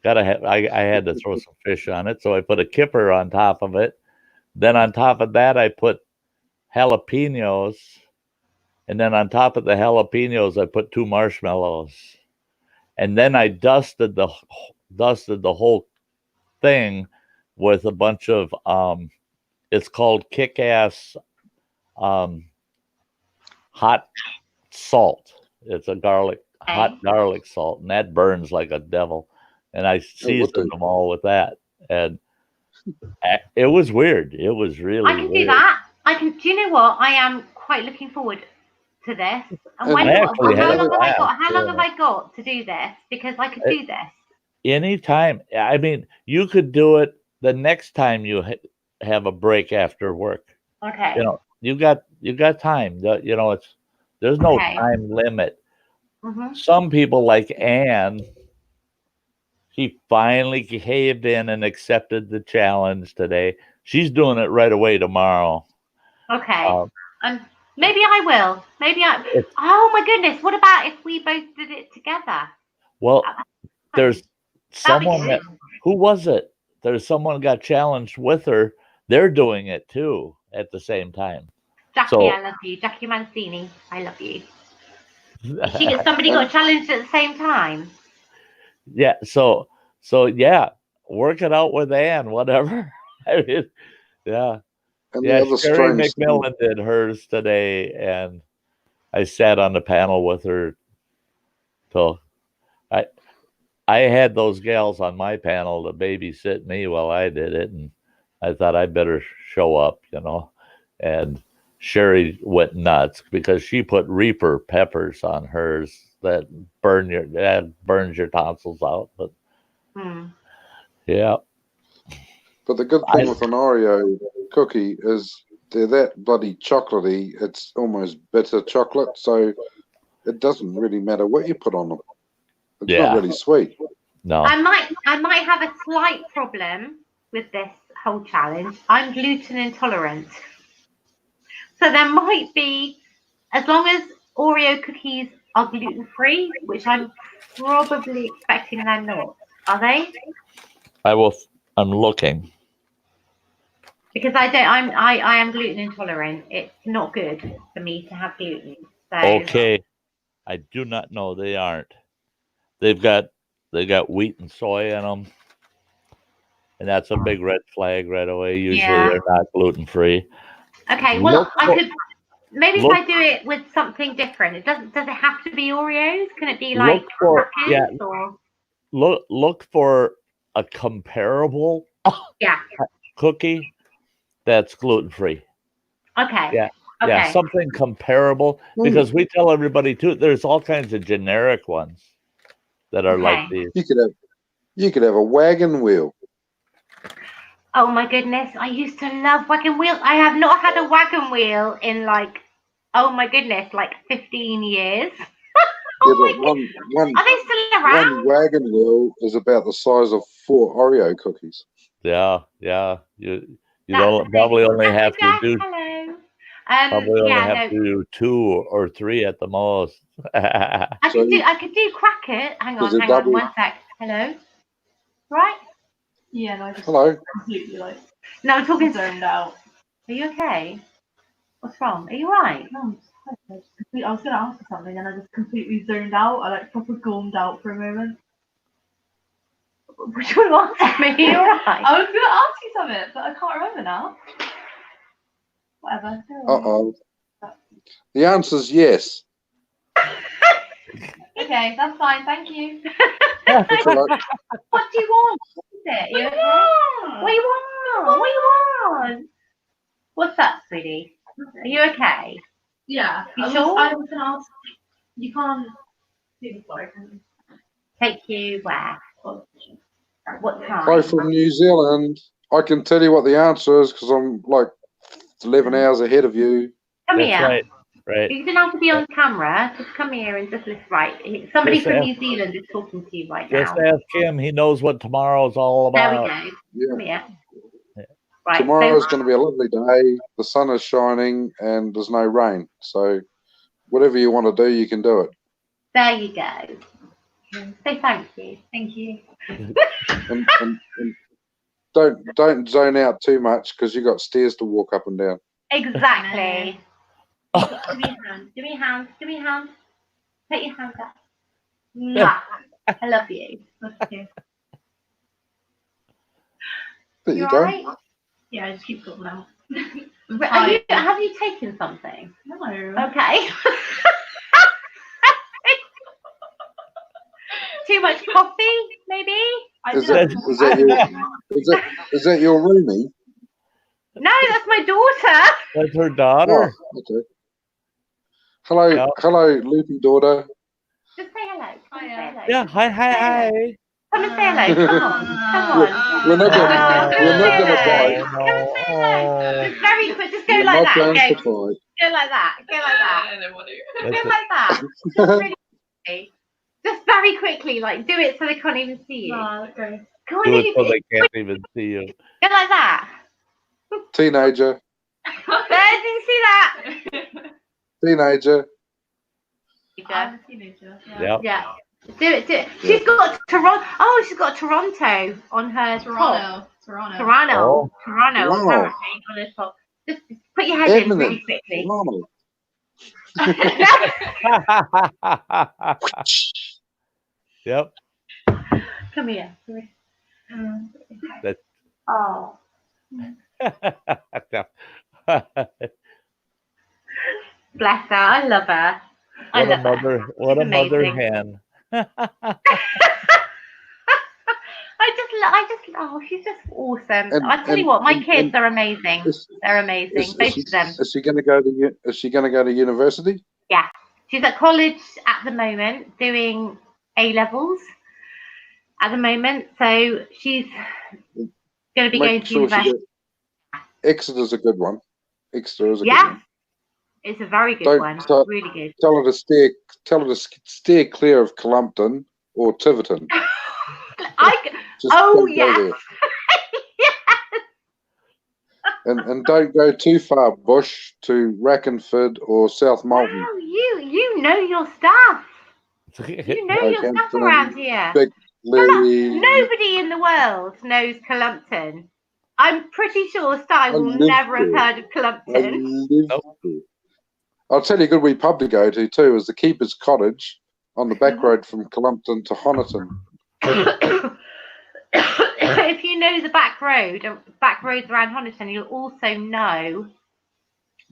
Speaker 6: I had to throw some fish on it. So I put a kipper on top of it. Then on top of that, I put jalapenos. And then on top of the jalapenos, I put 2 marshmallows. And then I dusted the whole thing with a bunch of it's called Kick-Ass hot salt. It's a hot garlic salt, and that burns like a devil. And I seasoned them all with that, and it was weird. It was really.
Speaker 2: I can do that. Do you know what? I am quite looking forward to this. And how long have I got to do this? Because I could do this
Speaker 6: anytime. I mean, you could do it the next time you have a break after work.
Speaker 2: Okay.
Speaker 6: You know, you got time. You know, there's no time limit.
Speaker 2: Mm-hmm.
Speaker 6: Some people like Anne, she finally caved in and accepted the challenge today. She's doing it right away tomorrow.
Speaker 2: Okay. Maybe I will. Oh my goodness! What about if we both did it together?
Speaker 6: Well, there's someone who was it? There's someone got challenged with her. They're doing it too at the same time.
Speaker 2: Jackie, I love you. Jackie Mancini, I love you. Somebody got challenged at the same time.
Speaker 6: Yeah. So yeah, work it out with Anne. Whatever. I mean, yeah.
Speaker 3: And
Speaker 6: Sherry McMillan did hers today, and I sat on the panel with her. So I had those gals on my panel to babysit me while I did it, and I thought I better show up, you know. And Sherry went nuts because she put Reaper peppers on hers that burns your tonsils out. But yeah.
Speaker 3: But the good thing with an Oreo cookie is they're that bloody chocolatey. It's almost bitter chocolate, so it doesn't really matter what you put on them. It's not really sweet.
Speaker 6: No.
Speaker 2: I might have a slight problem with this whole challenge. I'm gluten intolerant. So there might be, as long as Oreo cookies are gluten-free, which I'm probably expecting they're not. Are they?
Speaker 6: I'm looking.
Speaker 2: Because I am gluten intolerant. It's not good for me to have gluten. So.
Speaker 6: Okay. I do not know. They aren't. They got wheat and soy in them. And that's a big red flag right away. Usually they're not gluten-free.
Speaker 2: Okay, well, maybe if I do it with something different. Does it have to be Oreos? Can it be like
Speaker 6: look for a comparable cookie that's gluten-free.
Speaker 2: Okay.
Speaker 6: Yeah. Okay. Yeah, something comparable, because we tell everybody too, there's all kinds of generic ones that are like these.
Speaker 3: You could have a wagon wheel.
Speaker 2: Oh my goodness, I used to love wagon wheels. I have not had a wagon wheel in like 15 years. Are they still around?
Speaker 3: One wagon wheel is about the size of 4 Oreo cookies.
Speaker 6: Yeah. You don't probably only have to do.
Speaker 2: Hello.
Speaker 6: Probably only have to do 2 or 3 at the most.
Speaker 2: I could do crackers. Hang on, 1 sec. Hello. Right?
Speaker 8: Yeah, no,
Speaker 3: hello.
Speaker 8: Completely
Speaker 2: No, I'm talking
Speaker 8: zoned out.
Speaker 2: Are you okay? What's wrong? Are you right?
Speaker 8: No, I was gonna ask you something and I just completely zoned out. I proper gormed out for a moment.
Speaker 2: What do you want to ask me? Are you alright?
Speaker 8: I was gonna ask you something, but I can't remember now. Whatever.
Speaker 3: The answer's yes.
Speaker 8: Okay, that's fine. Thank you.
Speaker 2: What do you want? What do you want? What do you want? What's up, sweetie? Are you okay?
Speaker 8: Yeah.
Speaker 2: You sure?
Speaker 8: I was gonna ask. You can't do the story.
Speaker 2: Take you where? What time?
Speaker 3: Hi from New Zealand. I can tell you what the answer is because I'm like 11 hours ahead of you.
Speaker 2: Come here.
Speaker 6: Right. Right.
Speaker 2: You don't have to be on camera. Just come here and just listen. Right. Somebody from New Zealand is talking to you right now.
Speaker 6: Just ask him. He knows what tomorrow's all about.
Speaker 2: There we go. Come here.
Speaker 3: Right. Tomorrow's going to be a lovely day. The sun is shining and there's no rain. So whatever you want to do, you can do it.
Speaker 2: There you go. Say thank you. Thank you.
Speaker 3: and don't zone out too much because you got stairs to walk up and down.
Speaker 2: Exactly. Give me your hand. Give me your hand. Give me your hand. Put your hand up. Mwah. I love you.
Speaker 8: Love you.
Speaker 3: There you
Speaker 2: You
Speaker 3: go.
Speaker 2: alright?
Speaker 8: Yeah, I just keep going now.
Speaker 2: Have you taken something?
Speaker 8: No.
Speaker 2: Okay. Too much coffee, maybe?
Speaker 3: Is that your roomie?
Speaker 2: No, that's my daughter.
Speaker 6: That's her daughter.
Speaker 3: Oh, okay. Hello, loopy daughter.
Speaker 2: Just say hello. Come and say hello.
Speaker 6: Yeah, hi.
Speaker 2: Come and say hello. Come on.
Speaker 3: We're not gonna fight.
Speaker 2: Come and say hello. Just very quick. Just go
Speaker 3: We're
Speaker 2: like
Speaker 3: not
Speaker 2: that.
Speaker 3: going to fight.
Speaker 2: Go like that. Go like that. Go like that. Just really quickly. Just very quickly. Like, do it so they can't even see you.
Speaker 8: Okay.
Speaker 2: Come on,
Speaker 6: Do it so they can't even see you.
Speaker 2: Go like that.
Speaker 3: Teenager.
Speaker 2: There, did you see that?
Speaker 3: Teenager.
Speaker 8: I'm a teenager.
Speaker 6: Yep.
Speaker 2: Yeah. Do it. She's got Toronto. Oh, she's got Toronto on her top.
Speaker 8: Toronto.
Speaker 6: Oh.
Speaker 2: Toronto.
Speaker 3: Wow.
Speaker 2: Apparently on her top. Just put your head in really quickly.
Speaker 3: Toronto.
Speaker 6: Yep.
Speaker 2: Come here.
Speaker 6: That's
Speaker 2: Oh. Bless her. I love her.
Speaker 6: What a mother! What a mother
Speaker 2: amazing.
Speaker 6: hen!
Speaker 2: I just, oh, she's just awesome.
Speaker 3: And-
Speaker 2: I tell you
Speaker 3: and-
Speaker 2: what, my
Speaker 3: and-
Speaker 2: kids
Speaker 3: and-
Speaker 2: are amazing. They're amazing, both of them.
Speaker 3: Is she going to go to? Is she going to go to university?
Speaker 2: Yeah, she's at college at the moment doing A levels at the moment, so she's going to be going to university.
Speaker 3: Exeter's a good one. Exeter is a good
Speaker 2: Yeah,
Speaker 3: one.
Speaker 2: it's a very good
Speaker 3: Don't
Speaker 2: one.
Speaker 3: tell-
Speaker 2: Really good.
Speaker 3: Tell her to steer clear of Clumpton or Tiverton. Just don't go
Speaker 2: yes.
Speaker 3: there. And don't go too far bush to Rackenford or South Malton.
Speaker 2: Wow, you know your stuff. You know your stuff around here. Nobody in the world knows Clumpton. I'm pretty sure Sty will never have heard of Clumpton.
Speaker 3: I'll tell you a good wee pub to go to too is the Keeper's Cottage on the back road from Clumpton to Honiton.
Speaker 2: If you know the back roads around Honiton, you'll also know,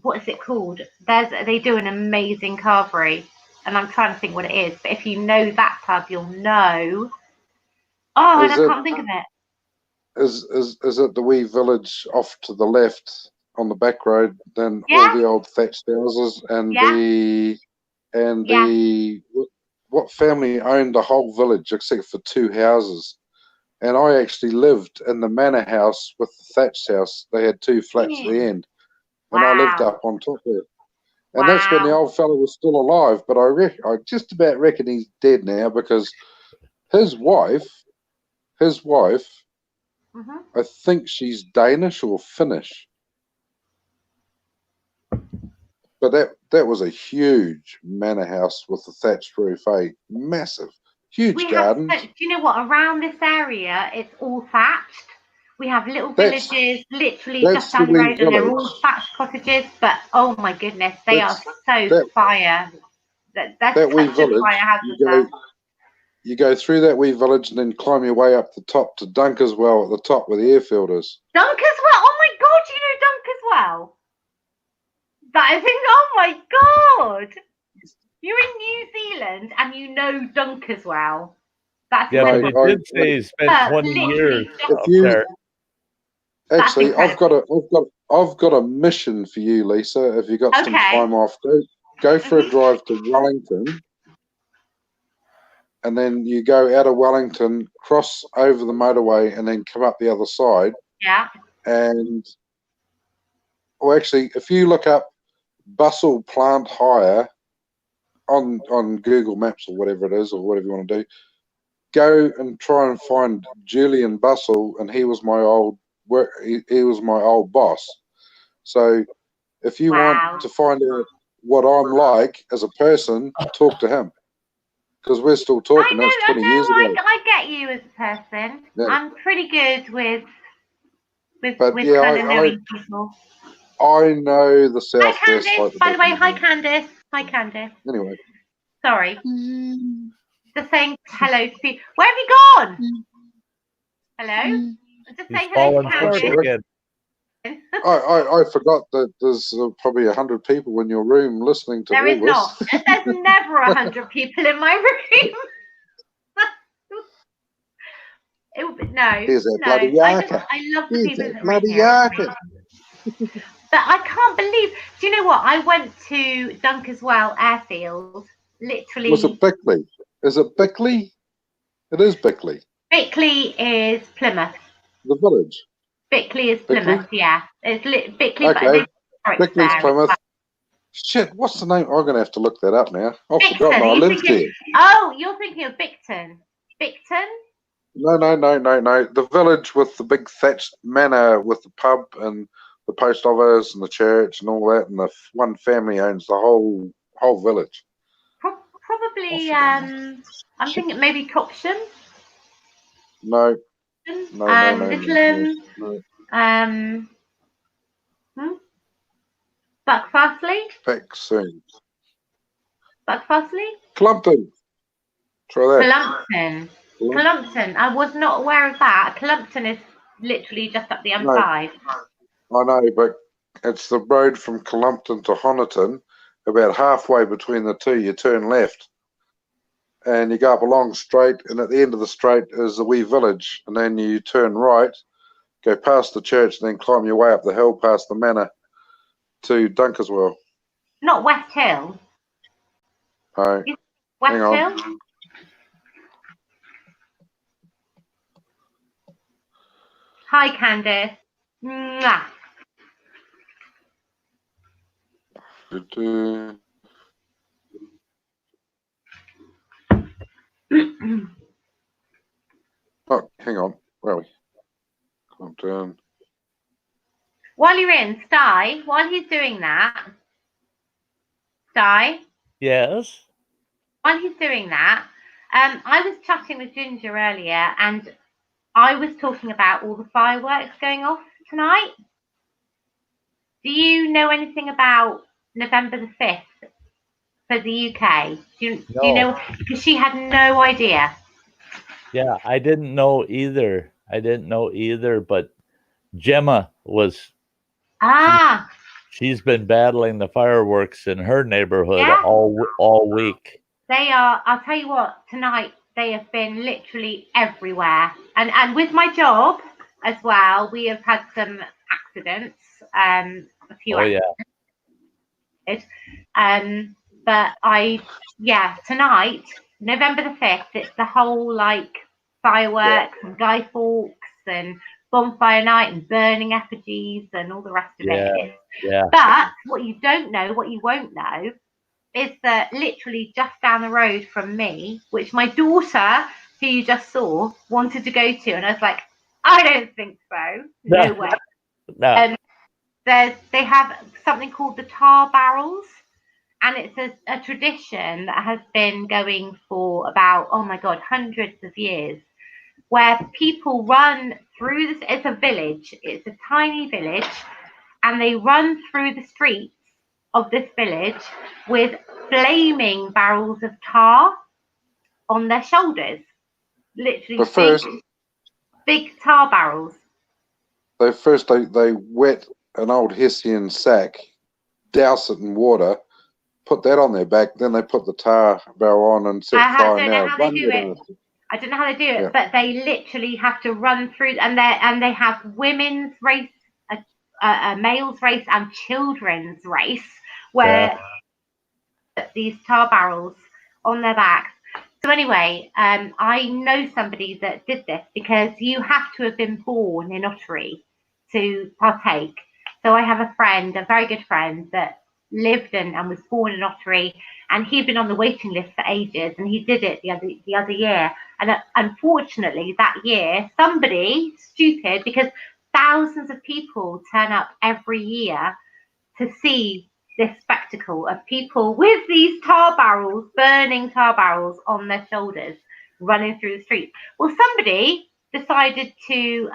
Speaker 2: what is it called? They do an amazing carvery, and I'm trying to think what it is. But if you know that pub, you'll know. Oh, and I can't think of it.
Speaker 3: Is it the wee village off to the left on the back road? Then all the old thatched houses and what family owned the whole village except for 2 houses? And I actually lived in the manor house with the thatched house. They had 2 flats at the end, and I lived up on top there. And that's when the old fella was still alive. But I just about reckon he's dead now because his wife, I think she's Danish or Finnish. But that was a huge manor house with a thatched roof, massive, huge garden.
Speaker 2: Do you know what? Around this area, it's all thatched. We have little villages, literally just down the road, and they're all thatched cottages. But oh my goodness, they are so fire. That wee village.
Speaker 3: You go through that wee village and then climb your way up the top to Dunkerswell at the top where the airfield is.
Speaker 2: Dunkerswell? Oh my God, you know Dunkerswell? That is, oh my God. You're in New Zealand and you know Dunkerswell. That's
Speaker 6: yeah, but they did say he spent 20 years up there.
Speaker 3: Actually, I've got a mission for you, Lisa. If you got some time off, go for a drive to Wellington. And then you go out of Wellington, cross over the motorway, and then come up the other side.
Speaker 2: Yeah.
Speaker 3: And, well, actually, if you look up bustle plant hire on Google Maps or whatever it is, or whatever you want to do. Go and try and find Julian Bustle, and he was my old he was my old boss. So if you want to find out what I'm like as a person, talk to him, because we're still talking. That's 20 years ago.
Speaker 2: I get you as a person.
Speaker 3: Yeah.
Speaker 2: I'm pretty good with
Speaker 3: yeah,
Speaker 2: kind of knowing people.
Speaker 3: I know the Southwest.
Speaker 2: Hi, Candice. By the way, hi, Candice. Hi, Candice.
Speaker 3: Anyway.
Speaker 2: Sorry. Just saying hello to people. Where have you gone? Hello? Just saying hello to Candice.
Speaker 3: I forgot that there's probably 100 people in your room listening to
Speaker 2: there
Speaker 3: all
Speaker 2: is
Speaker 3: this.
Speaker 2: Not. There's never 100 people in my room. No.
Speaker 3: Here's that bloody yarker.
Speaker 2: I love the people that
Speaker 3: bloody yarker.
Speaker 2: But I can't believe. Do you know what? I went to Dunkerswell Airfield. Literally.
Speaker 3: Was it Bickley? Is it Bickley? It is Bickley.
Speaker 2: Bickley is Plymouth.
Speaker 3: The village.
Speaker 2: Bickley is Plymouth. Yeah, it's Bickley.
Speaker 3: Okay. Bickley's Plymouth. Shit, what's the name? I'm gonna have to look that up now. I've forgotten. I lived there.
Speaker 2: Oh, you're thinking of Bicton. Bicton?
Speaker 3: No. The village with the big thatched manor with the pub and the post office and the church and all that, and the one family owns the whole village.
Speaker 2: Probably. I'm thinking maybe Coxham.
Speaker 3: No.
Speaker 2: Littleham. Buckfastleigh.
Speaker 3: Back soon.
Speaker 2: Buckfastleigh.
Speaker 3: Clumpton. Try that.
Speaker 2: Clumpton. I was not aware of that. Clumpton is literally just up the M5.
Speaker 3: I know, but it's the road from Clumpton to Honiton. About halfway between the two, you turn left. And you go up a long straight, and at the end of the straight is the wee village. And then you turn right, go past the church, and then climb your way up the hill past the manor to Dunkerswell.
Speaker 2: Not West Hill.
Speaker 3: No.
Speaker 2: West Hill? Hi, Candice. Mwah.
Speaker 3: Oh, hang on. Where are we? Calm down.
Speaker 2: While you're in, Sty, while he's doing that, Sty?
Speaker 6: Yes?
Speaker 2: While he's doing that, I was chatting with Ginger earlier, and I was talking about all the fireworks going off tonight. Do you know anything about November the 5th for the UK? Do you know? Because she had no idea.
Speaker 6: Yeah, I didn't know either. But Gemma was. She's been battling the fireworks in her neighborhood all week.
Speaker 2: They are. I'll tell you what. Tonight they have been literally everywhere, and with my job as well, we have had some accidents. A few accidents. But tonight, November the 5th, it's the whole fireworks and Guy Fawkes and bonfire night and burning effigies and all the rest of it.
Speaker 6: Yeah.
Speaker 2: But what you don't know, what you won't know, is that literally just down the road from me, which my daughter, who you just saw, wanted to go to, and I was like, I don't think so. No way.
Speaker 6: No.
Speaker 2: They have something called the tar barrels, and it's a tradition that has been going for about, oh my God, hundreds of years, where people run through this. It's a village. It's a tiny village, and they run through the streets of this village with flaming barrels of tar on their shoulders. Literally big tar barrels.
Speaker 3: They wet an old Hessian sack, douse it in water, put that on their back, then they put the tar barrel on and set fire. I don't know how
Speaker 2: they do it, but they literally have to run through, and they have women's race, a male's race, and children's race, where these tar barrels on their backs. So anyway, I know somebody that did this, because you have to have been born in Ottery to partake. So I have a friend, a very good friend, that lived and was born in Ottery, and he'd been on the waiting list for ages, and he did it the other year. And unfortunately, that year, somebody stupid, because thousands of people turn up every year to see this spectacle of people with these burning tar barrels on their shoulders, running through the streets. Well, somebody decided to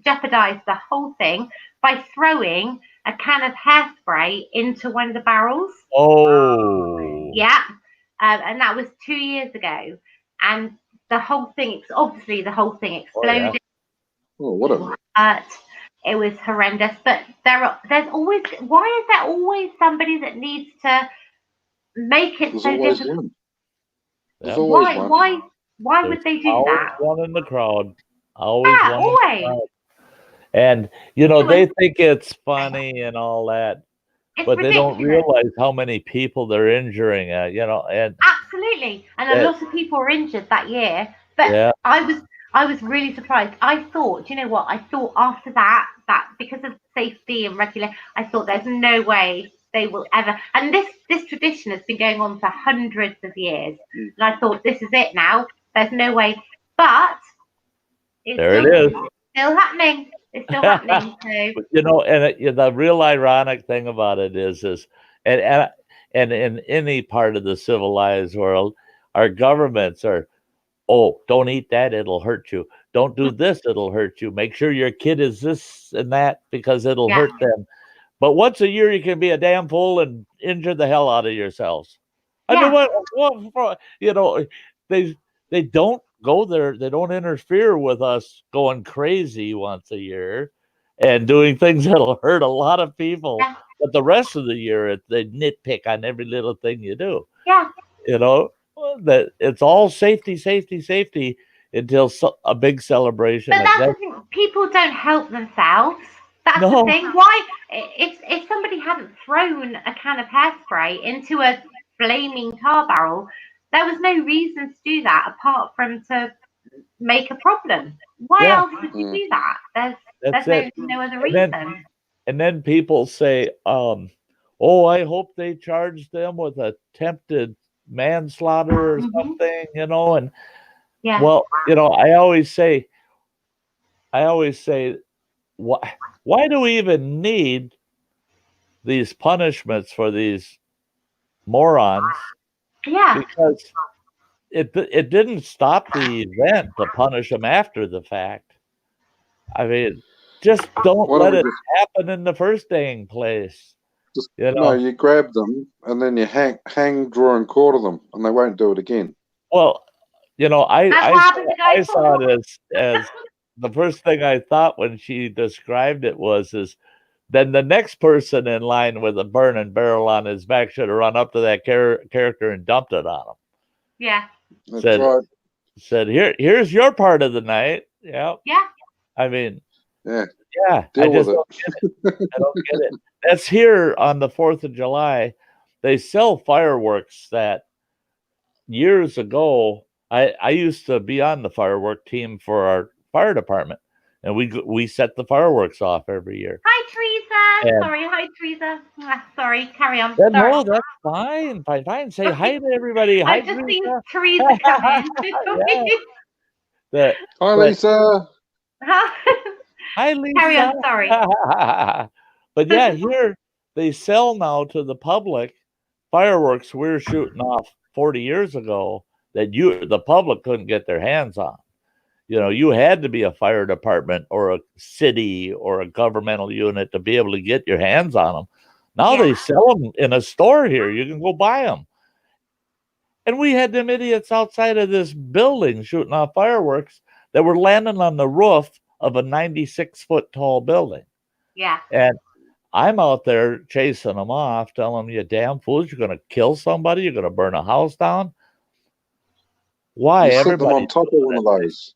Speaker 2: jeopardize the whole thing by throwing a can of hairspray into one of the barrels.
Speaker 6: Oh.
Speaker 2: Yeah. And that was 2 years ago. And the whole thing exploded.
Speaker 3: Oh, what a...
Speaker 2: It was horrendous. But there's always, why is there always somebody that needs to make it so difficult?
Speaker 3: There's always one.
Speaker 2: Why would they do that?
Speaker 6: One in the crowd. Always one
Speaker 2: always.
Speaker 6: in the crowd. And, you know, they think it's funny and all that, but they don't realize how many people they're injuring, you know. And
Speaker 2: absolutely. And a lot of people were injured that year. But I was really surprised. I thought, you know what? I thought after that because of safety and regulation, I thought there's no way they will ever. And this tradition has been going on for hundreds of years. And I thought, this is it now. There's no way. But
Speaker 6: there it is.
Speaker 2: Still happening. It's still happening. So.
Speaker 6: You know, and the real ironic thing about it is and in any part of the civilized world, our governments are, oh, don't eat that, it'll hurt you. Don't do this, it'll hurt you. Make sure your kid is this and that because it'll hurt them. But once a year, you can be a damn fool and injure the hell out of yourselves. I mean, what you know, they don't go there. They don't interfere with us going crazy once a year and doing things that'll hurt a lot of people. Yeah. But the rest of the year, they nitpick on every little thing you do.
Speaker 2: Yeah.
Speaker 6: You know, that it's all safety until a big celebration.
Speaker 2: But that's the thing. People don't help themselves. That's the thing. Why? If somebody hadn't thrown a can of hairspray into a flaming tar barrel, there was no reason to do that apart from to make a problem. Why else would you do that? There's no other reason.
Speaker 6: And then people say, oh, I hope they charge them with attempted manslaughter or something, you know. And well, you know, I always say, why do we even need these punishments for these morons?
Speaker 2: Yeah.
Speaker 6: Because it didn't stop the event to punish them after the fact. I mean, just don't let it happen in the first dang place.
Speaker 3: Just, you know? No, you grab them and then you hang, draw, and quarter them, and they won't do it again.
Speaker 6: Well, you know, I saw it as the first thing I thought when she described it was then the next person in line with a burning barrel on his back should have run up to that character and dumped it on him.
Speaker 2: Yeah.
Speaker 6: Said, here's your part of the night. Yeah.
Speaker 2: Yeah.
Speaker 6: I mean,
Speaker 3: yeah.
Speaker 6: I just don't get it. I don't get it. That's here on the 4th of July. They sell fireworks that years ago, I used to be on the firework team for our fire department, and we set the fireworks off every year.
Speaker 2: Hi, Teresa. Hi, Teresa. Sorry, carry on.
Speaker 6: No, that's fine. Fine. Say hi to everybody. Hi,
Speaker 2: I've just seen Teresa come
Speaker 3: in. Hi, Lisa.
Speaker 6: Hi, Lisa.
Speaker 2: Carry on, sorry.
Speaker 6: But yeah, here they sell now to the public fireworks we're shooting off 40 years ago that the public couldn't get their hands on. You know, you had to be a fire department or a city or a governmental unit to be able to get your hands on them. Now they sell them in a store here. You can go buy them. And we had them idiots outside of this building shooting off fireworks that were landing on the roof of a 96-foot tall building.
Speaker 2: Yeah.
Speaker 6: And I'm out there chasing them off, telling them, you damn fools, you're going to kill somebody, you're going to burn a house down. Why?
Speaker 3: You sit them on top of one of those.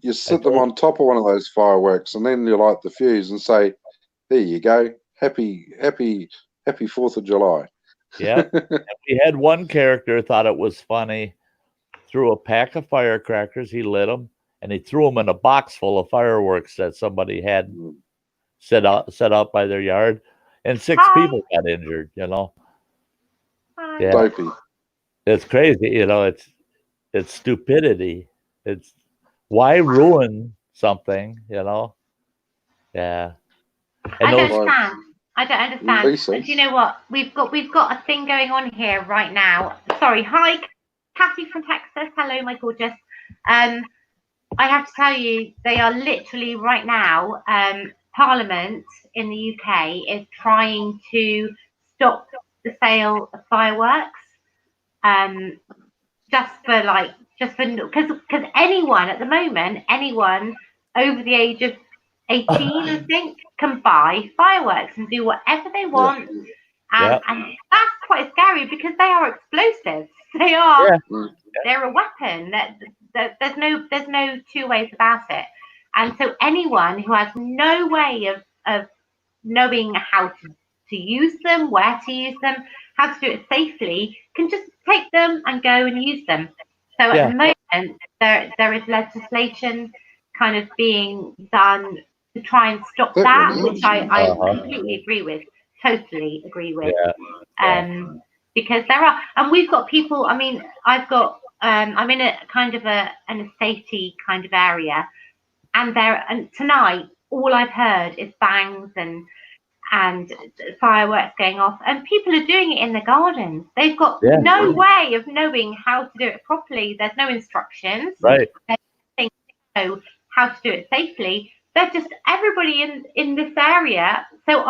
Speaker 3: You sit them on top of one of those fireworks, and then you light the fuse and say, there you go. Happy 4th of July.
Speaker 6: Yeah. We had one character thought it was funny, threw a pack of firecrackers, he lit them, and he threw them in a box full of fireworks that somebody had set out by their yard. and 6
Speaker 2: Hi.
Speaker 6: people got injured.
Speaker 2: Hi.
Speaker 6: Yeah,
Speaker 3: Dopey.
Speaker 6: it's crazy. It's stupidity. It's why ruin something. Yeah, and
Speaker 2: I don't
Speaker 6: those.
Speaker 2: understand. I don't understand.
Speaker 3: Lisa.
Speaker 2: Do you know what? We've got a thing going on here right now. Sorry. Hi, Kathy from Texas. Hello, my gorgeous. I have to tell you, they are literally right now. Parliament in the UK is trying to stop the sale of fireworks. Just for because anyone at the moment, anyone over the age of 18, I think, can buy fireworks and do whatever they want. And that's quite scary because they are explosives. They are. They're a weapon. There's no two ways about it. And so anyone who has no way of knowing how to use them, where to use them, how to do it safely, can just take them and go and use them. So at the moment, there is legislation kind of being done to try and stop that, which I completely agree with, totally agree with. Because there are, and we've got people. I mean, I've got, I'm in a kind of an estatey kind of area, and tonight all I've heard is bangs and fireworks going off, and people are doing it in the gardens. They've got no way of knowing how to do it properly. There's no instructions.
Speaker 6: Right.
Speaker 2: They know how to do it safely. They're just everybody in this area. So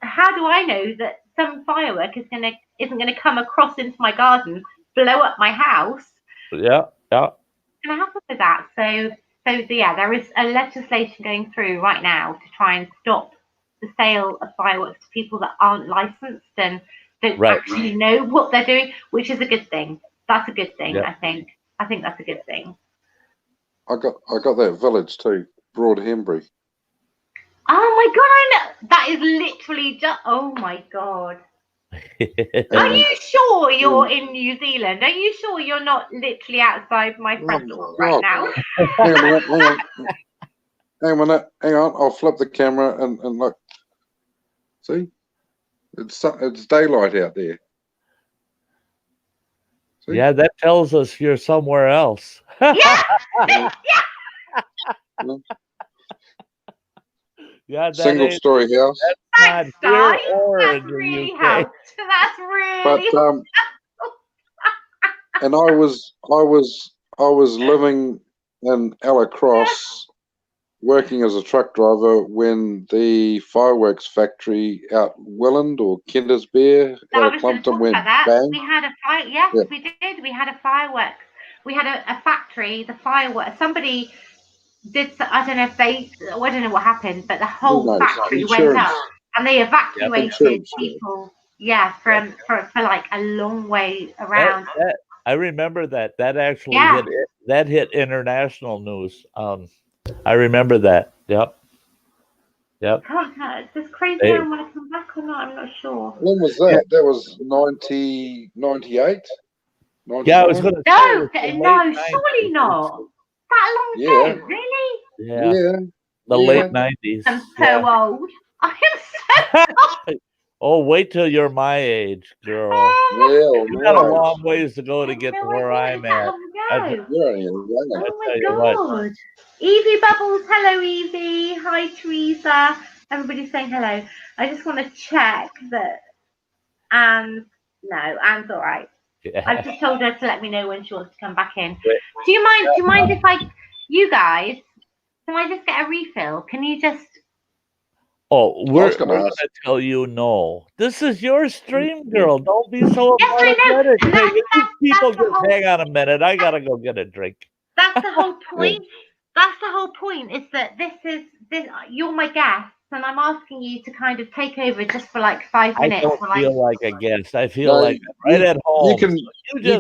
Speaker 2: how do I know that some firework isn't gonna come across into my garden, blow up my house?
Speaker 6: Yeah.
Speaker 2: What's gonna happen with that? So there is a legislation going through right now to try and stop the sale of fireworks to people that aren't licensed and don't actually know what they're doing, which is a good thing. That's a good thing, I think. I think that's a good thing.
Speaker 3: I got that village too, Broad Hembury.
Speaker 2: Oh my god, I know. That is literally just. Oh my god. Are you sure you're in New Zealand? Are you sure you're not literally outside my front door right now?
Speaker 3: Hang on a minute. Hang on. I'll flip the camera and look. See? It's daylight out there. See?
Speaker 6: Yeah, that tells us you're somewhere else. Yeah,
Speaker 3: Single story house.
Speaker 2: That's
Speaker 6: not
Speaker 2: here
Speaker 6: or
Speaker 2: that's
Speaker 6: in the
Speaker 2: really
Speaker 6: UK.
Speaker 2: helped. That's really.
Speaker 3: But and I was living in Alacross, working as a truck driver when the fireworks factory out Welland or Kendersbeer out Plumpton went bang.
Speaker 2: We had a fire. Yes, we did. We had a fireworks. We had a factory. The fireworks. Somebody did. I don't know if I don't know what happened, but the whole factory went up, and they evacuated people. Yeah, for like a long way around.
Speaker 6: I remember that. That actually hit international news. I remember that. Yep.
Speaker 2: It's just crazy how I'm going to come back or not. I'm not sure.
Speaker 3: When was that? That was 98?
Speaker 6: Yeah, I was going to say.
Speaker 2: No, surely not. That long ago, really?
Speaker 6: Yeah. The late 90s.
Speaker 2: I'm so old. I am so
Speaker 6: Oh, wait till you're my age, girl. You got a long ways to go to get to where I'm at.
Speaker 2: Oh my god. Evie Bubbles, hello Evie. Hi Teresa. Everybody's saying hello. I just want to check that Anne's all right. I've just told her to let me know when she wants to come back in. Do you mind if you guys, can I just get a refill? Can you just
Speaker 6: we're gonna tell you no. This is your stream, girl. Don't be so apologetic. People just hang on a minute. I gotta go get a drink.
Speaker 2: That's the whole point. That's the whole point. Is that you're my guest, and I'm asking you to kind of take over just for like 5 minutes.
Speaker 6: I don't feel like a guest. I feel like I'm right at home.
Speaker 3: You can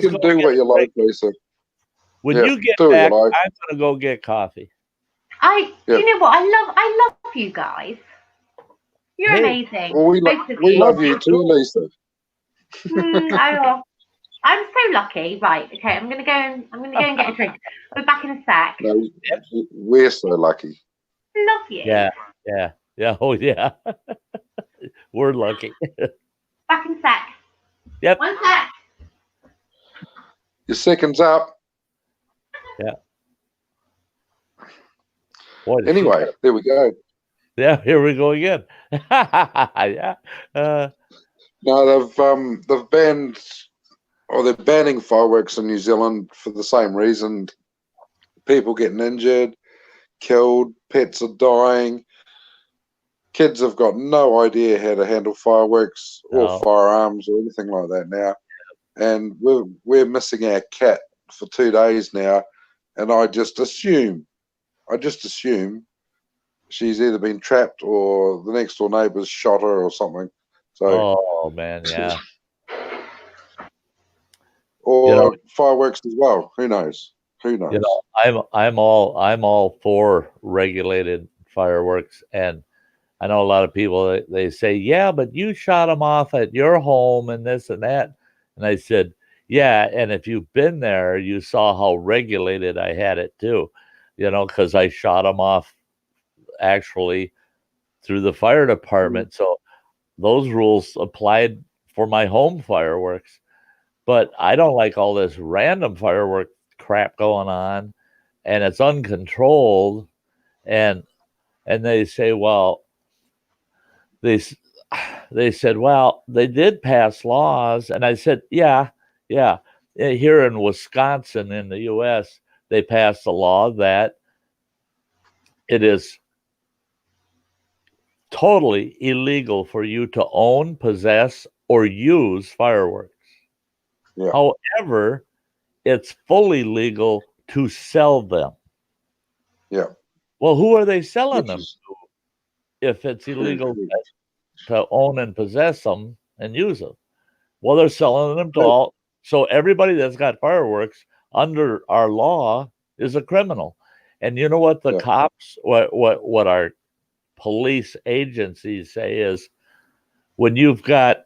Speaker 3: do what you like, Lisa.
Speaker 6: When you get back, I'm gonna go get coffee.
Speaker 2: You know what? I love you guys. You're amazing.
Speaker 3: Well, we love you too, Lisa.
Speaker 2: I'm so lucky. Right. Okay. I'm gonna go and get a drink. I'll be back in a sec.
Speaker 3: No, we're so lucky.
Speaker 2: Love you.
Speaker 6: Yeah. Oh yeah. We're lucky.
Speaker 2: Back in sec.
Speaker 6: Yep.
Speaker 2: 1 sec.
Speaker 3: Your second's up.
Speaker 6: Yeah. Boy,
Speaker 3: Anyway, there we go.
Speaker 6: Yeah, here we go again. Yeah.
Speaker 3: No, they've banned, or they're banning fireworks in New Zealand for the same reason. People getting injured, killed, pets are dying. Kids have got no idea how to handle fireworks or firearms or anything like that now. And we're missing our cat for 2 days now, and I just assume she's either been trapped or the next door neighbour's shot her or something. So,
Speaker 6: oh man, yeah.
Speaker 3: Or fireworks as well. Who knows? Who knows?
Speaker 6: I'm all for regulated fireworks, and I know a lot of people, they say, yeah, but you shot them off at your home and this and that. And I said, yeah, and if you've been there, you saw how regulated I had it too, because I shot them off actually through the fire department. So those rules applied for my home fireworks. But I don't like all this random firework crap going on, and it's uncontrolled. And they say, well, they said, well, they did pass laws. And I said, yeah. Here in Wisconsin in the U.S., they passed a law that it is totally illegal for you to own, possess, or use fireworks.
Speaker 3: Yeah.
Speaker 6: However, it's fully legal to sell them.
Speaker 3: Yeah.
Speaker 6: Well, who are they selling them to if it's illegal to own and possess them and use them? Well, they're selling them to all. So everybody that's got fireworks under our law is a criminal. And you know what the cops, what our police agencies say is, when you've got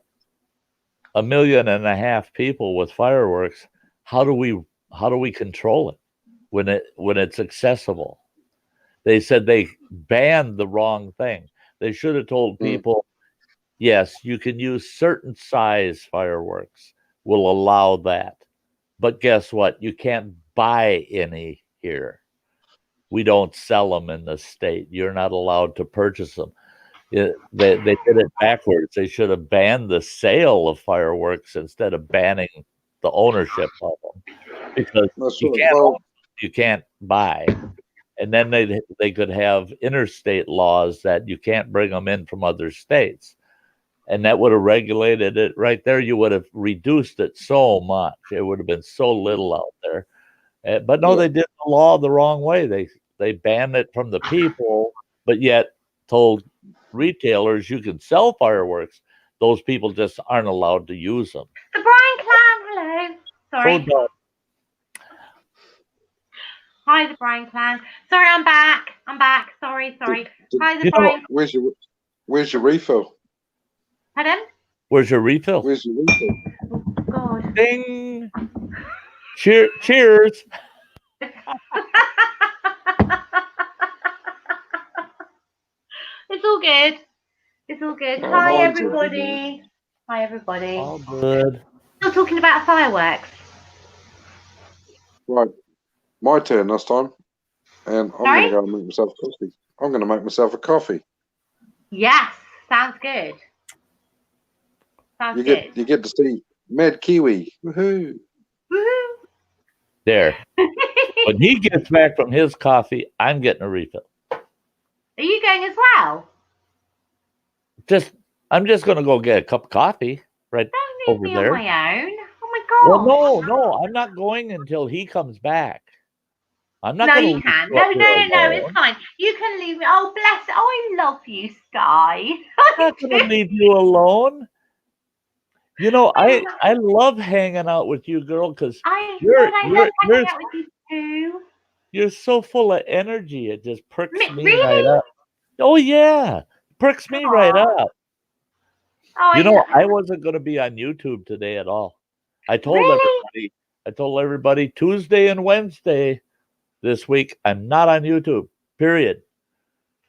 Speaker 6: 1.5 million people with fireworks, how do we control it when it's accessible? They said they banned the wrong thing. They should have told people, yes, you can use certain size fireworks. We'll allow that. But guess what? You can't buy any here. We don't sell them in the state. You're not allowed to purchase them. They did it backwards. They should have banned the sale of fireworks instead of banning the ownership of them, because you can't buy. And then they could have interstate laws that you can't bring them in from other states, and that would have regulated it right there. You would have reduced it so much. It would have been so little out there. But no, they did the law the wrong way. They banned it from the people, but yet told retailers you can sell fireworks. Those people just aren't allowed to use them.
Speaker 2: The Brian clan, hello. Sorry.
Speaker 6: So
Speaker 2: hi, the Brian clan. Sorry, I'm back. Sorry. Hi, the Brian.
Speaker 3: Where's your refill?
Speaker 2: Pardon?
Speaker 6: Where's your refill?
Speaker 3: Where's your refill?
Speaker 2: Oh, God.
Speaker 6: Ding. Cheers.
Speaker 2: It's all good. Hi, everybody.
Speaker 6: All good.
Speaker 2: Still talking about fireworks.
Speaker 3: Right. My turn this time. And I'm going to go and make myself a coffee. I'm going to make myself a coffee.
Speaker 2: Yes. Sounds good.
Speaker 3: You get to see Mad Kiwi. Woohoo.
Speaker 6: There. When he gets back from his coffee, I'm getting a refill.
Speaker 2: Are you going as well?
Speaker 6: I'm just going to go get a cup of coffee right over
Speaker 2: me
Speaker 6: there.
Speaker 2: On my own. Oh my God.
Speaker 6: Well, no, I'm not going until he comes back. I'm not.
Speaker 2: No, you can. No, it's fine. You can leave me. Oh, bless. Oh, I love you, Sky.
Speaker 6: I'm not going to leave you alone. I love hanging out with you, girl, because you're so full of energy. It just perks me right up. Oh yeah, perks me right up. Oh, I wasn't going to be on YouTube today at all. I told everybody Tuesday and Wednesday this week I'm not on YouTube. Period.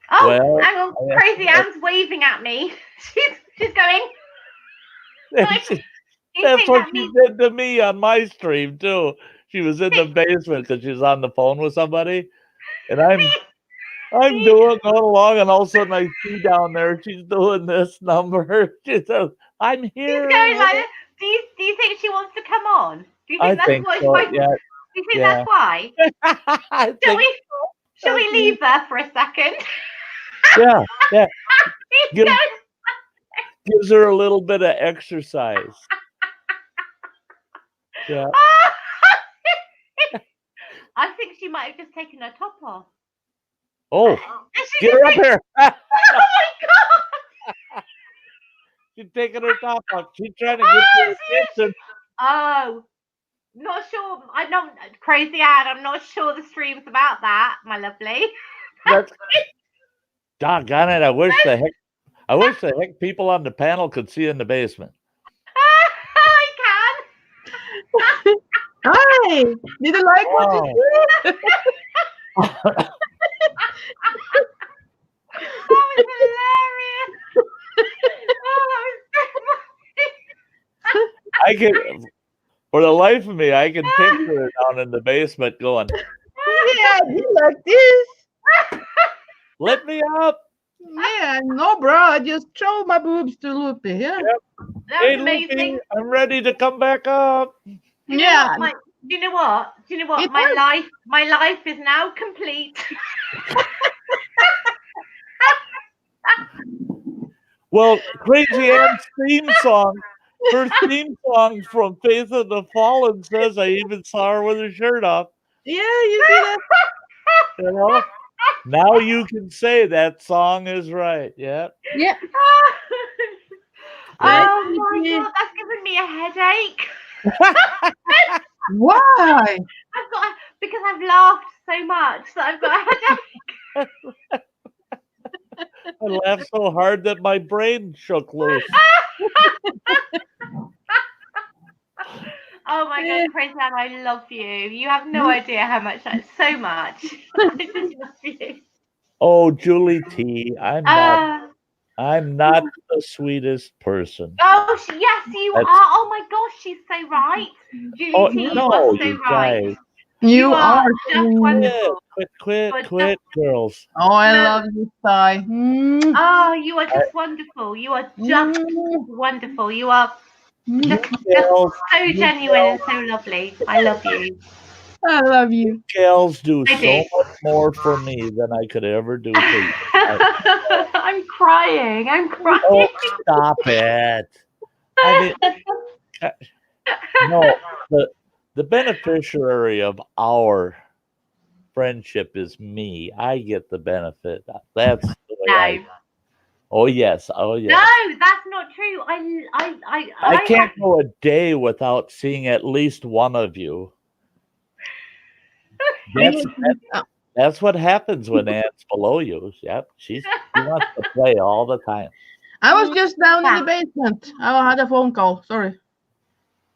Speaker 2: Oh, hang on. Crazy Anne's waving at me. She's going.
Speaker 6: That's what she did to me on my stream too. She was in the basement because she was on the phone with somebody, and I'm going along, and all of a sudden I see down there she's doing this number. She says, "I'm here."
Speaker 2: She's going like, do you think she wants to come on? Do you think that's
Speaker 6: think
Speaker 2: what?
Speaker 6: so, yeah.
Speaker 2: Do you think that's why? Shall we leave her for a second?
Speaker 6: Yeah. Gives her a little bit of exercise. Yeah.
Speaker 2: I think she might have just taken her top off.
Speaker 6: Oh, get her up here.
Speaker 2: Oh my God.
Speaker 6: She's taking her top off. She's trying to get your attention.
Speaker 2: Oh, not sure. I know, Crazy Ann. I'm not sure the stream's about that, my lovely.
Speaker 6: Doggone it! I wish the heck people on the panel could see in the basement.
Speaker 2: I can.
Speaker 7: Hi. Did you like what you did?
Speaker 2: That was hilarious. Oh, that was
Speaker 6: I can, for the life of me, I can picture her down in the basement going,
Speaker 7: Yeah, you like this?
Speaker 6: "Let me up."
Speaker 7: Yeah, no, bro. I just show my boobs to Loopy. Yeah.
Speaker 6: Yep.
Speaker 2: That
Speaker 6: Hey,
Speaker 2: was amazing.
Speaker 6: Loopy, I'm ready to come back up.
Speaker 2: Do you know what? My life is now complete.
Speaker 6: Well, Crazy Ann's theme song, her theme song from Faith of the Fallen says I even saw her with her shirt off.
Speaker 7: Yeah, you see that?
Speaker 6: You know? Now you can say that song is right. Yeah.
Speaker 7: Yeah.
Speaker 2: Oh my God, that's giving me a headache.
Speaker 7: Why?
Speaker 2: Because I've laughed so much that I've got a headache.
Speaker 6: I laughed so hard that my brain shook loose.
Speaker 2: Oh my God, Crazy Ann, I love you. You have no idea how much so much. I just love you.
Speaker 6: Oh, Julie T, I'm not the sweetest person.
Speaker 2: Oh, yes, you are. Oh my gosh, she's so right. Julie T, you are so right.
Speaker 6: Guys.
Speaker 7: You are
Speaker 2: just wonderful.
Speaker 6: Quit, girls.
Speaker 7: Oh, I love you, Ty.
Speaker 2: Oh, you are just wonderful. You are just wonderful. You are just so genuine and so lovely. I love you.
Speaker 7: I love you.
Speaker 6: Gals do so much more for me than I could ever do for you.
Speaker 2: I'm crying.
Speaker 6: Oh, stop it. I mean, no, the beneficiary of our friendship is me. I get the benefit. That's the way Oh yes.
Speaker 2: No, that's not true.
Speaker 6: I can't go a day without seeing at least one of you. That's what happens when Anne's below you. Yep, she wants to play all the time.
Speaker 7: I was just down in the basement. I had a phone call. Sorry.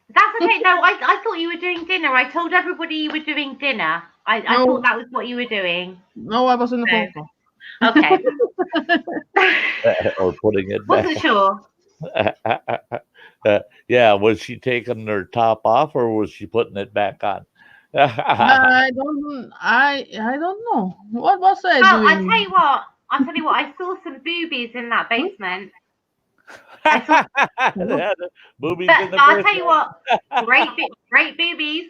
Speaker 2: That's okay. No, I thought you were doing dinner. I told everybody you were doing dinner. I thought that was what you were doing.
Speaker 7: No, I was in the phone call.
Speaker 2: Okay.
Speaker 6: Or putting it back.
Speaker 2: Wasn't sure.
Speaker 6: Yeah, was she taking her top off or was she putting it back on?
Speaker 7: I don't know. What was I doing?
Speaker 2: I'll tell you what. I saw some boobies in that basement.
Speaker 6: Boobies
Speaker 2: but
Speaker 6: in the
Speaker 2: I'll
Speaker 6: basement.
Speaker 2: tell you what. Great boobies.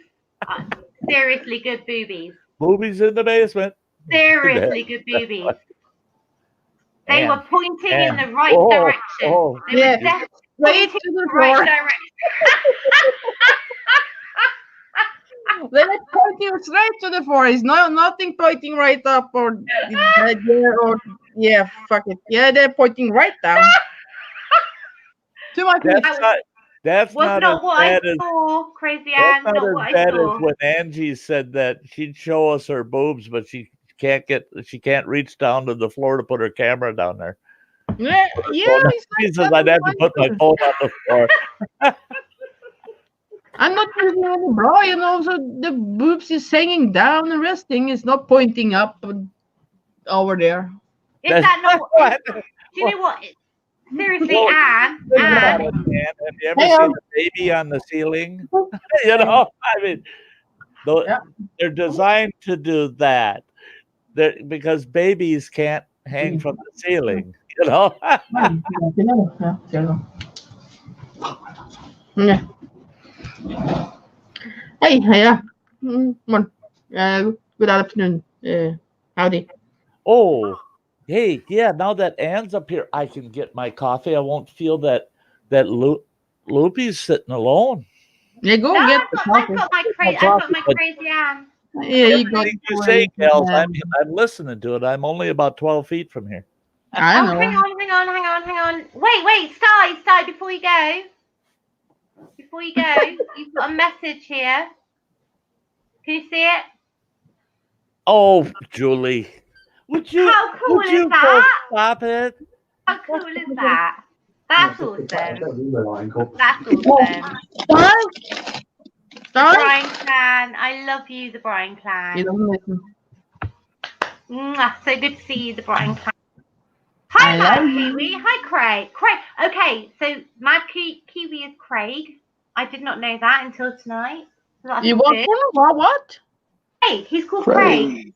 Speaker 2: Seriously good boobies.
Speaker 6: Boobies in the basement.
Speaker 2: Seriously good boobies. They were pointing in the right direction. They were
Speaker 7: straight to the floor. They were pointing straight to the forest. No, nothing pointing right up or fuck it. Yeah, they're pointing right down. Too much.
Speaker 6: That's not
Speaker 2: what I saw, Crazy Ann. Not what I saw.
Speaker 6: As when Angie said that she'd show us her boobs, but she can't reach down to the floor to put her camera down there.
Speaker 7: Yeah.
Speaker 6: She says I'd have to put my phone on the floor.
Speaker 7: I'm not using any bra, so the boobs is hanging down and resting. It's not pointing up over there.
Speaker 2: Is that not what? Do you know what? seriously,
Speaker 6: Well,
Speaker 2: Anne.
Speaker 6: think about
Speaker 2: Anne.
Speaker 6: it, man. Have you ever seen a baby on the ceiling? You know, I mean, they're designed to do that. Because babies can't hang from the ceiling, you know.
Speaker 7: Yeah. Hey, yeah. Come on. Good afternoon. Howdy.
Speaker 6: Oh, hey, yeah. Now that Anne's up here, I can get my coffee. I won't feel that Loopy's sitting alone.
Speaker 7: Yeah, go
Speaker 2: No,
Speaker 7: get
Speaker 2: I've
Speaker 7: the
Speaker 2: got,
Speaker 7: coffee.
Speaker 2: I've got my crazy Anne.
Speaker 7: Yeah, you got
Speaker 6: Everything you say, Gals, I'm listening to it. I'm only about 12 feet from here.
Speaker 7: I know.
Speaker 2: Hang on. Wait, Sty, before you go. You've got a message here. Can you see it?
Speaker 6: Oh, Julie, would you?
Speaker 2: How cool
Speaker 6: Would
Speaker 2: is
Speaker 6: you
Speaker 2: that?
Speaker 6: stop it?
Speaker 2: How cool is that? That's awesome. That's awesome. The Brine Clan. I love you, the Brine Clan.
Speaker 7: You don't listen.
Speaker 2: Mwah, so good to see you, the Brine Clan. Hi, Mad Kiwi. Hi, Craig. Okay, so Mad Kiwi is Craig. I did not know that until tonight.
Speaker 7: You want him? What?
Speaker 2: Craig. He's called Craig.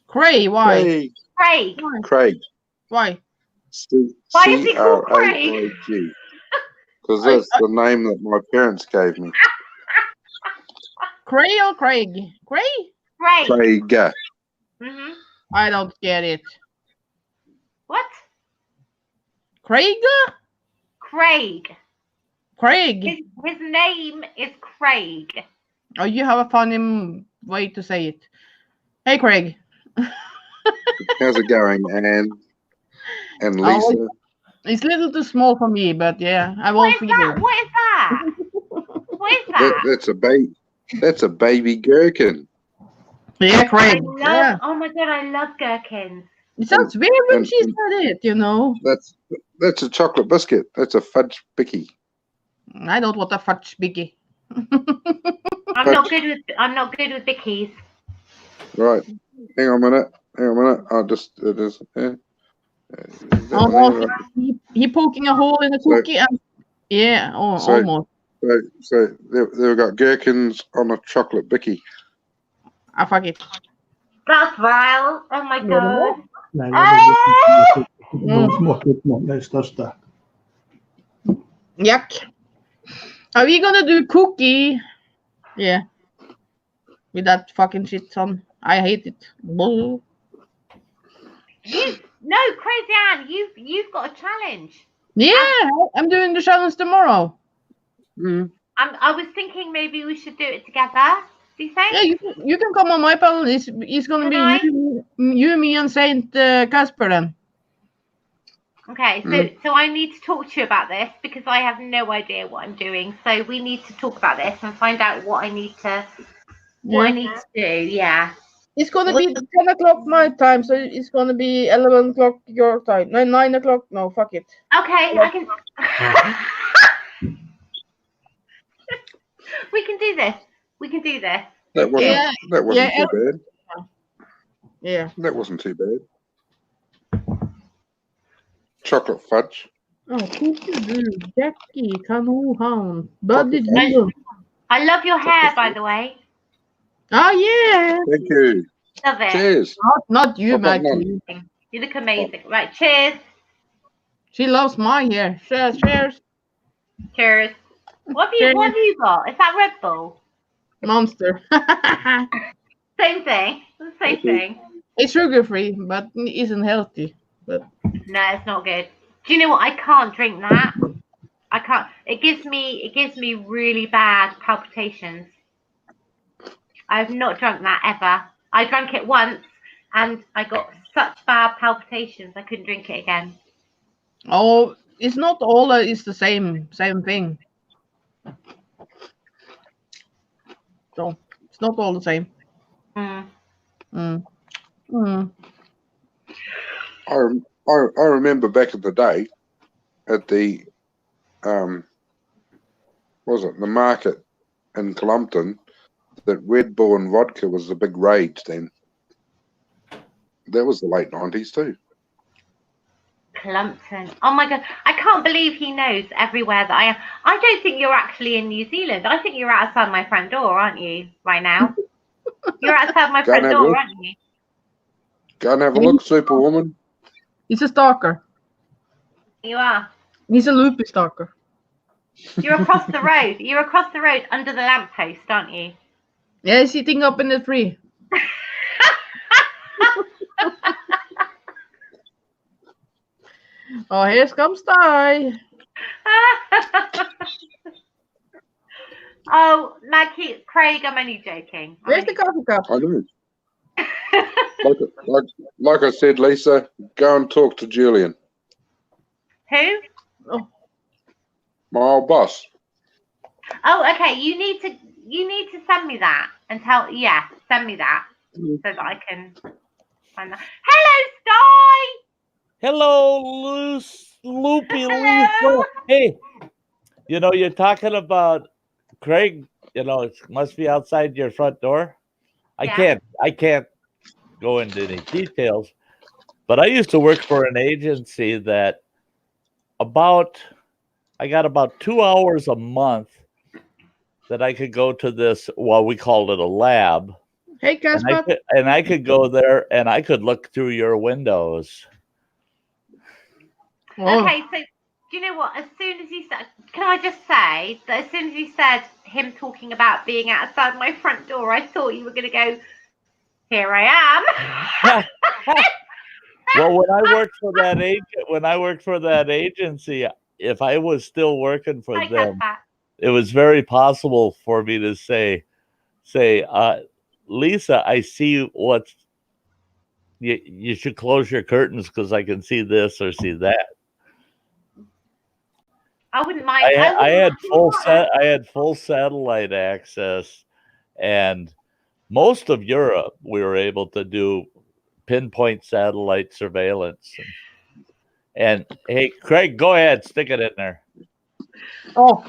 Speaker 7: Craig, why?
Speaker 2: Craig.
Speaker 7: Why?
Speaker 2: Why is he called Craig?
Speaker 3: Because that's the name that my parents gave me.
Speaker 7: Craig or Craig? Craig?
Speaker 3: Craig.
Speaker 2: Mm-hmm.
Speaker 7: I don't get it.
Speaker 2: What?
Speaker 7: Craig?
Speaker 2: Craig.
Speaker 7: His
Speaker 2: name is Craig.
Speaker 7: Oh, you have a funny way to say it. Hey, Craig.
Speaker 3: How's it going, Anne and Lisa?
Speaker 7: Oh, it's a little too small for me, but yeah, I won't feed it.
Speaker 2: What is that?
Speaker 3: That's a baby gherkin.
Speaker 7: Yeah, Craig.
Speaker 2: Oh my god, I love gherkins.
Speaker 7: It sounds weird when she said it, you know.
Speaker 3: That's a chocolate biscuit. That's a fudge bicky.
Speaker 7: I don't want a fudge bicky.
Speaker 2: I'm not good with bickies.
Speaker 3: Right. Hang on a minute. I'll just
Speaker 7: he poking a hole in the cookie. Almost.
Speaker 3: So they've got gherkins on a chocolate bicky.
Speaker 7: Ah, fuck it.
Speaker 2: That's vile. Oh my god.
Speaker 7: Yuck. Are we gonna do cookie? Yeah. With that fucking shit on. I hate it.
Speaker 2: No, Crazy Anne, you've got a challenge.
Speaker 7: Yeah, I'm doing the challenge tomorrow.
Speaker 2: I was thinking maybe we should do it together. Do you think?
Speaker 7: Yeah, you can come on my panel. It's gonna be you, me, and Saint Casper then.
Speaker 2: Okay, so I need to talk to you about this because I have no idea what I'm doing. So we need to talk about this and find out what I need to do. Yeah.
Speaker 7: It's gonna be 10 o'clock my time, so it's gonna be 11 o'clock your time. 9 o'clock. No, fuck it.
Speaker 2: Okay, I can. We can do this.
Speaker 3: That wasn't too bad.
Speaker 7: Yeah.
Speaker 3: That wasn't too bad. Chocolate fudge.
Speaker 7: Oh, Jackie, Kanohan,
Speaker 3: Buddy.
Speaker 2: I love your hair, by the way.
Speaker 7: Oh yeah.
Speaker 3: Thank you.
Speaker 2: Love it.
Speaker 3: Cheers.
Speaker 7: Not you, Maggie.
Speaker 2: You look amazing. Right, cheers.
Speaker 7: She loves my hair. Cheers.
Speaker 2: What have you got? Is that Red Bull?
Speaker 7: Monster.
Speaker 2: Same thing.
Speaker 7: It's sugar-free, but it isn't healthy. But
Speaker 2: no, it's not good. Do you know what? I can't drink that. I can't. It gives me really bad palpitations. I have not drunk that ever. I drank it once, and I got such bad palpitations. I couldn't drink it again.
Speaker 7: Oh, it's not all. It's the same thing. So it's not all the same.
Speaker 3: I remember back in the day at the the market in Columpton that Red Bull and vodka was the big rage then. That was the late 90s too.
Speaker 2: Clumpton. Oh my God. I can't believe he knows everywhere that I am. I don't think you're actually in New Zealand. I think you're outside my front door, aren't you, right now? You're outside my front door, aren't you?
Speaker 3: Go and have a look, Superwoman.
Speaker 7: He's a stalker.
Speaker 2: You are.
Speaker 7: He's a loopy stalker.
Speaker 2: You're across the road. You're across the road under the lamppost, aren't you?
Speaker 7: Yeah, he's sitting up in the tree. Oh, here comes Ty.
Speaker 2: Oh, Maggie, Craig, I'm only joking.
Speaker 7: Where's the coffee cup?
Speaker 3: I know. Like I said, Lisa, go and talk to Julian.
Speaker 2: Who?
Speaker 7: Oh.
Speaker 3: My old boss.
Speaker 2: Oh, okay. You need to send me that and send me that so that I can find that. Hello, Sty.
Speaker 6: Hello, Loopy Lisa. Hey, you're talking about Craig. It must be outside your front door. I can't go into any details, but I used to work for an agency that I got about 2 hours a month that I could go to this, well, we called it a lab.
Speaker 7: Hey, Casper.
Speaker 6: And I could go there and I could look through your windows.
Speaker 7: Oh.
Speaker 2: Okay, so do you know what? As soon as he said, can I just say that as soon as he said him talking about being outside my front door, I thought you were going to go, here I am.
Speaker 6: Well, when I worked for that agency, if I was still working for them, it was very possible for me to say, Lisa, I see what's. You should close your curtains because I can see this or see that.
Speaker 2: I wouldn't mind.
Speaker 6: I had full satellite access, and most of Europe we were able to do pinpoint satellite surveillance. And hey, Craig, go ahead, stick it in there.
Speaker 7: Oh,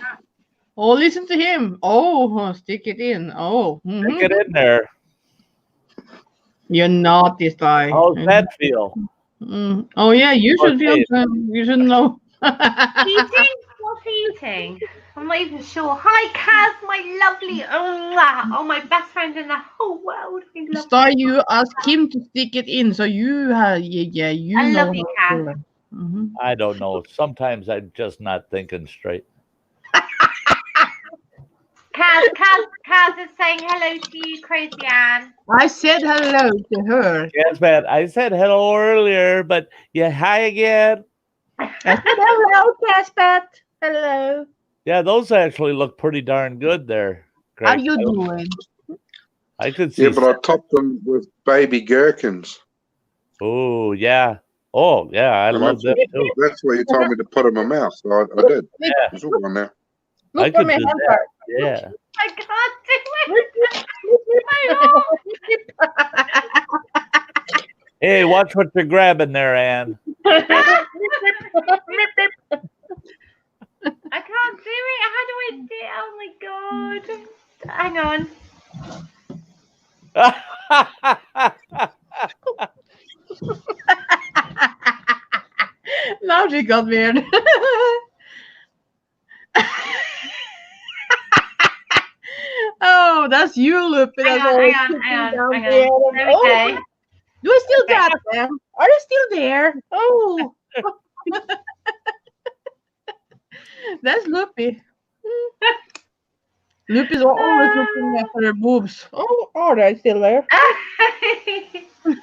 Speaker 7: listen to him. Oh, stick it in. Oh,
Speaker 6: stick it in there.
Speaker 7: You're naughty, Ty.
Speaker 6: How's that feel?
Speaker 7: Oh yeah, you should feel. You should know.
Speaker 2: Eating? What's eating? I'm not even sure. Hi, Kaz, my lovely, my best friend in the whole world.
Speaker 7: Star, you ask him to stick it in, so you have, you
Speaker 2: I
Speaker 7: know.
Speaker 2: love you, Kaz.
Speaker 6: I don't know. Sometimes I'm just not thinking straight.
Speaker 2: Kaz is saying hello to you, Crazy Ann.
Speaker 7: I said hello to her.
Speaker 6: Yes, man. I said hello earlier, but hi again.
Speaker 7: I said hello, Caspat. Hello.
Speaker 6: Yeah, those actually look pretty darn good there. Craig.
Speaker 7: How you doing?
Speaker 6: I could see.
Speaker 3: Yeah, but I topped them with baby gherkins.
Speaker 6: Oh, yeah. Oh, yeah. I love them too.
Speaker 3: That's where you told me to put them in my mouth, so I did.
Speaker 6: Yeah.
Speaker 3: There's one there.
Speaker 6: I could do that. Yeah.
Speaker 2: I can't do it.
Speaker 6: Hey, watch what you're grabbing there, Ann.
Speaker 2: I can't do it. How do I do it? Oh my god. Hang on.
Speaker 7: Now she got weird. Oh, that's you, Lupe.
Speaker 2: Hang on. Okay.
Speaker 7: Do I still got them? Are they still there? Oh. That's Lupe. Lupe is always looking after her boobs. Oh, are they still there?
Speaker 2: So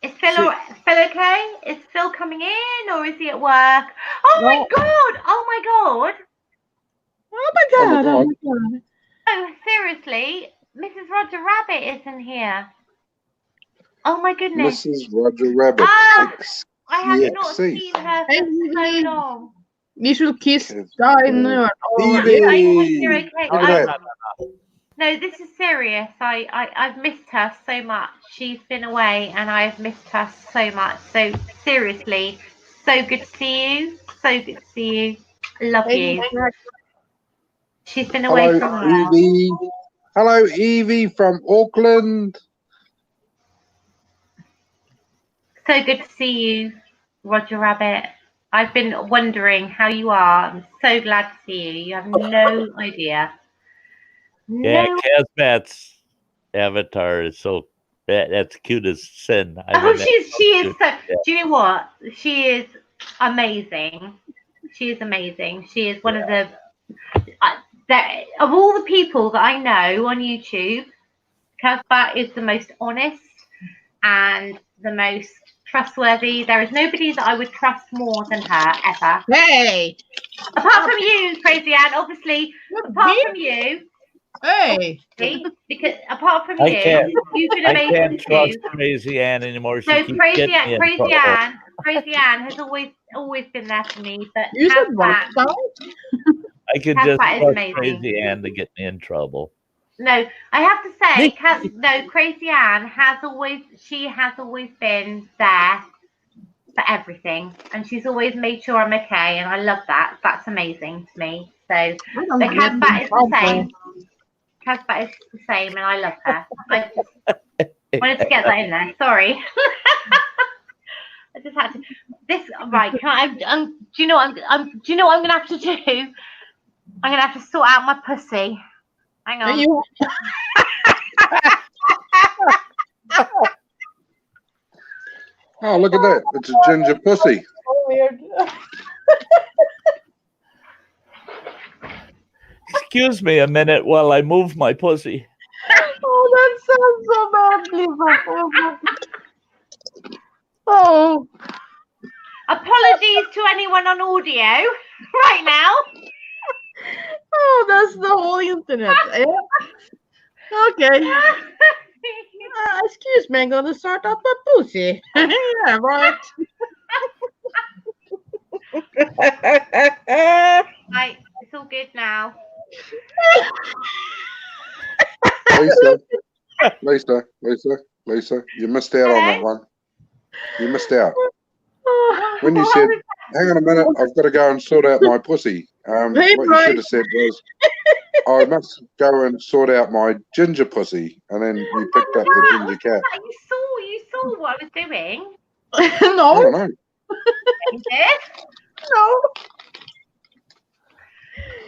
Speaker 2: is Phil okay? Is Phil coming in or is he at work? Oh my god! Oh my god!
Speaker 7: Oh my god! Oh my god!
Speaker 2: Oh, seriously, Mrs. Roger Rabbit isn't here. Oh my goodness.
Speaker 3: Mrs. Roger Rabbit.
Speaker 2: I have not seen her for so long.
Speaker 7: You should kiss Sky Nerd.
Speaker 2: You're okay. No, this is serious. I've missed her so much. She's been away and I've missed her so much. So seriously, so good to see you. So good to see you. Love you. She's been away from her.
Speaker 3: Evie. Hello, Evie from Auckland.
Speaker 2: So good to see you. Roger Rabbit. I've been wondering how you are. I'm so glad to see you. You have no idea.
Speaker 6: Yeah, Casmat's avatar is so that's cute as sin. I mean,
Speaker 2: she is so.
Speaker 6: Yeah.
Speaker 2: Do you know what? She is amazing. She is amazing. She is one of the of all the people that I know on YouTube. Casbat is the most honest and the most trustworthy. There is nobody that I would trust more than her ever.
Speaker 7: Hey!
Speaker 2: Apart from you, Crazy Ann, obviously. Apart from you.
Speaker 7: Hey!
Speaker 2: Because apart from
Speaker 6: I can't trust
Speaker 2: too.
Speaker 6: Crazy Ann anymore. She
Speaker 2: So
Speaker 6: keeps
Speaker 2: Crazy
Speaker 6: getting me in trouble.
Speaker 2: Crazy Ann has always been there for me. But
Speaker 7: You said what?
Speaker 6: I could just trust Crazy Ann to get me in trouble.
Speaker 2: No, I have to say, Crazy Ann has always been there for everything, and she's always made sure I'm okay, and I love that. That's amazing to me. So, but Casbat is the same. Casbat is the same, and I love her. I just wanted to get that in there. Sorry. I just had to. This right? Can I? Do you know what I'm gonna have to do? I'm gonna have to sort out my pussy. Hang on.
Speaker 3: Oh, look at that. It's a ginger pussy.
Speaker 7: So weird.
Speaker 6: Excuse me a minute while I move my pussy.
Speaker 7: Oh, that sounds so badly. Oh.
Speaker 2: Apologies to anyone on audio right now.
Speaker 7: Oh, that's the whole internet. Okay. Excuse me, I'm gonna sort out my pussy. Yeah, right.
Speaker 2: Right, it's all good now.
Speaker 3: Lisa, you missed out on that one. You missed out. When you said, hang on a minute, I've got to go and sort out my pussy. What you should have said was, I must go and sort out my ginger pussy. And then you picked up the ginger cat.
Speaker 2: You saw what I was doing?
Speaker 7: No.
Speaker 3: I don't know.
Speaker 2: You did?
Speaker 7: No.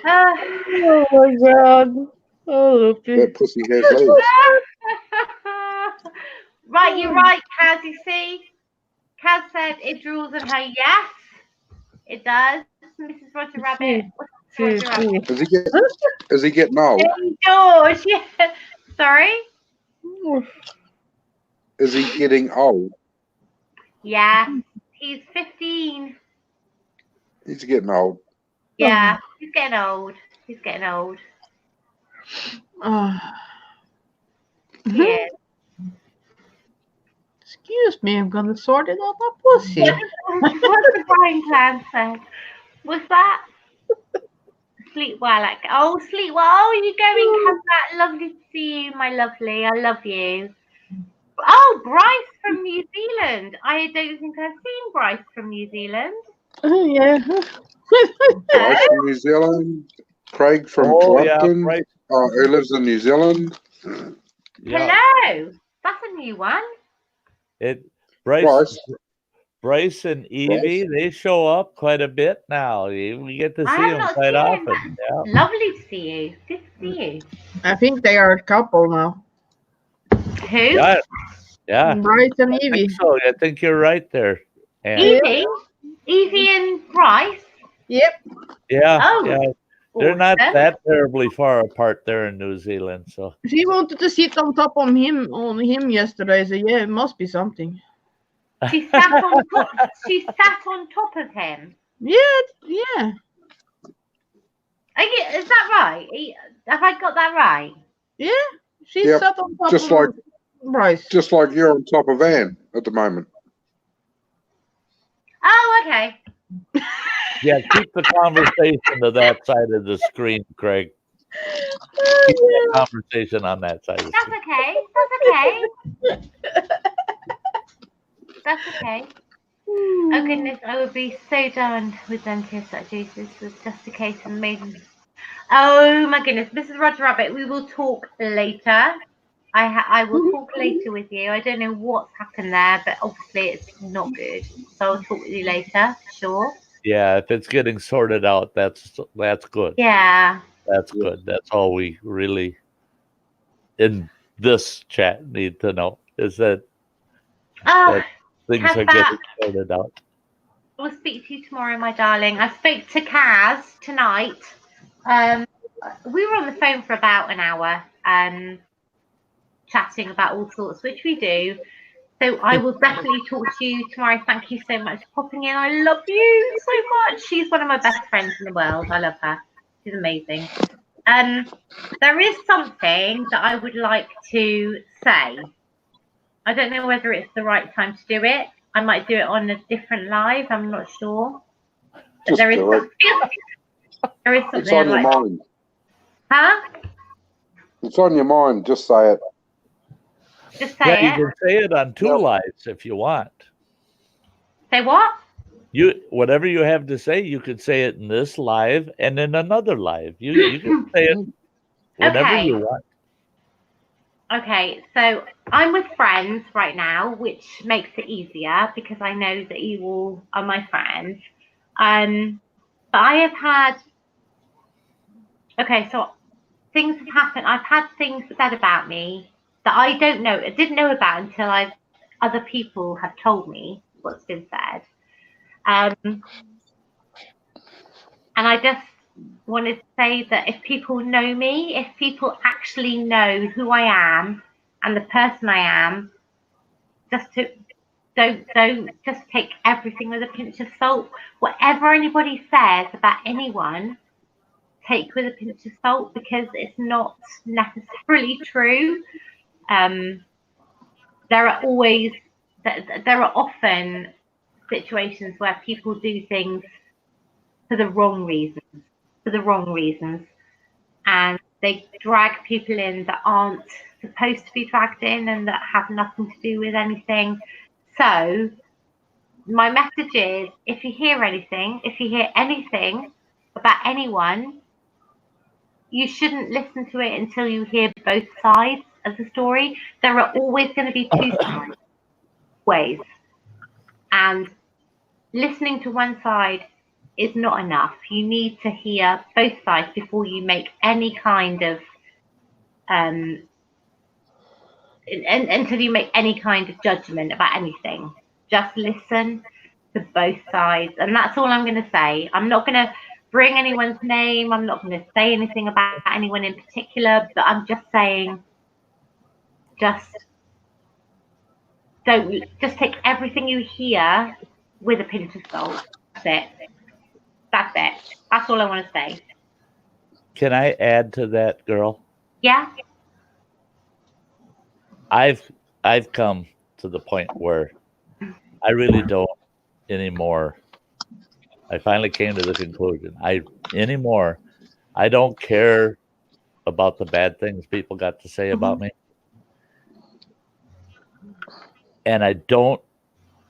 Speaker 2: Oh
Speaker 7: my God. Oh, Loopy.
Speaker 3: That pussy has legs.
Speaker 2: Right, you're right, Kaz, you see? Kaz said it draws on her. Yes, it does. Mrs. Roger Rabbit.
Speaker 3: Is he getting old?
Speaker 2: George, yeah. Sorry?
Speaker 3: Is he getting old?
Speaker 2: Yeah, he's 15.
Speaker 3: He's getting old.
Speaker 2: Yeah, he's getting old. He's getting old. Yeah.
Speaker 7: Excuse me, I'm gonna sort it out my pussy.
Speaker 2: What's the Brian Clan said? What's that? Sleep well. Sleep well. Oh, you're going, come back. Lovely to see you, my lovely. I love you. Oh, Bryce from New Zealand. I don't think I've seen Bryce from New Zealand.
Speaker 7: Yeah.
Speaker 3: Bryce from New Zealand. Craig from Brompton.
Speaker 6: Yeah,
Speaker 3: who lives in New Zealand.
Speaker 6: Yeah.
Speaker 2: Hello. That's a new one.
Speaker 6: Bryce and Evie, they show up quite a bit now. We get to see them quite often. Yeah.
Speaker 2: Lovely to see you. Good to see you.
Speaker 7: I think they are a couple now.
Speaker 2: Who?
Speaker 6: Yeah.
Speaker 7: Bryce and Evie.
Speaker 6: I think you're right there.
Speaker 2: Evie and Bryce.
Speaker 7: Yep.
Speaker 6: Yeah.
Speaker 2: Oh.
Speaker 6: Yeah. They're not that terribly far apart there in New Zealand. So
Speaker 7: she wanted to sit on top of him yesterday. So yeah, it must be something.
Speaker 2: She sat on top. She sat on top of him.
Speaker 7: Yeah.
Speaker 2: Is that right? Have I got that right?
Speaker 7: Yeah, she sat on top of Bryce.
Speaker 3: Just like you're on top of Anne at the moment.
Speaker 2: Oh, okay.
Speaker 6: yeah, keep the conversation to that side of the screen, Craig. Keep the conversation on that side of the screen.
Speaker 2: That's okay. That's okay. Oh goodness, I would be so done with them tears that Jesus was just a case of maiden. Oh my goodness, Mrs. Roger Rabbit, we will talk later. I will talk later with you. I don't know what's happened there, but obviously it's not good. So I'll talk with you later, sure.
Speaker 6: Yeah, if it's getting sorted out, that's good.
Speaker 2: Yeah.
Speaker 6: That's good. That's all we really in this chat need to know is that, that things are getting sorted out.
Speaker 2: We'll speak to you tomorrow, my darling. I spoke to Kaz tonight. We were on the phone for about an hour, chatting about all sorts, which we do. So I will definitely talk to you tomorrow. Thank you so much for popping in. I love you so much. She's one of my best friends in the world. I love her. She's amazing. There is something that I would like to say. I don't know whether it's the right time to do it. I might do it on a different live. I'm not sure. But there is something. There is something.
Speaker 3: It's on your mind.
Speaker 2: Huh?
Speaker 3: It's on your mind. Just say it.
Speaker 2: Just say it.
Speaker 6: You can say it on two lives if you want.
Speaker 2: Say what?
Speaker 6: Whatever you have to say, you could say it in this live and in another live. You can say it whenever you want.
Speaker 2: Okay, so I'm with friends right now, which makes it easier because I know that you all are my friends. But I have had. Okay, so things have happened. I've had things said about me that I didn't know about until other people have told me what's been said. And I just wanted to say that if people know me, if people actually know who I am and the person I am, don't just take everything with a pinch of salt. Whatever anybody says about anyone, take with a pinch of salt because it's not necessarily true. There are often situations where people do things for the wrong reasons, and they drag people in that aren't supposed to be dragged in and that have nothing to do with anything. So my message is, if you hear anything about anyone, you shouldn't listen to it until you hear both sides of the story. There are always going to be two sides, ways, and listening to one side is not enough. You need to hear both sides before you make any kind of until you make any kind of judgment about anything. Just listen to both sides, and that's all I'm going to say. I'm not going to bring anyone's name. I'm not going to say anything about anyone in particular, but I'm just saying, just take everything you hear with a pinch of salt. That's it. That's all I want to say.
Speaker 6: Can I add to that, girl?
Speaker 2: Yeah.
Speaker 6: I've come to the point where I really don't anymore. I finally came to the conclusion. I don't care about the bad things people got to say about me. And I don't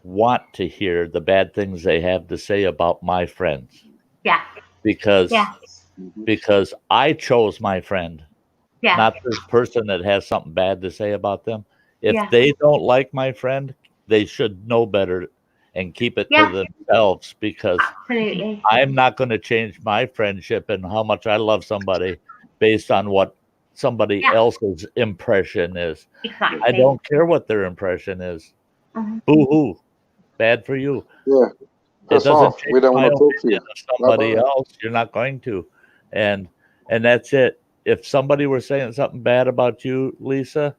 Speaker 6: want to hear the bad things they have to say about my friends.
Speaker 2: Yeah.
Speaker 6: Because I chose my friend.
Speaker 2: Yeah.
Speaker 6: Not this person that has something bad to say about them. If they don't like my friend, they should know better and keep it to themselves, because
Speaker 2: absolutely,
Speaker 6: I'm not going to change my friendship and how much I love somebody based on what somebody else's impression is.
Speaker 2: Exactly.
Speaker 6: I don't care what their impression is. Boo-hoo. Bad for you.
Speaker 3: Yeah.
Speaker 6: It doesn't change
Speaker 3: we don't
Speaker 6: my
Speaker 3: want to talk to you.
Speaker 6: opinion of somebody else. You're not going to. And that's it. If somebody were saying something bad about you, Lisa,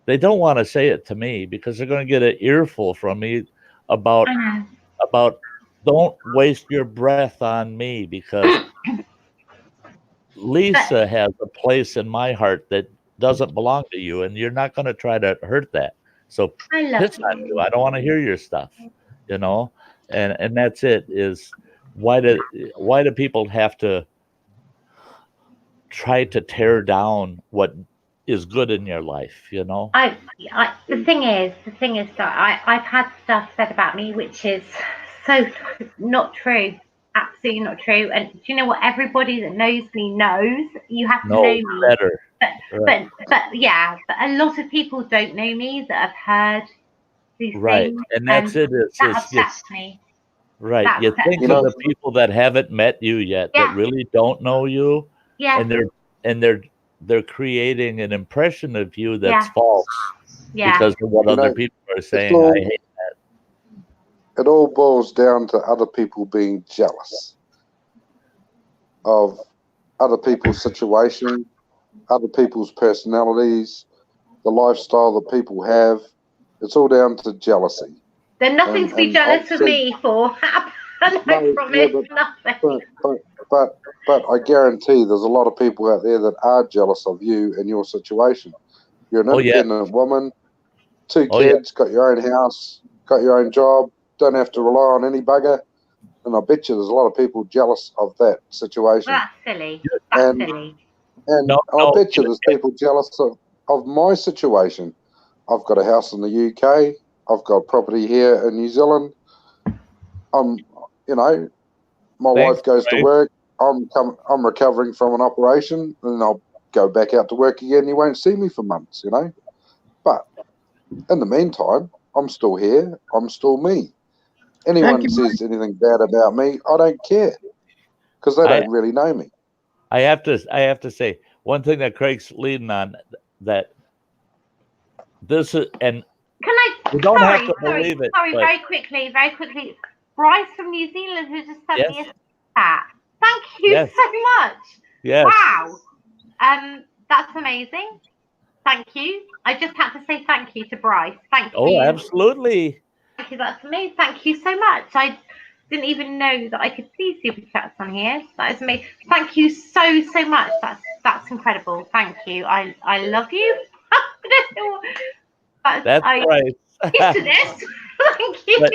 Speaker 6: they don't want to say it to me because they're going to get an earful from me about don't waste your breath on me, because Lisa has a place in my heart that doesn't belong to you, and you're not going to try to hurt that. So piss on you. I don't want to hear your stuff, and that's it. Is why do people have to try to tear down what is good in your life?
Speaker 2: The thing is that I've had stuff said about me which is so not true, absolutely not true. And do you know what? Everybody that knows me knows you have to know me
Speaker 6: better.
Speaker 2: But yeah, but a lot of people don't know me that have heard these things,
Speaker 6: and that's it.
Speaker 2: That upsets me.
Speaker 6: Right.
Speaker 2: That
Speaker 6: You
Speaker 2: upsets
Speaker 6: think
Speaker 2: me.
Speaker 6: of the people that haven't met you yet, that really don't know you, and they're creating an impression of you that's false because of what other people are saying. I hate that.
Speaker 3: It all boils down to other people being jealous of other people's situation, other people's personalities, the lifestyle that people have. It's all down to jealousy.
Speaker 2: There's nothing to be jealous of me for. I promise nothing.
Speaker 3: But I guarantee there's a lot of people out there that are jealous of you and your situation. You're an independent woman, 2 kids, got your own house, got your own job, don't have to rely on any bugger. And I bet you there's a lot of people jealous of that situation.
Speaker 2: Well, that's silly. That's silly.
Speaker 3: And I bet you there's people jealous of my situation. I've got a house in the UK. I've got property here in New Zealand. My wife goes to work. I'm recovering from an operation, and I'll go back out to work again. You won't see me for months, But in the meantime, I'm still here. I'm still me. Anyone says anything bad about me, I don't care, because they don't really know me.
Speaker 6: I have to say one thing that Craig's leading on, that this is, and
Speaker 2: can I?
Speaker 6: You don't have to believe it.
Speaker 2: Sorry, very quickly. Bryce from New Zealand, who just sent me a chat. Thank you so much.
Speaker 6: Yes.
Speaker 2: Wow. That's amazing. Thank you. I just had to say thank you to Bryce. Thank you.
Speaker 6: Oh, absolutely.
Speaker 2: Thank you. That's amazing. Thank you so much. I didn't even know that I could see super chats on here. That is amazing. Thank you so much. That's incredible. Thank you. I love you.
Speaker 6: That's right.
Speaker 2: Used to this. Thank you.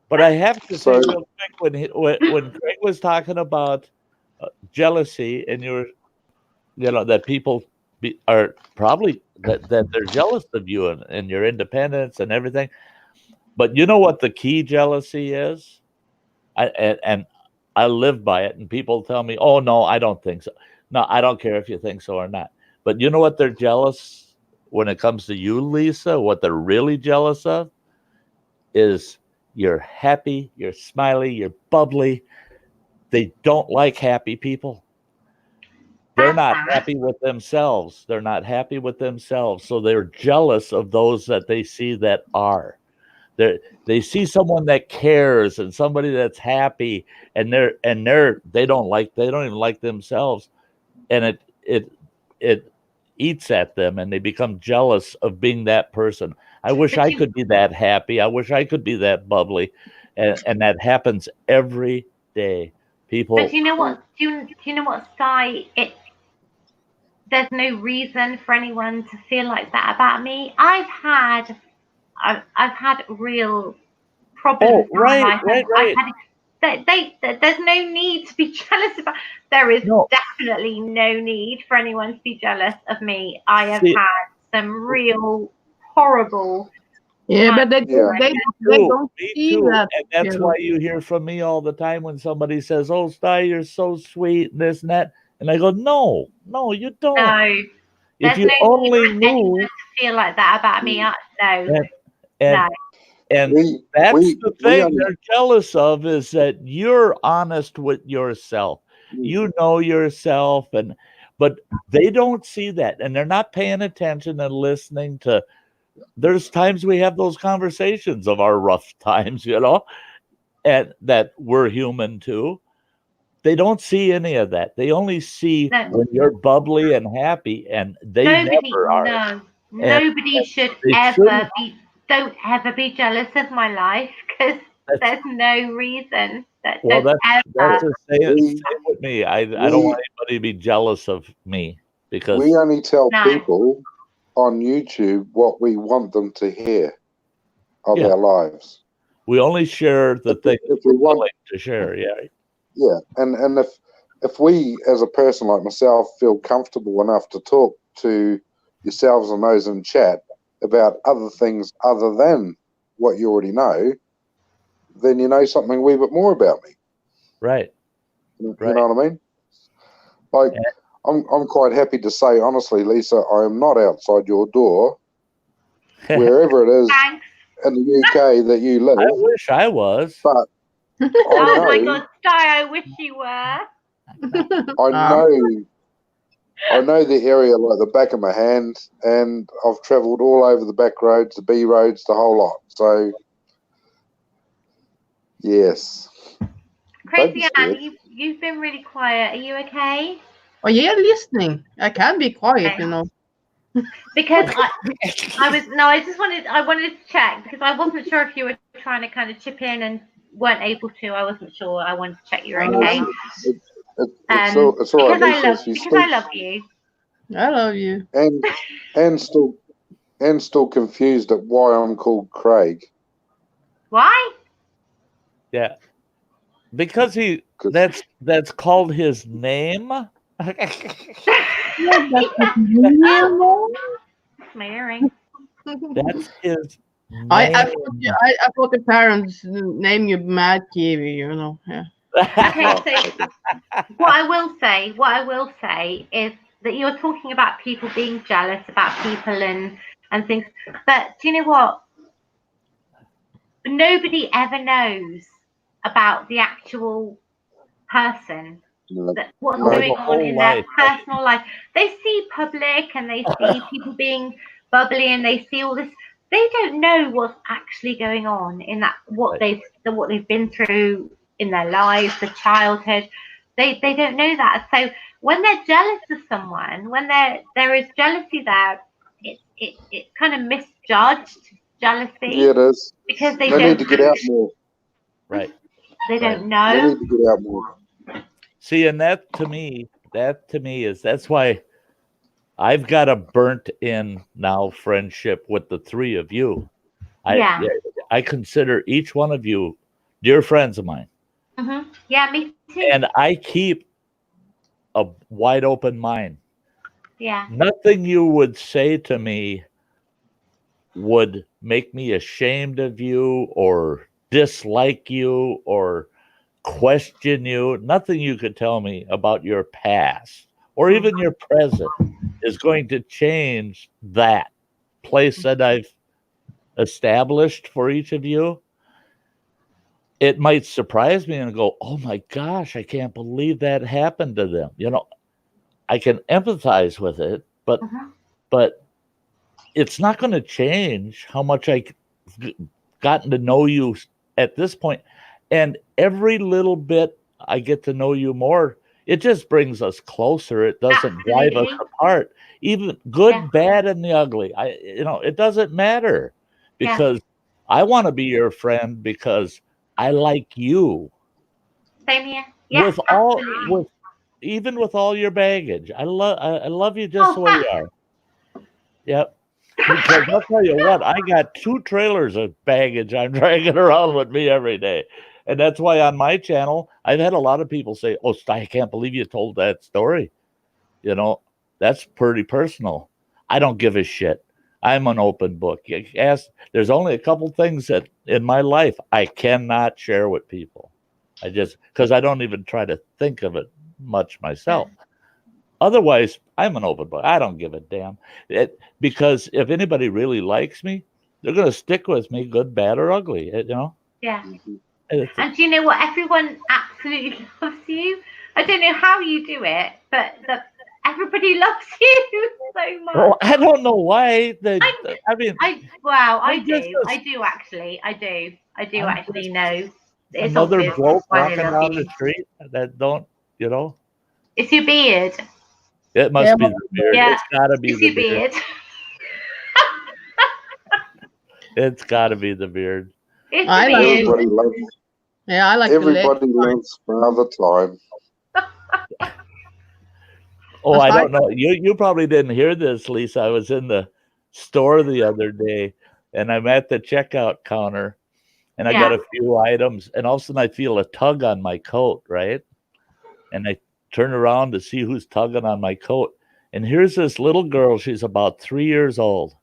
Speaker 6: But I have to say real quick, when Craig was talking about jealousy, and that people are probably that they're jealous of you and your independence and everything. But you know what the key jealousy is? And I live by it, and people tell me, "Oh no, I don't think so." No, I don't care if you think so or not. But you know what they're jealous when it comes to you, Lisa? What they're really jealous of is you're happy, you're smiley, you're bubbly. They don't like happy people. They're not happy with themselves. They're not happy with themselves. So they're jealous of those that they see that are. They see someone that cares and somebody that's happy, and they don't even like themselves, and it eats at them, and they become jealous of being that person. I wish I could be that happy. I wish I could be that bubbly, and that happens every day. People.
Speaker 2: But you know what? Do you know what, Sky? There's no reason for anyone to feel like that about me. I've had real problems in my life. There's no need to be jealous about. There is definitely no need for anyone to be jealous of me. I have had some real horrible.
Speaker 7: Yeah, but they don't see that.
Speaker 6: And that's why you hear from me all the time when somebody says, "Oh, Sty, you're so sweet," and this and that. And I go, no, you don't.
Speaker 2: No,
Speaker 6: if you only knew
Speaker 2: to feel like that about me, no.
Speaker 6: And that's the thing they're jealous of, is that you're honest with yourself. You know yourself, but they don't see that, and they're not paying attention and listening to. There's times we have those conversations of our rough times, and that we're human too. They don't see any of that. They only see when you're bubbly and happy, and never are.
Speaker 2: No, nobody should ever be. Don't ever be jealous of my life, because there's no reason. That's
Speaker 6: the same with me. I don't want anybody to be jealous of me, because
Speaker 3: we only tell people on YouTube what we want them to hear of our lives.
Speaker 6: We only share the things we want to share.
Speaker 3: Yeah, and if we, as a person like myself, feel comfortable enough to talk to yourselves and those in chat about other things other than what you already know, then you know something a wee bit more about me.
Speaker 6: Right.
Speaker 3: You know what I mean? Like, I'm quite happy to say, honestly, Lisa, I am not outside your door, wherever it is
Speaker 2: Thanks.
Speaker 3: in the UK that you live.
Speaker 6: I wish I was.
Speaker 3: But
Speaker 2: Oh my God, Sty, I wish you were.
Speaker 3: I know the area like the back of my hand, and I've travelled all over the back roads, the B roads, the whole lot. So, yes.
Speaker 2: Crazy Anne, you've been really quiet. Are you okay?
Speaker 7: Oh yeah, listening. I can be quiet, you know.
Speaker 2: Because I wanted to check because I wasn't sure if you were trying to kind of chip in and weren't able to. I wasn't sure. I wanted to check you're okay.
Speaker 3: It's all right, Lisa.
Speaker 2: Because I love you.
Speaker 7: I love you.
Speaker 3: And still confused at why I'm called Craig.
Speaker 2: Why?
Speaker 6: Yeah, because that's called his name.
Speaker 2: Smearing.
Speaker 6: That's his name.
Speaker 7: I thought the parents name you Mad Kiwi, you know. Yeah.
Speaker 2: Okay, so what I will say is that you're talking about people being jealous about people and things, but do you know what? Nobody ever knows about the actual person. What's going on in their personal life. They see public and they see people being bubbly and they see all this. They don't know what's actually going on in what they've been through in their lives, the childhood. They don't know that. So when they're jealous of someone, when there is jealousy there, it's kind of misjudged jealousy.
Speaker 3: Yeah, it is.
Speaker 2: Because they
Speaker 3: need to get out more.
Speaker 6: Right.
Speaker 2: They don't know.
Speaker 3: They need to get out more.
Speaker 6: See, and that to me is that's why I've got a burnt in now friendship with the three of you. I consider each one of you dear friends of mine.
Speaker 2: Mm-hmm. Yeah, me too.
Speaker 6: And I keep a wide open mind.
Speaker 2: Yeah.
Speaker 6: Nothing you would say to me would make me ashamed of you or dislike you or question you. Nothing you could tell me about your past or even your present is going to change that place that I've established for each of you. It might surprise me and go, oh my gosh, I can't believe that happened to them. You know, I can empathize with it, but it's not going to change how much I've gotten to know you at this point. And every little bit I get to know you more, it just brings us closer. It doesn't drive us apart. Even good, bad, and the ugly. It doesn't matter because I want to be your friend because I like you.
Speaker 2: Same here. Yeah,
Speaker 6: Even with all your baggage, I love you just the way you are. Yep. Because I'll tell you what, I got 2 trailers of baggage I'm dragging around with me every day. And that's why on my channel, I've had a lot of people say, oh, I can't believe you told that story. You know, that's pretty personal. I don't give a shit. I'm an open book. There's only a couple things that in my life I cannot share with people. Because I don't even try to think of it much myself. Otherwise, I'm an open book. I don't give a damn. Because if anybody really likes me, they're going to stick with me, good, bad, or ugly. You know?
Speaker 2: Yeah. And do you know what? Everyone absolutely loves you. I don't know how you do it, but everybody loves you so much.
Speaker 6: Well, I don't know why.
Speaker 2: I do actually. I do actually know. It's
Speaker 6: another
Speaker 2: obvious
Speaker 6: bloke
Speaker 2: why
Speaker 6: walking down the street that don't, you know.
Speaker 2: It's your beard.
Speaker 6: It must be the beard.
Speaker 2: Yeah,
Speaker 6: it's got to be the beard. It's got to be the beard.
Speaker 3: Everybody loves.
Speaker 7: Yeah, I like.
Speaker 3: Everybody loves Father Time.
Speaker 6: Oh, I don't know. You probably didn't hear this, Lisa. I was in the store the other day, and I'm at the checkout counter, and I got a few items, and all of a sudden I feel a tug on my coat, right? And I turn around to see who's tugging on my coat, and here's this little girl. She's about 3 years old,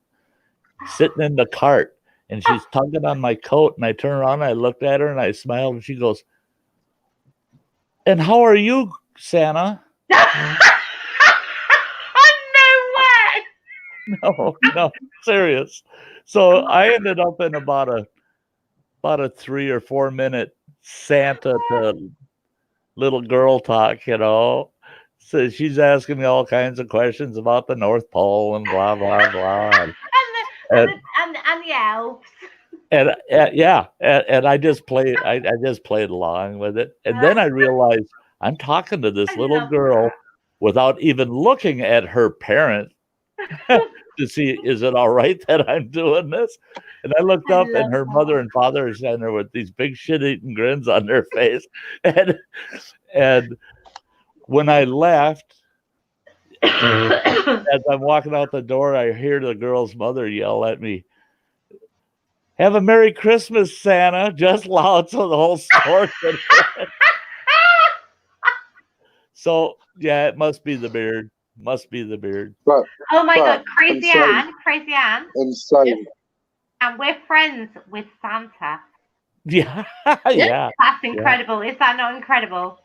Speaker 6: sitting in the cart, and she's tugging on my coat. And I turn around, and I looked at her, and I smiled, and she goes, "And how are you, Santa?" No, serious. So I ended up in about a 3 or 4 minute Santa to little girl talk, So she's asking me all kinds of questions about the North Pole and blah blah blah.
Speaker 2: and the elves.
Speaker 6: And I just played. I just played along with it, and then I realized I'm talking to this little girl without even looking at her parent to see, is it all right that I'm doing this? And I looked up, and her mother and father are standing there with these big shit-eating grins on their face, and when I left, as I'm walking out the door, I hear the girl's mother yell at me, "Have a Merry Christmas, Santa," just loud so the whole store could hear it. So, yeah, it must be the beard. Must be the beard.
Speaker 3: But,
Speaker 2: oh my God, Crazy Ann.
Speaker 3: Insane.
Speaker 2: And we're friends with Santa.
Speaker 6: Yeah, yeah.
Speaker 2: That's incredible. Is that not incredible?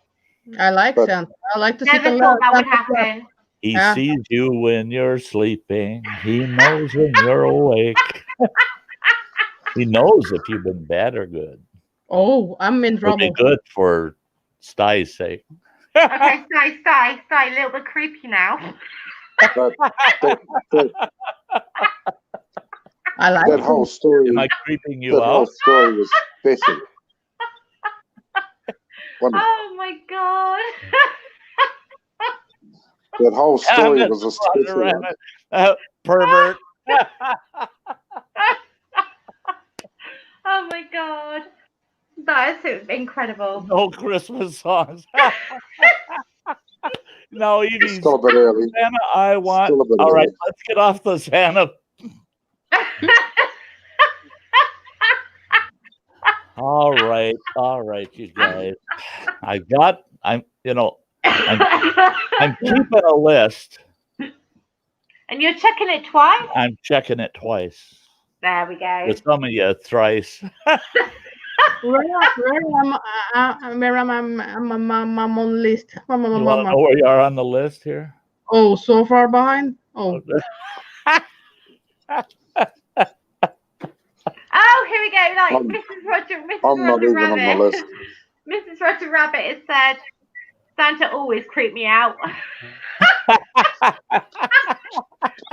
Speaker 7: I like Santa. I like to
Speaker 2: Never thought that would happen.
Speaker 6: He sees you when you're sleeping. He knows when you're awake. He knows if you've been bad or good.
Speaker 7: Oh, I'm in trouble.
Speaker 6: It'll be good for Stai's sake.
Speaker 2: Okay, Stai, a little bit creepy now.
Speaker 7: I like
Speaker 3: that whole story.
Speaker 6: Am I creeping you
Speaker 3: that
Speaker 6: out?
Speaker 3: Whole story was special.
Speaker 2: Oh my God.
Speaker 3: That whole story was a special one.
Speaker 6: Pervert.
Speaker 2: Oh my God. That is incredible.
Speaker 6: No Christmas songs. No, Evie's
Speaker 3: still a bit early.
Speaker 6: Santa, I want. All right, let's get off the Santa. All right, you guys. I'm keeping a list.
Speaker 2: And you're checking it twice?
Speaker 6: I'm checking it twice.
Speaker 2: There we go.
Speaker 6: With some of you, thrice.
Speaker 7: Where I'm on the list.
Speaker 6: You want to know where you are on the list here?
Speaker 7: Oh, so far behind? Oh.
Speaker 2: Oh, here we go. Like Mrs. Roger Rabbit.
Speaker 3: On the list.
Speaker 2: Mrs. Roger Rabbit has said, Santa always creeped me out.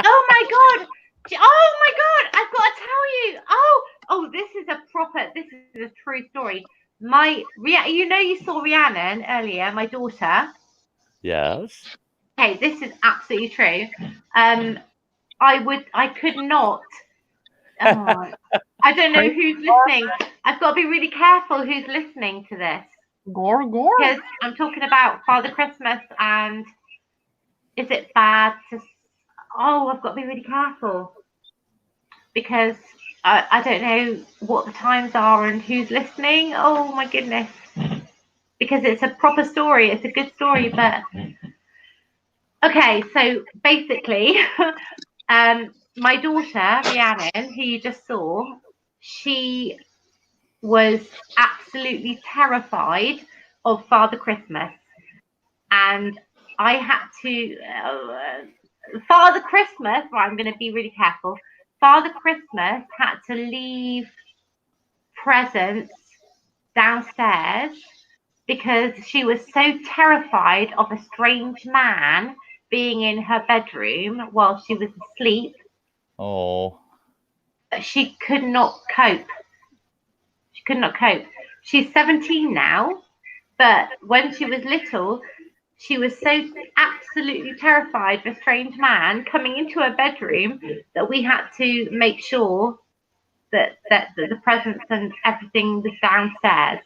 Speaker 2: Oh my God. I've got to tell you. Oh, this is a true story. You saw Rhiannon earlier, my daughter.
Speaker 6: Yes.
Speaker 2: Okay, this is absolutely true. I could not. I don't know who's listening. I've got to be really careful who's listening to this.
Speaker 7: Gore.
Speaker 2: Because I'm talking about Father Christmas, and is it bad to? Oh, I've got to be really careful because I don't know what the times are and who's listening. Oh my goodness! Because it's a proper story. It's a good story, but okay. So basically, my daughter Rhiannon, who you just saw, she was absolutely terrified of Father Christmas, and I had to Father Christmas. Right, I'm going to be really careful. Father Christmas had to leave presents downstairs because she was so terrified of a strange man being in her bedroom while she was asleep.
Speaker 6: Oh.
Speaker 2: She could not cope. She's 17 now, but when she was little, she was so absolutely terrified of a strange man coming into her bedroom that we had to make sure that the presents and everything was downstairs.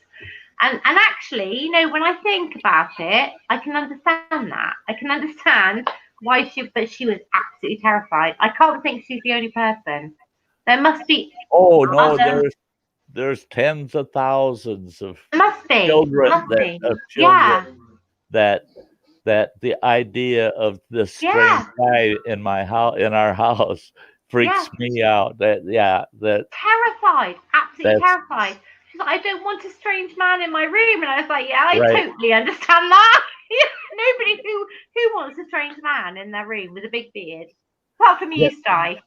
Speaker 2: And actually, when I think about it, I can understand that. I can understand why but she was absolutely terrified. I can't think she's the only person. There must be.
Speaker 6: Oh no, there's tens of thousands of children that the idea of this strange guy in our house freaks me out.
Speaker 2: Terrified, absolutely terrified. She's like, I don't want a strange man in my room, and I was like, yeah, I totally understand that. Nobody who wants a strange man in their room with a big beard. Apart from you, Sty.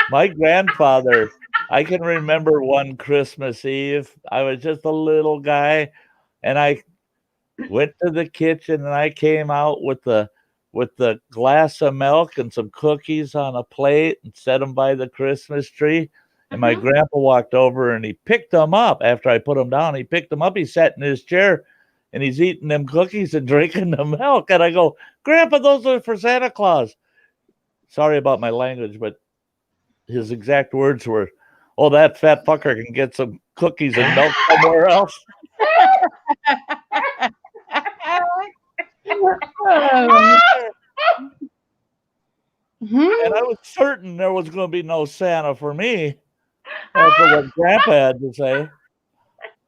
Speaker 6: My grandfather, I can remember one Christmas Eve. I was just a little guy, and I went to the kitchen and I came out with the glass of milk and some cookies on a plate and set them by the Christmas tree. And my grandpa walked over and he picked them up after I put them down. He picked them up. He sat in his chair and he's eating them cookies and drinking the milk. And I go, Grandpa, those are for Santa Claus. Sorry about my language, but his exact words were, "Oh, that fat fucker can get some cookies and milk somewhere else." And I was certain there was going to be no Santa for me after what Grandpa had to say.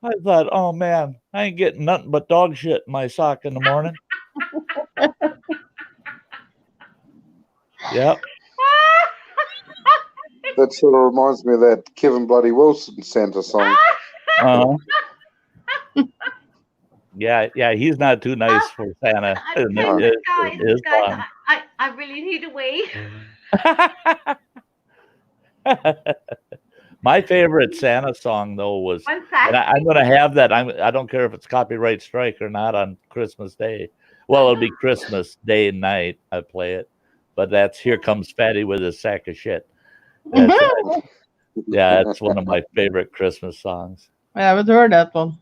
Speaker 6: I thought, oh man, I ain't getting nothing but dog shit in my sock in the morning. Yep.
Speaker 3: That sort of reminds me of that Kevin Bloody Wilson Santa song.
Speaker 6: Yeah, he's not too nice for Santa.
Speaker 2: I really need a wee.
Speaker 6: My favorite Santa song though was, and I'm going to have that. I don't care if it's copyright strike or not on Christmas Day. Well, it'll be Christmas Day and night. I play it, but that's "Here Comes Fatty with His Sack of Shit." It's one of my favorite Christmas songs.
Speaker 7: I haven't heard that one.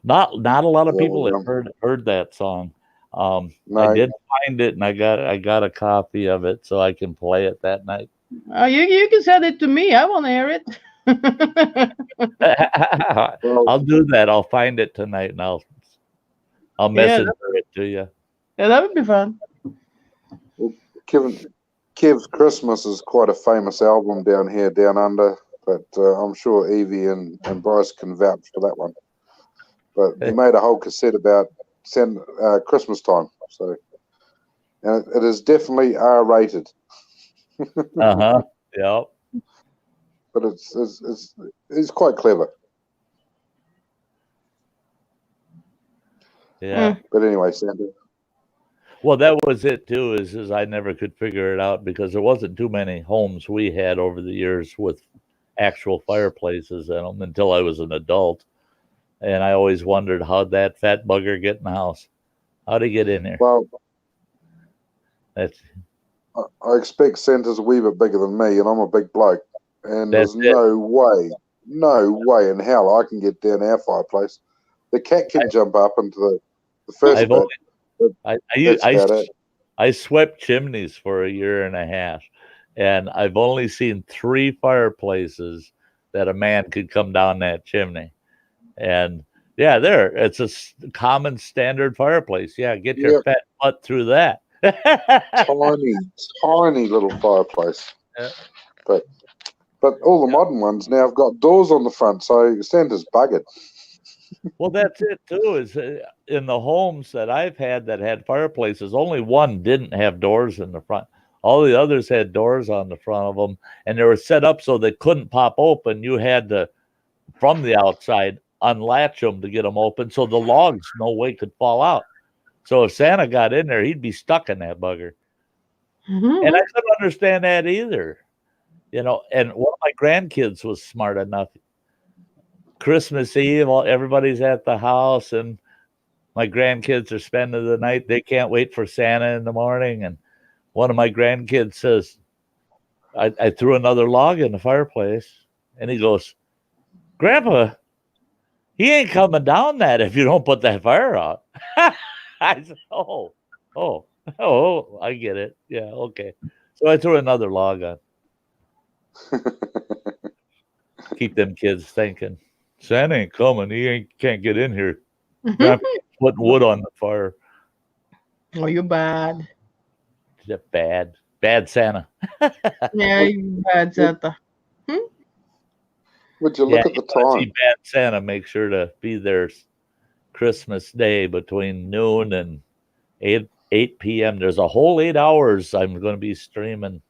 Speaker 6: Not a lot of people have heard that song.
Speaker 3: No.
Speaker 6: I did find it, and I got a copy of it so I can play it that night.
Speaker 7: You can send it to me. I want to hear it.
Speaker 6: I'll do that. I'll find it tonight, and I'll message it to you.
Speaker 7: Yeah, that would be fun.
Speaker 3: Well, Kev's Christmas is quite a famous album down here, down under. But I'm sure Evie and Bryce can vouch for that one. But he made a whole cassette about Christmas time. So, and it is definitely R-rated.
Speaker 6: Yeah.
Speaker 3: But it's quite clever.
Speaker 6: Yeah.
Speaker 3: But anyway, Santa.
Speaker 6: Well, that was it too. Is I never could figure it out because there wasn't too many homes we had over the years with actual fireplaces in them until I was an adult, and I always wondered how'd that fat bugger get in the house. How'd he get in there?
Speaker 3: Well,
Speaker 6: I
Speaker 3: expect Santa's a wee bit bigger than me, and I'm a big bloke, and there's no way in hell I can get down our fireplace. The cat can jump up into the first bit.
Speaker 6: I swept chimneys for a year and a half, and I've only seen 3 fireplaces that a man could come down that chimney. And it's a common standard fireplace. Yeah, get your fat butt through that.
Speaker 3: tiny little fireplace.
Speaker 6: Yeah.
Speaker 3: But all the modern ones now have got doors on the front, so Santa's buggered.
Speaker 6: Well, that's it too. Is in the homes that I've had that had fireplaces, only one didn't have doors in the front. All the others had doors on the front of them, and they were set up so they couldn't pop open. You had to, from the outside, unlatch them to get them open, so the logs no way could fall out. So if Santa got in there, he'd be stuck in that bugger. And I couldn't understand that either. And one of my grandkids was smart enough. Christmas Eve, everybody's at the house, and my grandkids are spending the night. They can't wait for Santa in the morning. And one of my grandkids says, I threw another log in the fireplace. And he goes, Grandpa, he ain't coming down that if you don't put that fire out. I said, oh, I get it. Yeah, okay. So I threw another log on. Keep them kids thinking, Santa ain't coming. He can't get in here. Putting wood on the fire.
Speaker 7: Oh, you're bad.
Speaker 6: Bad Santa.
Speaker 7: Yeah, you bad Santa.
Speaker 3: Would you look at the time?
Speaker 6: Bad Santa, make sure to be there Christmas Day between noon and 8 p.m. There's a whole 8 hours I'm going to be streaming.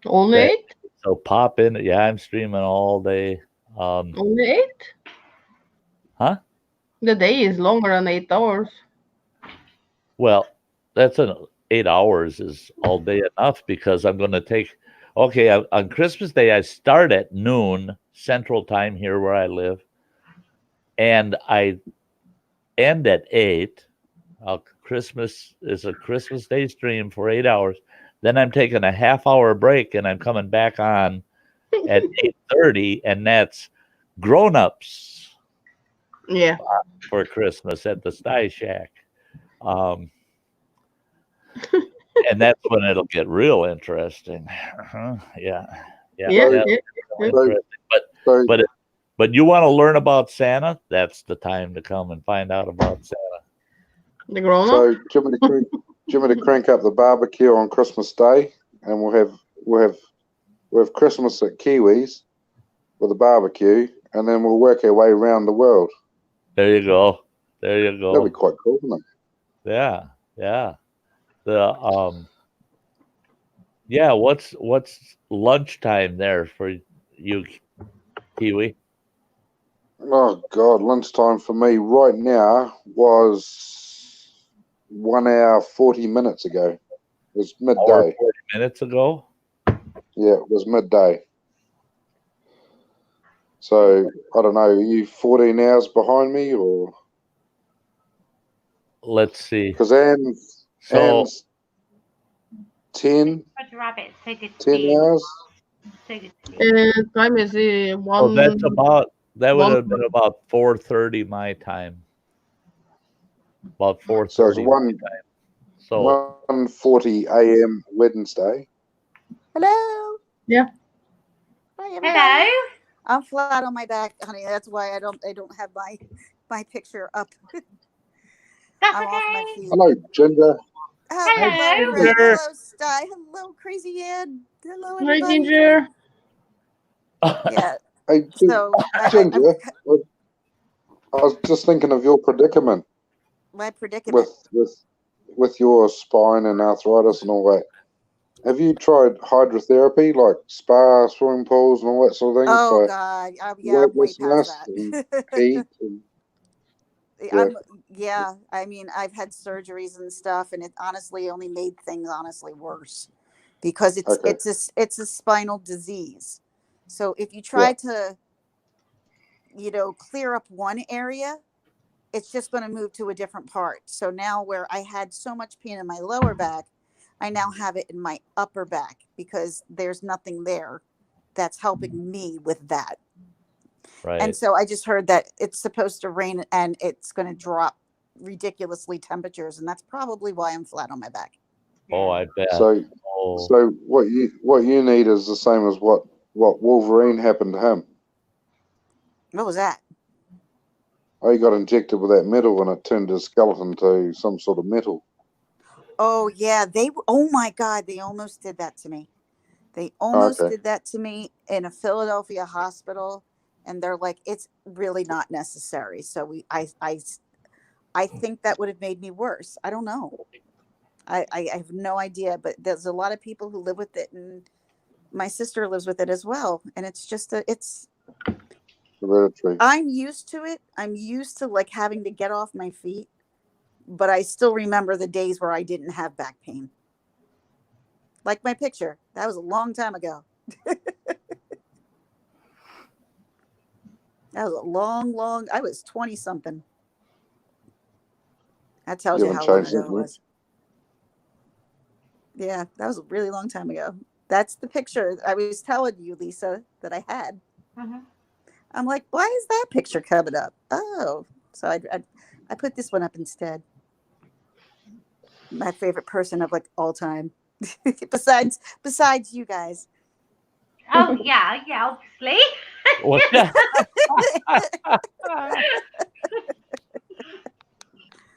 Speaker 7: Only 8?
Speaker 6: So pop in. Yeah, I'm streaming all day.
Speaker 7: Only 8?
Speaker 6: Huh?
Speaker 7: The day is longer than 8 hours.
Speaker 6: Well, that's an 8 hours is all day enough because I'm going to take. Okay, on Christmas Day I start at noon Central Time here where I live, and I end at 8. Christmas is a Christmas Day stream for 8 hours. Then I'm taking a half-hour break, and I'm coming back on at 8:30, and that's grown-ups.
Speaker 7: Yeah.
Speaker 6: For Christmas at the Sty Shack. And that's when it'll get real interesting. Yeah. But you want to learn about Santa? That's the time to come and find out about Santa.
Speaker 7: The grown-up.
Speaker 3: So do you want me to crank up the barbecue on Christmas Day, and we'll have Christmas at Kiwis with a barbecue, and then we'll work our way around the world.
Speaker 6: There you go. That'll
Speaker 3: be quite cool, wouldn't it?
Speaker 6: Yeah. What's lunchtime there for you, Kiwi?
Speaker 3: Oh God, lunchtime for me right now was 1 hour 40 minutes ago. It was midday.
Speaker 6: 40 minutes ago?
Speaker 3: Yeah, it was midday. So I don't know, are you 14 hours behind me or?
Speaker 6: Let's see.
Speaker 3: Because Anne's 10
Speaker 2: Rabbit, so good
Speaker 3: 10 hours.
Speaker 2: So good
Speaker 7: time is one.
Speaker 6: Oh, that would have been about 4:30 my time. About 4:30 my time. So
Speaker 3: 1:40 a.m. Wednesday.
Speaker 5: Hello.
Speaker 7: Yeah.
Speaker 5: Hi, everybody.
Speaker 2: Hello.
Speaker 5: I'm flat on my back, honey. That's why I don't have my picture up.
Speaker 2: That's
Speaker 5: I'm
Speaker 2: okay.
Speaker 5: off my feet.
Speaker 3: Hello, Ginger.
Speaker 5: Hello, Ray. Hello, Sty. Hello, Crazy Ed. Hello, everybody.
Speaker 7: Hi, Ginger.
Speaker 5: Yeah.
Speaker 3: Hey,
Speaker 5: So
Speaker 3: Ginger, I was just thinking of your predicament.
Speaker 5: My predicament
Speaker 3: With your spine and arthritis and all that. Have you tried hydrotherapy, like spa, swimming pools, and all that sort of thing?
Speaker 5: Oh
Speaker 3: for
Speaker 5: God, yeah, I'm way past that.
Speaker 3: Heat and,
Speaker 5: I mean, I've had surgeries and stuff, and it honestly only made things worse because it's a spinal disease. So if you try to, clear up one area, it's just going to move to a different part. So now where I had so much pain in my lower back, I now have it in my upper back because there's nothing there that's helping me with that.
Speaker 6: Right.
Speaker 5: And so I just heard that it's supposed to rain and it's going to drop ridiculously temperatures, and that's probably why I'm flat on my back.
Speaker 6: Oh, I bet.
Speaker 3: So what you need is the same as what Wolverine happened to him.
Speaker 5: What was that?
Speaker 3: Oh, he got injected with that metal and it turned his skeleton to some sort of metal.
Speaker 5: Oh yeah, oh my God, they almost did that to me. They almost did that to me in a Philadelphia hospital, and they're like, it's really not necessary. So I think that would have made me worse. I don't know. I have no idea, but there's a lot of people who live with it, and my sister lives with it as well. And it's just it's
Speaker 3: hereditary.
Speaker 5: I'm used to it. I'm used to like having to get off my feet, but I still remember the days where I didn't have back pain. Like my picture. That was a long time ago. That was a long, I was 20 something. That tells you how long ago it was. Yeah, that was a really long time ago. That's the picture I was telling you, Lisa, that I had.
Speaker 2: Mm-hmm.
Speaker 5: I'm like, why is that picture coming up? Oh, so I put this one up instead. My favorite person of like all time, besides you guys.
Speaker 2: Oh yeah, obviously.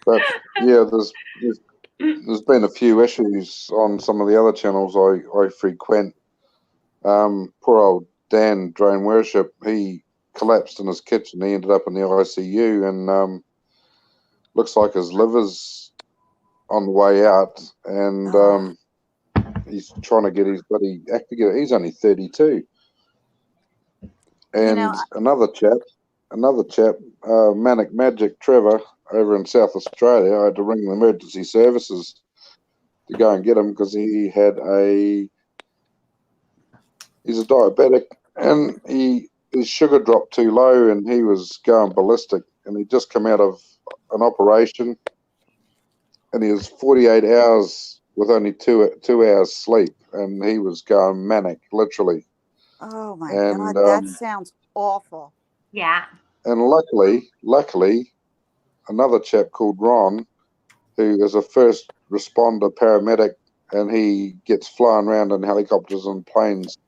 Speaker 3: But yeah, there's been a few issues on some of the other channels I frequent. Poor old Dan Drone Worship, he collapsed in his kitchen. He ended up in the ICU, and looks like his liver's on the way out, and he's trying to get his bloody act together. He's only 32. And another chap, Manic Magic Trevor, over in South Australia, I had to ring the emergency services to go and get him because he's a diabetic, and his sugar dropped too low, and he was going ballistic, and he just come out of an operation, and he was 48 hours with only two hours sleep, and he was going manic, literally.
Speaker 5: Oh my God, that sounds awful.
Speaker 2: Yeah.
Speaker 3: And luckily, another chap called Ron, who is a first responder paramedic, and he gets flying around in helicopters and planes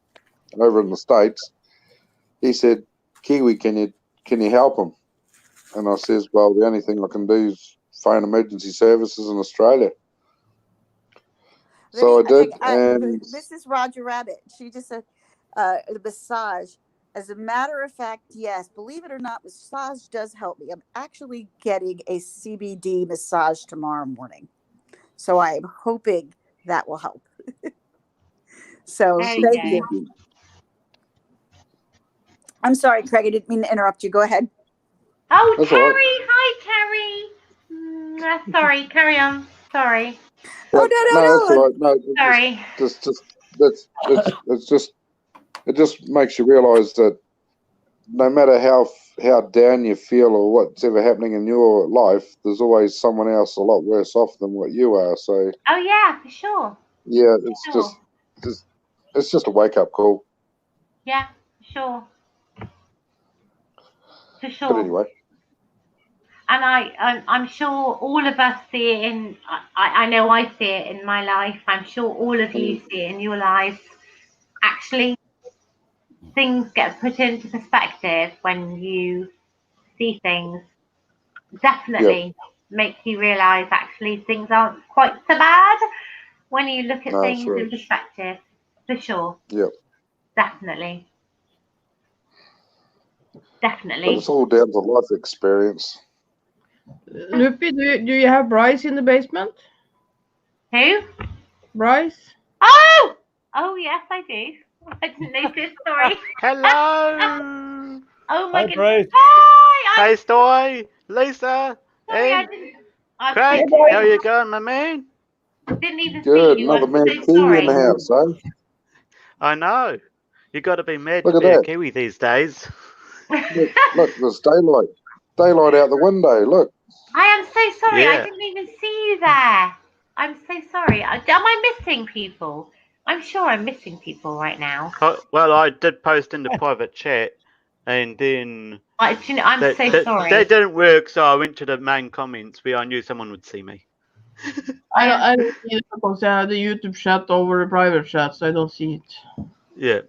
Speaker 3: over in the States. He said, "Kiwi, can you help him?" And I says, "Well, the only thing I can do is phone emergency services in Australia." So I did, and
Speaker 5: this is Roger Rabbit. She just said the massage. As a matter of fact, yes, believe it or not, massage does help me. I'm actually getting a CBD massage tomorrow morning, so I'm hoping that will help. So thank you. I'm sorry, Craig. I didn't mean to interrupt you. Go ahead.
Speaker 2: Oh, that's Terry! Right. Hi, Terry. Sorry, carry on. Sorry.
Speaker 3: No, that's all right. No,
Speaker 2: sorry.
Speaker 3: It just makes you realise that no matter how down you feel or what's ever happening in your life, there's always someone else a lot worse off than what you are. So.
Speaker 2: Oh yeah, for sure.
Speaker 3: Yeah, it's just a wake up call.
Speaker 2: Yeah, sure. For sure.
Speaker 3: But anyway.
Speaker 2: And I'm sure all of us see it in. I know I see it in my life. I'm sure all of you see it in your lives. Actually, things get put into perspective when you see things. Definitely make you realise actually things aren't quite so bad when you look at things in perspective. For sure.
Speaker 3: Yep.
Speaker 2: Definitely.
Speaker 3: But it's all down to life experience.
Speaker 7: Loopy, do you have Bryce in the basement?
Speaker 2: Who?
Speaker 7: Bryce.
Speaker 2: Oh yes, I do. I didn't notice. Sorry.
Speaker 9: Hello.
Speaker 2: Oh my goodness.
Speaker 6: Bryce.
Speaker 2: Hi.
Speaker 9: Hey, Stoy, Lisa,
Speaker 2: Sorry,
Speaker 9: Craig. How you going, my man?
Speaker 2: Didn't even
Speaker 3: Good.
Speaker 2: see you.
Speaker 3: Another mad Kiwi in the house, eh?
Speaker 9: I know. You got to be mad
Speaker 3: Look
Speaker 9: to
Speaker 3: at
Speaker 9: be a
Speaker 3: that.
Speaker 9: Kiwi these days.
Speaker 3: Look, there's daylight out the window. Look.
Speaker 2: I am so sorry.
Speaker 9: Yeah.
Speaker 2: I didn't even see you there. I'm so sorry. Am I missing people? I'm sure I'm missing people right now.
Speaker 9: Well, I did post in the private chat, and then
Speaker 2: I'm so sorry.
Speaker 9: That didn't work, so I went to the main comments where I knew someone would see me.
Speaker 7: I don't see it because I have the YouTube chat over the private chat, so I don't see it.
Speaker 9: Yeah.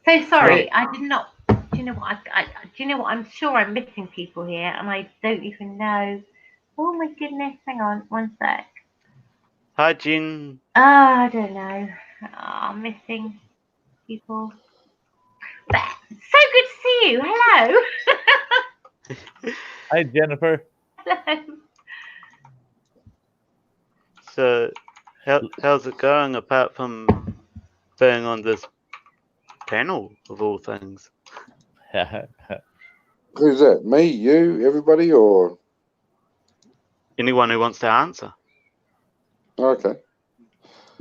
Speaker 2: So sorry. I did not. Do you know what? Do you know what? I'm sure I'm missing people here, and I don't even know. Oh my goodness! Hang on, one sec.
Speaker 9: Hi, Jen.
Speaker 2: I don't know. I'm missing people. But so good to see you. Hello.
Speaker 6: Hi, Jennifer.
Speaker 2: Hello.
Speaker 9: So, how's it going apart from being on this panel of all things?
Speaker 3: Who's that? Me, you, everybody, or
Speaker 9: anyone who wants to answer?
Speaker 3: Okay.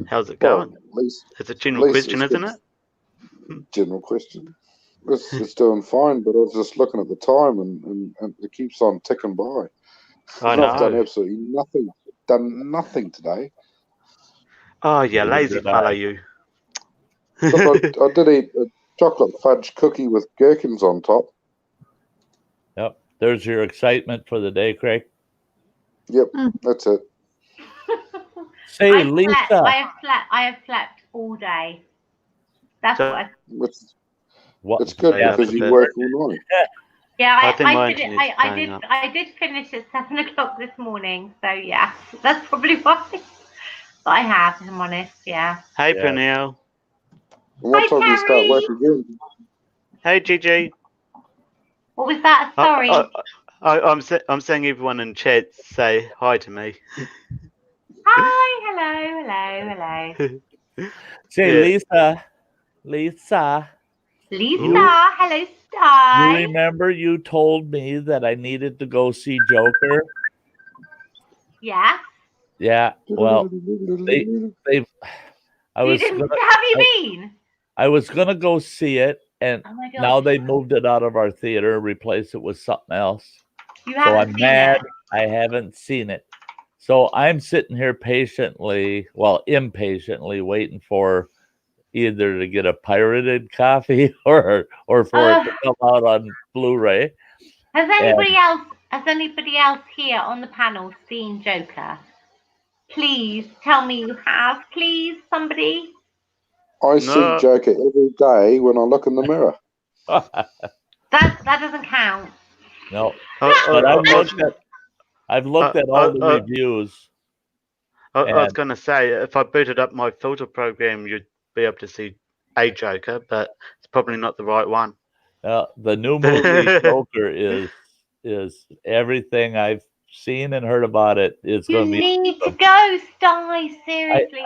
Speaker 9: How's it going?
Speaker 3: It's
Speaker 9: a general question, isn't it?
Speaker 3: General question. It's doing fine, but I was just looking at the time, and it keeps on ticking by.
Speaker 9: I know.
Speaker 3: I've done absolutely nothing. Done nothing today.
Speaker 9: Oh, yeah, lazy fellow, you.
Speaker 3: Look, I did eat a chocolate fudge cookie with gherkins on top.
Speaker 6: Yep. There's your excitement for the day, Craig.
Speaker 3: Yep, that's it.
Speaker 6: Say, Lisa.
Speaker 2: I have slept all day. That's
Speaker 3: It's good because you work all night.
Speaker 2: Yeah, I did finish at 7 o'clock this morning. So yeah, that's probably why. But I have, if I'm honest. Yeah.
Speaker 9: Hey, Pernell.
Speaker 3: What time do you start work again?
Speaker 9: Hey, Gigi.
Speaker 2: What was that? Sorry.
Speaker 9: I'm saying everyone in chat say hi to me.
Speaker 2: Hi, hello.
Speaker 6: Say,
Speaker 2: yeah.
Speaker 6: Lisa.
Speaker 2: Hello, Sty.
Speaker 6: You remember you told me that I needed to go see Joker?
Speaker 2: Yeah.
Speaker 6: Yeah. Well, they've. I was
Speaker 2: Have
Speaker 6: gonna.
Speaker 2: you been?
Speaker 6: I was gonna go see it, and
Speaker 2: Oh my God.
Speaker 6: now they moved it out of our theater, replaced it with something else.
Speaker 2: You
Speaker 6: So
Speaker 2: haven't
Speaker 6: I'm
Speaker 2: seen
Speaker 6: mad.
Speaker 2: it.
Speaker 6: I haven't seen it. So I'm sitting here patiently, well, impatiently waiting for either to get a pirated copy or for it to come out on Blu-ray.
Speaker 2: Has anybody else here on the panel seen Joker? Please tell me you have, please, somebody.
Speaker 3: I see Joker every day when I look in the mirror.
Speaker 2: That doesn't count.
Speaker 6: No, but I've looked at all the reviews.
Speaker 9: I was going to say, if I booted up my filter program, you'd be able to see a Joker, but it's probably not the right one.
Speaker 6: The new movie Joker is everything I've seen and heard about it. It's going to be.
Speaker 2: You need to go, Sty. Seriously.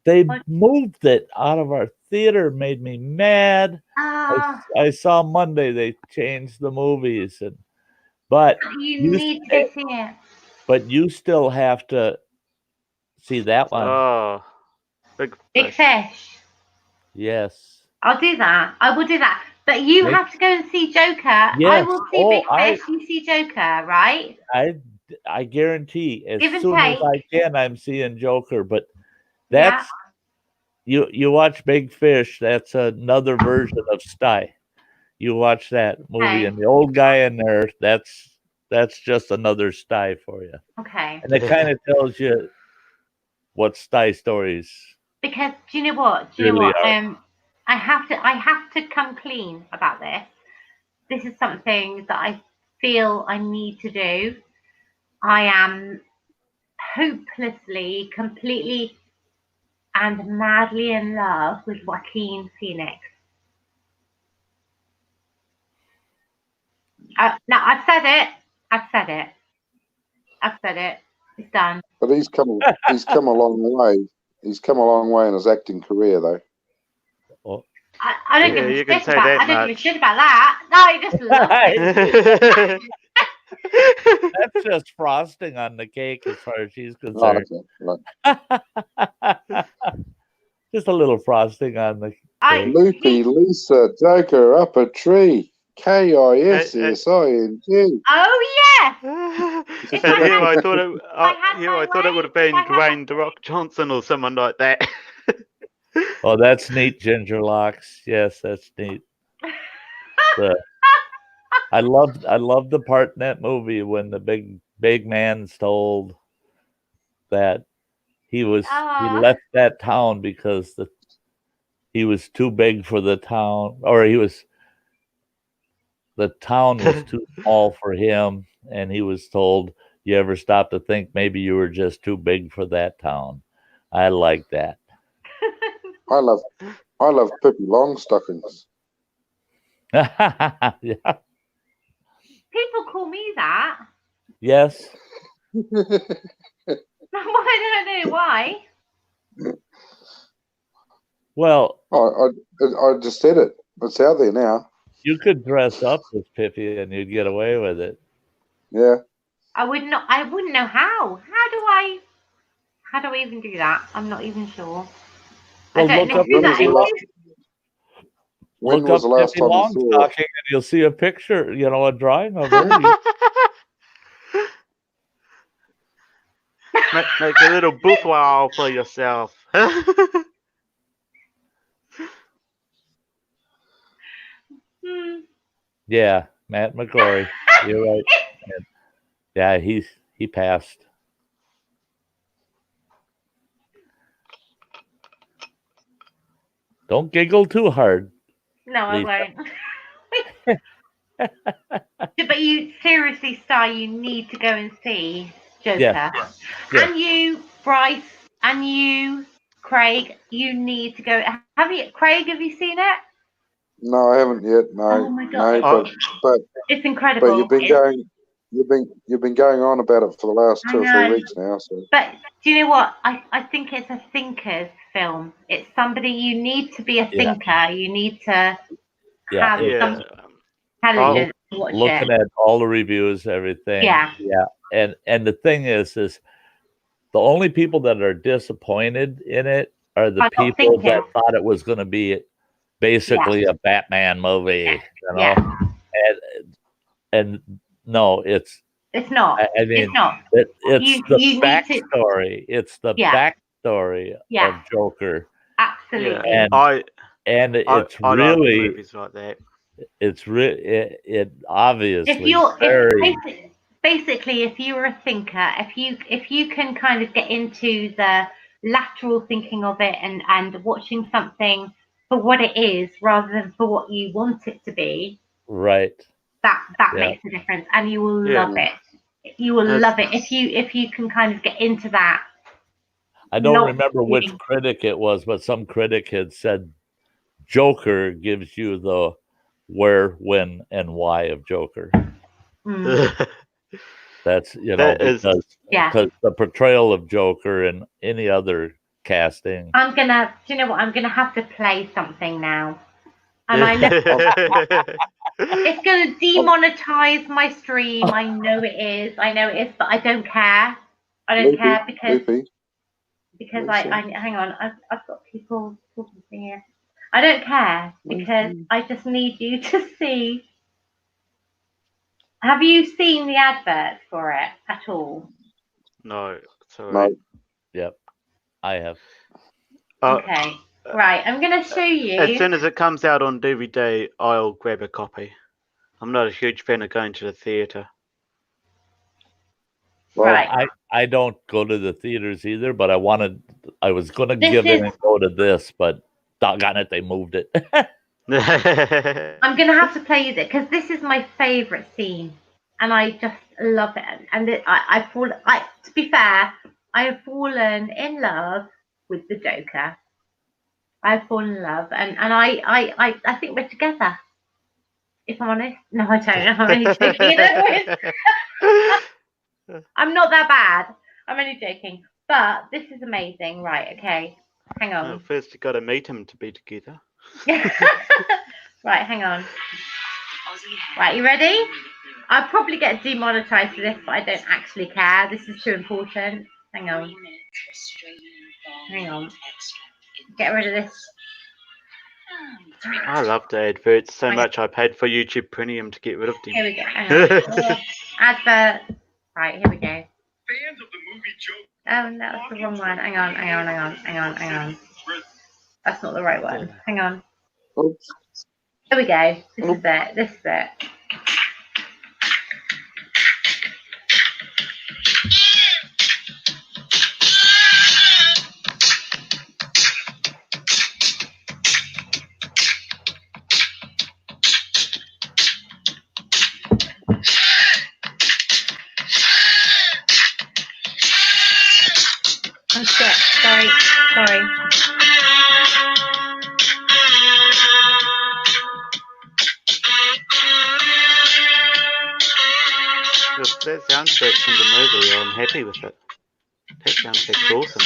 Speaker 6: They moved it out of our theater. Made me mad. I saw Monday they changed the movies, but
Speaker 2: you need to go see it.
Speaker 6: But you still have to see that one.
Speaker 9: Oh,
Speaker 2: Big Fish.
Speaker 6: Yes.
Speaker 2: I'll do that. I will do that. But you have to go and see Joker.
Speaker 6: Yes.
Speaker 2: I will see Big Fish. You see Joker, right?
Speaker 6: I guarantee as
Speaker 2: Give and
Speaker 6: soon
Speaker 2: take.
Speaker 6: as I can, I'm seeing Joker. But that's you watch Big Fish. That's another version of Sty. You watch that movie, and the old guy in there. That's just another Sty for you.
Speaker 2: Okay.
Speaker 6: And it kind of tells you what Sty stories.
Speaker 2: Because do you know what? I have to come clean about this. This is something that I feel I need to do. I am hopelessly, completely, and madly in love with Joaquin Phoenix. Now I've said it. It's done.
Speaker 3: But he's come a long way. He's come a long way in his acting career, though.
Speaker 6: Oh.
Speaker 2: I don't give a shit about that. I don't give a shit about that. No, I just love it.
Speaker 6: That's just frosting on the cake as far as she's concerned. Just a little frosting on the cake.
Speaker 3: Loopy Lisa Joker up a tree. KISSING.
Speaker 2: Oh yeah.
Speaker 9: I thought it would have been Dwayne The Rock Johnson or someone like that.
Speaker 6: Oh, that's neat, Ginger Locks. Yes, that's neat. I loved the part in that movie when the big man's told that he left that town because he was too big for the town, or the town was too small for him, and he was told, "You ever stop to think maybe you were just too big for that town?" I like that.
Speaker 3: I love Pippi Longstockings.
Speaker 6: Yeah.
Speaker 2: People call me that.
Speaker 6: Yes.
Speaker 2: I don't know why.
Speaker 6: Well,
Speaker 3: I just said it. It's out there now.
Speaker 6: You could dress up as Pippi and you'd get away with it.
Speaker 3: Yeah.
Speaker 2: I wouldn't know how. How do I even do that? I'm not even sure.
Speaker 6: Well,
Speaker 2: I don't know who that is.
Speaker 3: When was the last time you saw it?
Speaker 6: And you'll see a picture, a drawing of her.
Speaker 9: Make a little boudoir for yourself.
Speaker 6: Yeah, Matt McGrory. You're right. Yeah, he passed. Don't giggle too hard.
Speaker 2: No,
Speaker 6: Lisa.
Speaker 2: I won't. But you seriously, Star, you need to go and see Joker.
Speaker 6: Yeah.
Speaker 2: And you, Bryce, and you, Craig, you need to go. Craig, have you seen it?
Speaker 3: No, I haven't yet. No.
Speaker 2: Oh my God.
Speaker 3: No, but
Speaker 2: it's incredible.
Speaker 3: But you've been going on about it for the last 2 or 3 weeks now. So.
Speaker 2: But do you know what? I think it's a thinker's film. It's somebody, you need to be a thinker. You need to have some intelligence.
Speaker 6: Looking at all the reviews, everything.
Speaker 2: Yeah.
Speaker 6: And the thing is the only people that are disappointed in it are the people that thought it was going to be basically a Batman movie, you know. And no, it's
Speaker 2: not.
Speaker 6: I mean,
Speaker 2: it's not.
Speaker 6: It's the backstory. It's the backstory of Joker.
Speaker 2: Absolutely.
Speaker 6: And it's
Speaker 9: I
Speaker 6: really
Speaker 9: like movies like that.
Speaker 6: It's it obviously
Speaker 2: if you're basically if you were a thinker, if you can kind of get into the lateral thinking of it and watching something for what it is rather than for what you want it to be,
Speaker 6: right,
Speaker 2: that makes a difference, and you will love it. You will love it if you can kind of get into that.
Speaker 6: I don't remember which critic it was, but some critic had said Joker gives you the where, when, and why of Joker. That's because the portrayal of Joker and any other casting.
Speaker 2: Do you know what? I'm gonna have to play something now, and I know it's gonna demonetize my stream. I know it is, but I don't care. I don't care because I hang on. I've got people talking to me here. I don't care because I just need you to see. Have you seen the advert for it at all?
Speaker 9: No, sorry.
Speaker 3: No.
Speaker 6: Yep, I have.
Speaker 2: Okay, right. I'm going to show you.
Speaker 9: As soon as it comes out on DVD, I'll grab a copy. I'm not a huge fan of going to the theatre.
Speaker 6: Well, right. I don't go to the theaters either, but I was going to give it and go to this, but doggone it, they moved it.
Speaker 2: I'm going to have to play you this because this is my favourite scene, and I just love it. And to be fair, I have fallen in love with the Joker. I've fallen in love, and I think we're together. If I'm honest, no, I don't. I'm only joking. I'm not that bad. I'm only joking. But this is amazing. Right, okay. Hang on.
Speaker 9: Well, first you got to meet him to be together.
Speaker 2: Right, hang on. Right, you ready? I'll probably get demonetized for this, but I don't actually care. This is too important. Hang on. Hang on. Get rid of this.
Speaker 9: I love the adverts so much. I paid for YouTube Premium to get rid of them.
Speaker 2: Here we go. Hang on. Advert. Right, here we go. Fans of the movie Joker. Oh, no, that's the wrong one. Hang on. That's not the right one. Hang on.
Speaker 3: Oops.
Speaker 2: Here we go. This is it. Oh shit, sorry.
Speaker 9: That soundtrack's in the movie, I'm happy with it. That soundtrack's awesome.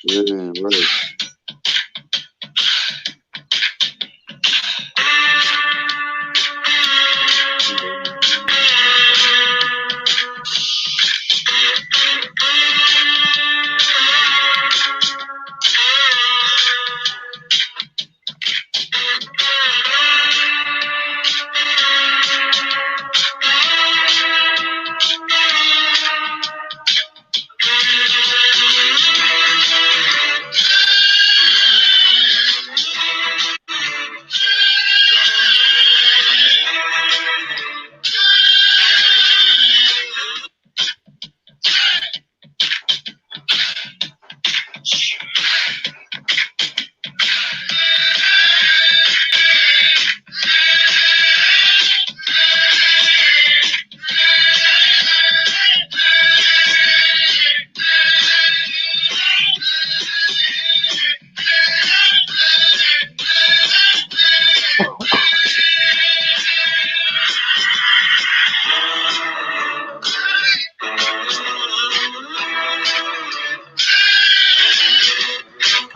Speaker 3: Yeah, right.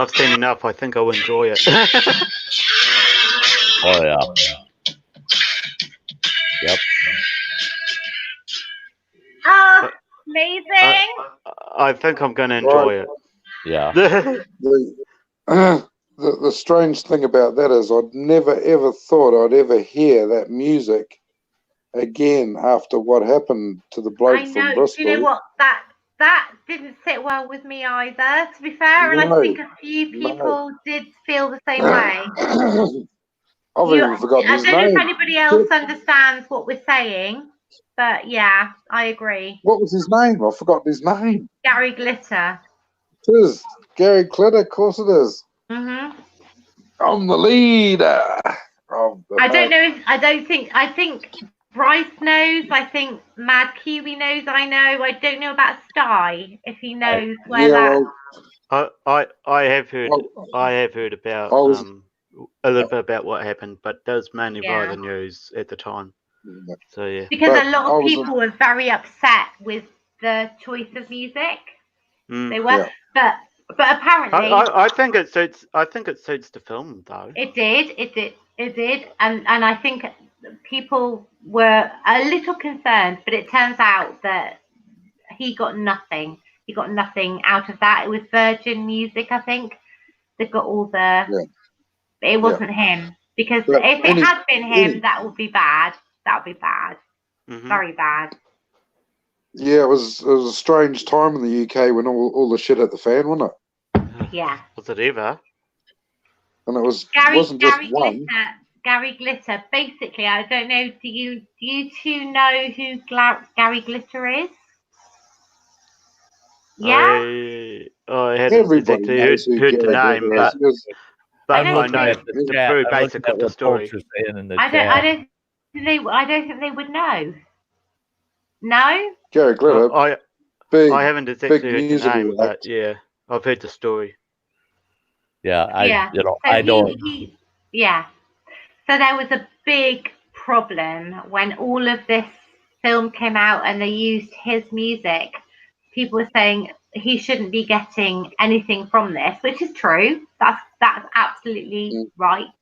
Speaker 9: I've seen enough. I think I'll enjoy it.
Speaker 6: Oh yeah. Yep.
Speaker 2: Oh, amazing.
Speaker 9: I think I'm going to enjoy it.
Speaker 6: Yeah.
Speaker 3: The strange thing about that is I'd never ever thought I'd ever hear that music again after what happened to the bloke
Speaker 2: I
Speaker 3: from
Speaker 2: know.
Speaker 3: Bristol.
Speaker 2: Do you know what? That didn't sit well with me either, to be fair. And I think a few people did feel the same way.
Speaker 3: I've even forgotten his name.
Speaker 2: I don't know if anybody else understands what we're saying, but yeah, I agree.
Speaker 3: What was his name? I've forgotten his name.
Speaker 2: Gary Glitter.
Speaker 3: It is Gary Glitter, of course it is.
Speaker 2: Mhm.
Speaker 3: I'm the leader.
Speaker 2: I don't know if I think Bryce knows. I think Mad Kiwi knows. I know. I don't know about Sty if he knows where that.
Speaker 9: I have heard about a little bit about what happened, but that was mainly via the news at the time. So yeah.
Speaker 2: Because a lot of people were very upset with the choice of music. They were, but apparently,
Speaker 9: I think it suits. I think it suits the film though.
Speaker 2: It did, and I think people were a little concerned, but it turns out that he got nothing. He got nothing out of that. It was Virgin Music, I think. They got all the. It wasn't him, because if it had been him, that would be bad. That would be bad. Very bad.
Speaker 3: Yeah, it was a strange time in the UK when all the shit hit the fan, wasn't it?
Speaker 2: Yeah.
Speaker 9: Was it ever?
Speaker 3: And it wasn't just one.
Speaker 2: Gary Glitter. Basically, I don't know. Do you two know who Gary Glitter is? Yeah.
Speaker 9: I hadn't exactly heard the name, but I know the basic of the story.
Speaker 2: I don't think they would know. No.
Speaker 3: Gary Glitter.
Speaker 9: I haven't exactly heard the name, but yeah, I've heard the story.
Speaker 6: Yeah,
Speaker 2: I don't. Yeah. So there was a big problem when all of this film came out and they used his music. People were saying he shouldn't be getting anything from this, which is true. That's absolutely right.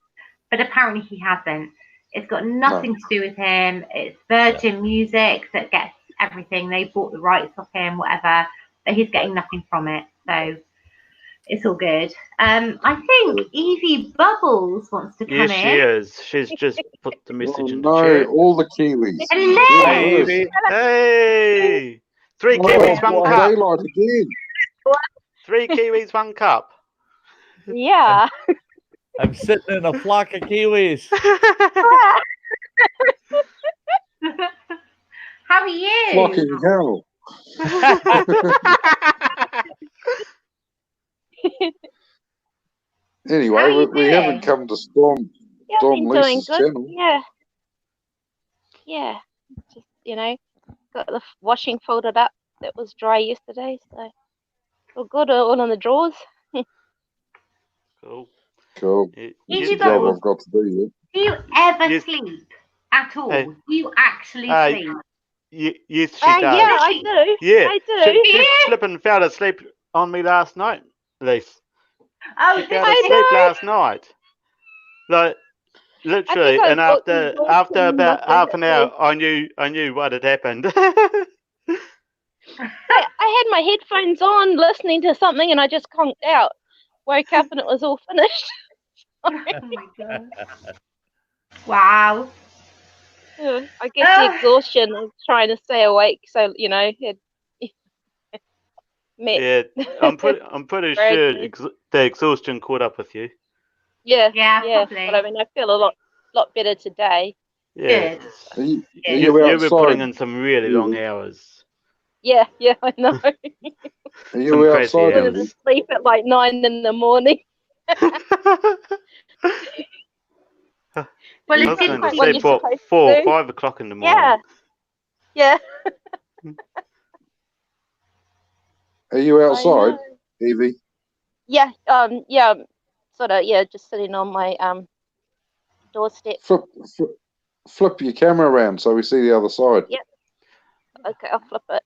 Speaker 2: But apparently he hasn't. It's got nothing to do with him. It's Virgin Music that gets everything. They bought the rights off him, whatever. But he's getting nothing from it. So it's all good. I think Evie Bubbles wants to come in.
Speaker 9: Yes, she is. She's just put the message in the chat.
Speaker 3: All the Kiwis.
Speaker 2: Hello.
Speaker 9: Hey, Evie. Hey. 3 Kiwis, 1 cup.
Speaker 3: Daylight again.
Speaker 9: 3 Kiwis, 1 cup.
Speaker 10: Yeah.
Speaker 6: I'm sitting in a flock of kiwis.
Speaker 2: How are you?
Speaker 3: Flocking hell. Anyway, we haven't come to Storm Lisa's channel.
Speaker 10: Yeah. Just, got the washing folded up. That was dry yesterday, so all good. All in the drawers.
Speaker 3: Cool. It's a job I've got to do here.
Speaker 2: Do you ever sleep at all? Do you actually sleep?
Speaker 9: Yes, she does.
Speaker 10: Yeah, I do.
Speaker 9: Yeah,
Speaker 10: I do.
Speaker 9: She flipping fell asleep on me last night, Lise.
Speaker 2: Oh,
Speaker 9: she fell asleep last night. Like literally, and after about half an hour, I knew what had happened.
Speaker 10: I had my headphones on, listening to something, and I just conked out. Woke up and it was all finished.
Speaker 2: Oh my god! Wow.
Speaker 10: I guess the exhaustion of trying to stay awake, so
Speaker 9: yeah, I'm pretty sure the exhaustion caught up with you.
Speaker 10: Yeah,
Speaker 2: probably.
Speaker 10: But I mean, I feel a lot better today.
Speaker 9: Yeah.
Speaker 3: You were
Speaker 9: putting in some really long hours.
Speaker 10: Yeah, I know.
Speaker 3: Are you outside?
Speaker 10: I was asleep at like 9 in the morning.
Speaker 2: Well,
Speaker 9: I was going to say 4 or 5 o'clock in the morning.
Speaker 10: Yeah.
Speaker 3: Are you outside, Evie?
Speaker 10: Yeah, sort of, just sitting on my doorstep.
Speaker 3: Flip your camera around so we see the other side.
Speaker 10: Yep. Okay, I'll flip it.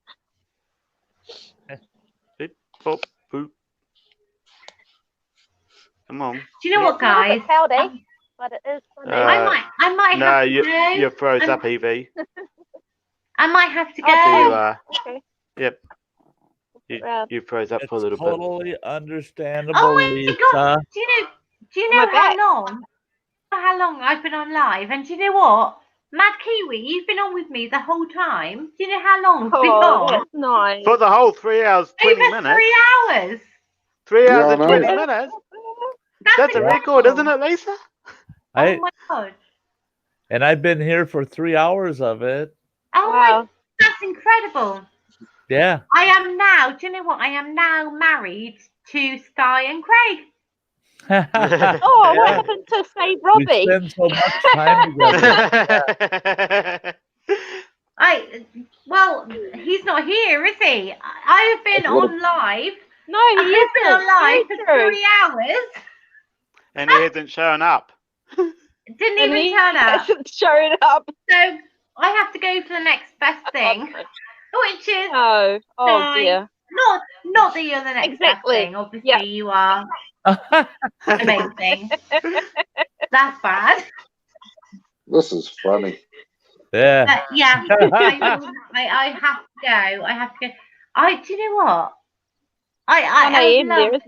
Speaker 9: Come on.
Speaker 2: Do you know what, guys?
Speaker 10: Howdy, but it is funny.
Speaker 2: I might
Speaker 9: No,
Speaker 2: have to go.
Speaker 9: you froze up, Evie.
Speaker 2: I might have to go.
Speaker 9: There you are.
Speaker 10: Okay.
Speaker 9: Yep. You froze up for a little bit.
Speaker 6: Totally understandable,
Speaker 2: Oh my
Speaker 6: Lisa.
Speaker 2: God! Do you know how long I've been on live? And do you know what? Mad Kiwi, you've been on with me the whole time. Do you know how long we've been on?
Speaker 10: That's nice.
Speaker 9: For the whole 3 hours, 20 minutes.
Speaker 2: 3 hours.
Speaker 9: 3 hours and 20 minutes. That's a record, isn't it, Lisa?
Speaker 2: Oh my God.
Speaker 6: And I've been here for 3 hours of it.
Speaker 2: Oh my, that's incredible.
Speaker 6: Yeah.
Speaker 2: I am now, do you know what? I am now married to Sky and Craig.
Speaker 10: What happened to Save Robbie?
Speaker 6: We spend so much time together.
Speaker 2: Well, he's not here, is he? I have been on live.
Speaker 10: No, he
Speaker 2: I've been on live for 3 hours.
Speaker 9: And he hasn't shown up.
Speaker 2: Didn't even turn up.
Speaker 10: Hasn't shown up.
Speaker 2: So I have to go for the next best thing, which is
Speaker 10: dear.
Speaker 2: Not that you're the next best thing. Obviously, you are amazing. That's bad.
Speaker 3: This is funny.
Speaker 6: Yeah.
Speaker 2: But yeah, I have to go. I have to go. Do you know what? I love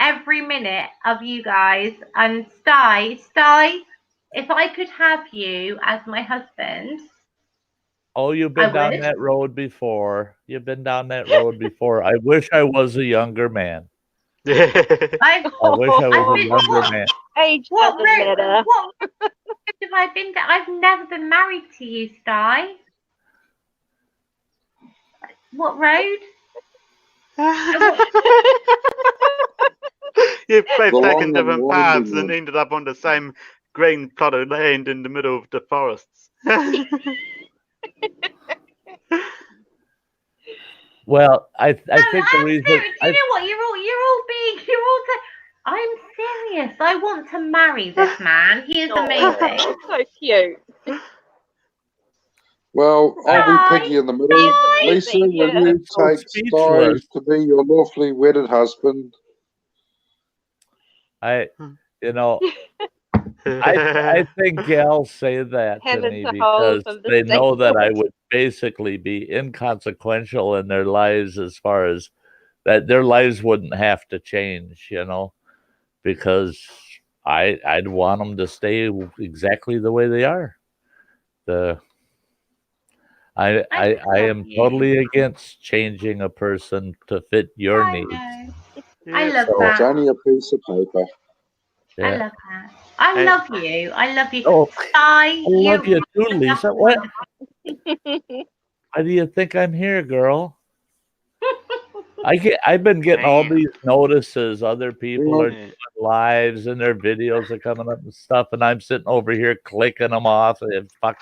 Speaker 2: every minute of you guys. And Sty, if I could have you as my husband.
Speaker 6: Oh, you've been down that road before. You've been down that road before. I wish I was a younger man. I wish I was a younger man.
Speaker 10: Age doesn't matter.
Speaker 2: What have I been to? I've never been married to you, Sty. What road?
Speaker 9: You've both taken different paths and ended up on the same green plot of land in the middle of the forests.
Speaker 6: Well, I think the reason.
Speaker 2: Do you know what? You're all being. I'm serious. I want to marry this man. He is amazing.
Speaker 10: So cute.
Speaker 3: Well, I'll be Piggy in the middle. Lisa, will you take Sty to be your lawfully wedded husband?
Speaker 6: I think gals say that to me because they know that I would basically be inconsequential in their lives as far as that their lives wouldn't have to change, because I'd want them to stay exactly the way they are. I am totally against changing a person to fit your needs.
Speaker 2: I love that.
Speaker 3: It's only a piece of paper.
Speaker 6: Yeah.
Speaker 2: I love that. I love you. I love you.
Speaker 6: Oh,
Speaker 2: Sty,
Speaker 6: I love you too, Lisa. What? Why do you think I'm here, girl? I've been getting all these notices. Other people are doing lives and their videos are coming up and stuff, and I'm sitting over here clicking them off. And fuck.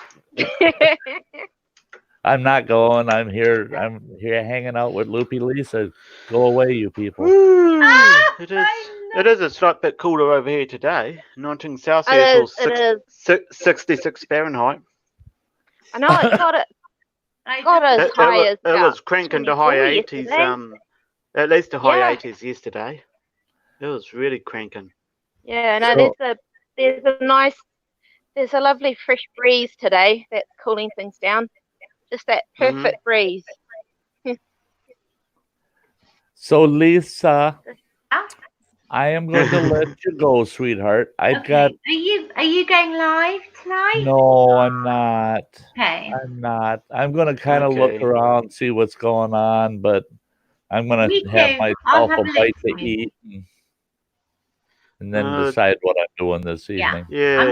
Speaker 6: I'm not going. I'm here hanging out with Loopy Lisa. Go away, you people.
Speaker 9: It is a slight bit cooler over here today. 19 Celsius or 66 Fahrenheit.
Speaker 10: I know, it got as high as
Speaker 9: it was cranking to high 80s. At least to high 80s yesterday. It was really cranking.
Speaker 10: Yeah, no, there's a lovely fresh breeze today that's cooling things down. Just that perfect breeze.
Speaker 6: So Lisa, I am going to let you go, sweetheart. Are
Speaker 2: you going live tonight?
Speaker 6: No, I'm not.
Speaker 2: Okay.
Speaker 6: I'm not. I'm going to kind of look around, see what's going on, but I'm going to have myself a bite to eat and then decide what I'm doing this evening.
Speaker 2: Yeah.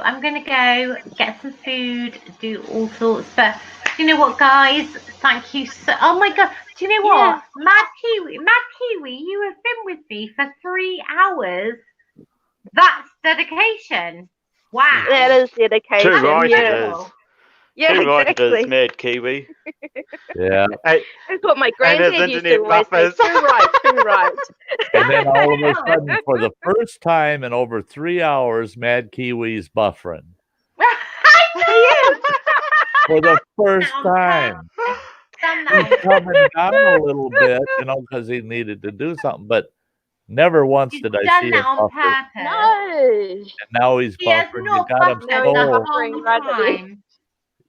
Speaker 2: I'm gonna go get some food, do all sorts. But you know what, guys? Thank you so. Oh my God! Do you know what? Mad Kiwi, you have been with me for 3 hours. That's dedication. Wow.
Speaker 10: That is dedication.
Speaker 9: Too right it is.
Speaker 10: Yeah,
Speaker 9: Too right it
Speaker 10: exactly.
Speaker 9: is, Mad Kiwi.
Speaker 6: Yeah.
Speaker 10: That's what my granddad used to always say. Too right.
Speaker 6: And then all of a sudden, for the first time in over 3 hours, Mad Kiwi's buffering. For the first time. He's coming down a little bit, because he needed to do something. But Never once did I
Speaker 2: done
Speaker 6: see
Speaker 2: that
Speaker 6: him
Speaker 2: on
Speaker 6: buffer.
Speaker 2: purpose.
Speaker 10: No.
Speaker 6: And now he's
Speaker 2: He has
Speaker 6: buffering. You
Speaker 2: not
Speaker 6: got him
Speaker 2: buffered
Speaker 10: No,
Speaker 2: the
Speaker 6: so
Speaker 2: whole
Speaker 10: right at the
Speaker 2: time.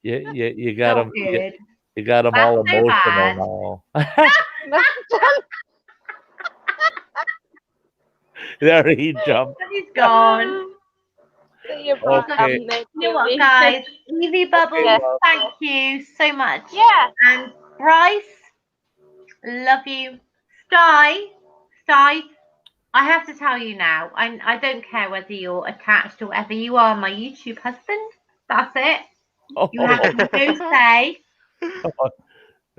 Speaker 6: you got
Speaker 2: Not
Speaker 6: him
Speaker 2: good.
Speaker 6: you got him
Speaker 2: That's
Speaker 6: all
Speaker 2: so
Speaker 6: emotional
Speaker 2: bad.
Speaker 6: now. There he jumped.
Speaker 2: And he's gone.
Speaker 10: See you,
Speaker 6: Okay.
Speaker 10: Ned
Speaker 2: You know what,
Speaker 10: Kiwi.
Speaker 2: guys? Evie Bubbles,
Speaker 10: Yeah.
Speaker 2: thank you so much.
Speaker 10: Yeah.
Speaker 2: And Bryce, love you. Sty, I have to tell you now, I don't care whether you're attached or whatever, you are my YouTube husband. That's it. You have no say.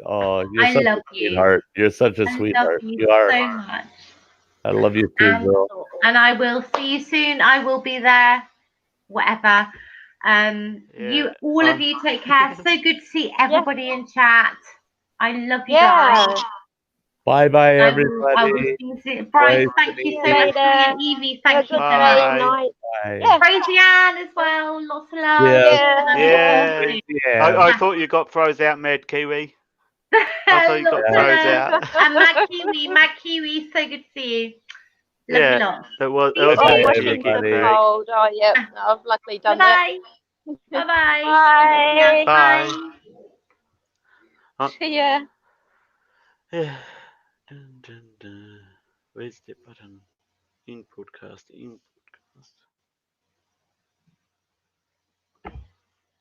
Speaker 6: Oh, you're
Speaker 2: I
Speaker 6: such
Speaker 2: love
Speaker 6: a
Speaker 2: you.
Speaker 6: sweetheart. You're such a
Speaker 2: I love
Speaker 6: sweetheart.
Speaker 2: you
Speaker 6: You are.
Speaker 2: so much.
Speaker 6: I love you too, girl.
Speaker 2: And I will see you soon. I will be there. Whatever. You all of you take care. So good to see everybody in chat. I love you guys.
Speaker 6: Bye bye,
Speaker 2: I will
Speaker 6: everybody.
Speaker 2: see you soon. Bryce,
Speaker 6: Bye,
Speaker 2: thank you so
Speaker 6: Denise.
Speaker 2: much for your Evie. Thank you so much.
Speaker 10: Night.
Speaker 6: Bye.
Speaker 10: Yeah.
Speaker 2: Crazy Ann as well. Lots of love.
Speaker 6: Yeah.
Speaker 9: Yeah.
Speaker 6: Yeah.
Speaker 9: I thought you got froze out, Mad Kiwi. I thought you got
Speaker 2: Lots of
Speaker 9: froze
Speaker 2: love.
Speaker 9: out.
Speaker 2: And Matt Kiwi, so good to see you. Love you
Speaker 9: Yeah,
Speaker 2: lots.
Speaker 9: it was
Speaker 2: See you
Speaker 9: actually
Speaker 10: washing
Speaker 9: a good
Speaker 10: some
Speaker 9: day.
Speaker 10: cold. Oh, yeah. No, I've luckily done
Speaker 2: Bye-bye.
Speaker 10: that.
Speaker 2: Bye-bye.
Speaker 10: Bye.
Speaker 9: Bye.
Speaker 10: See ya.
Speaker 9: Dun, dun, dun. Where's the button? In podcast.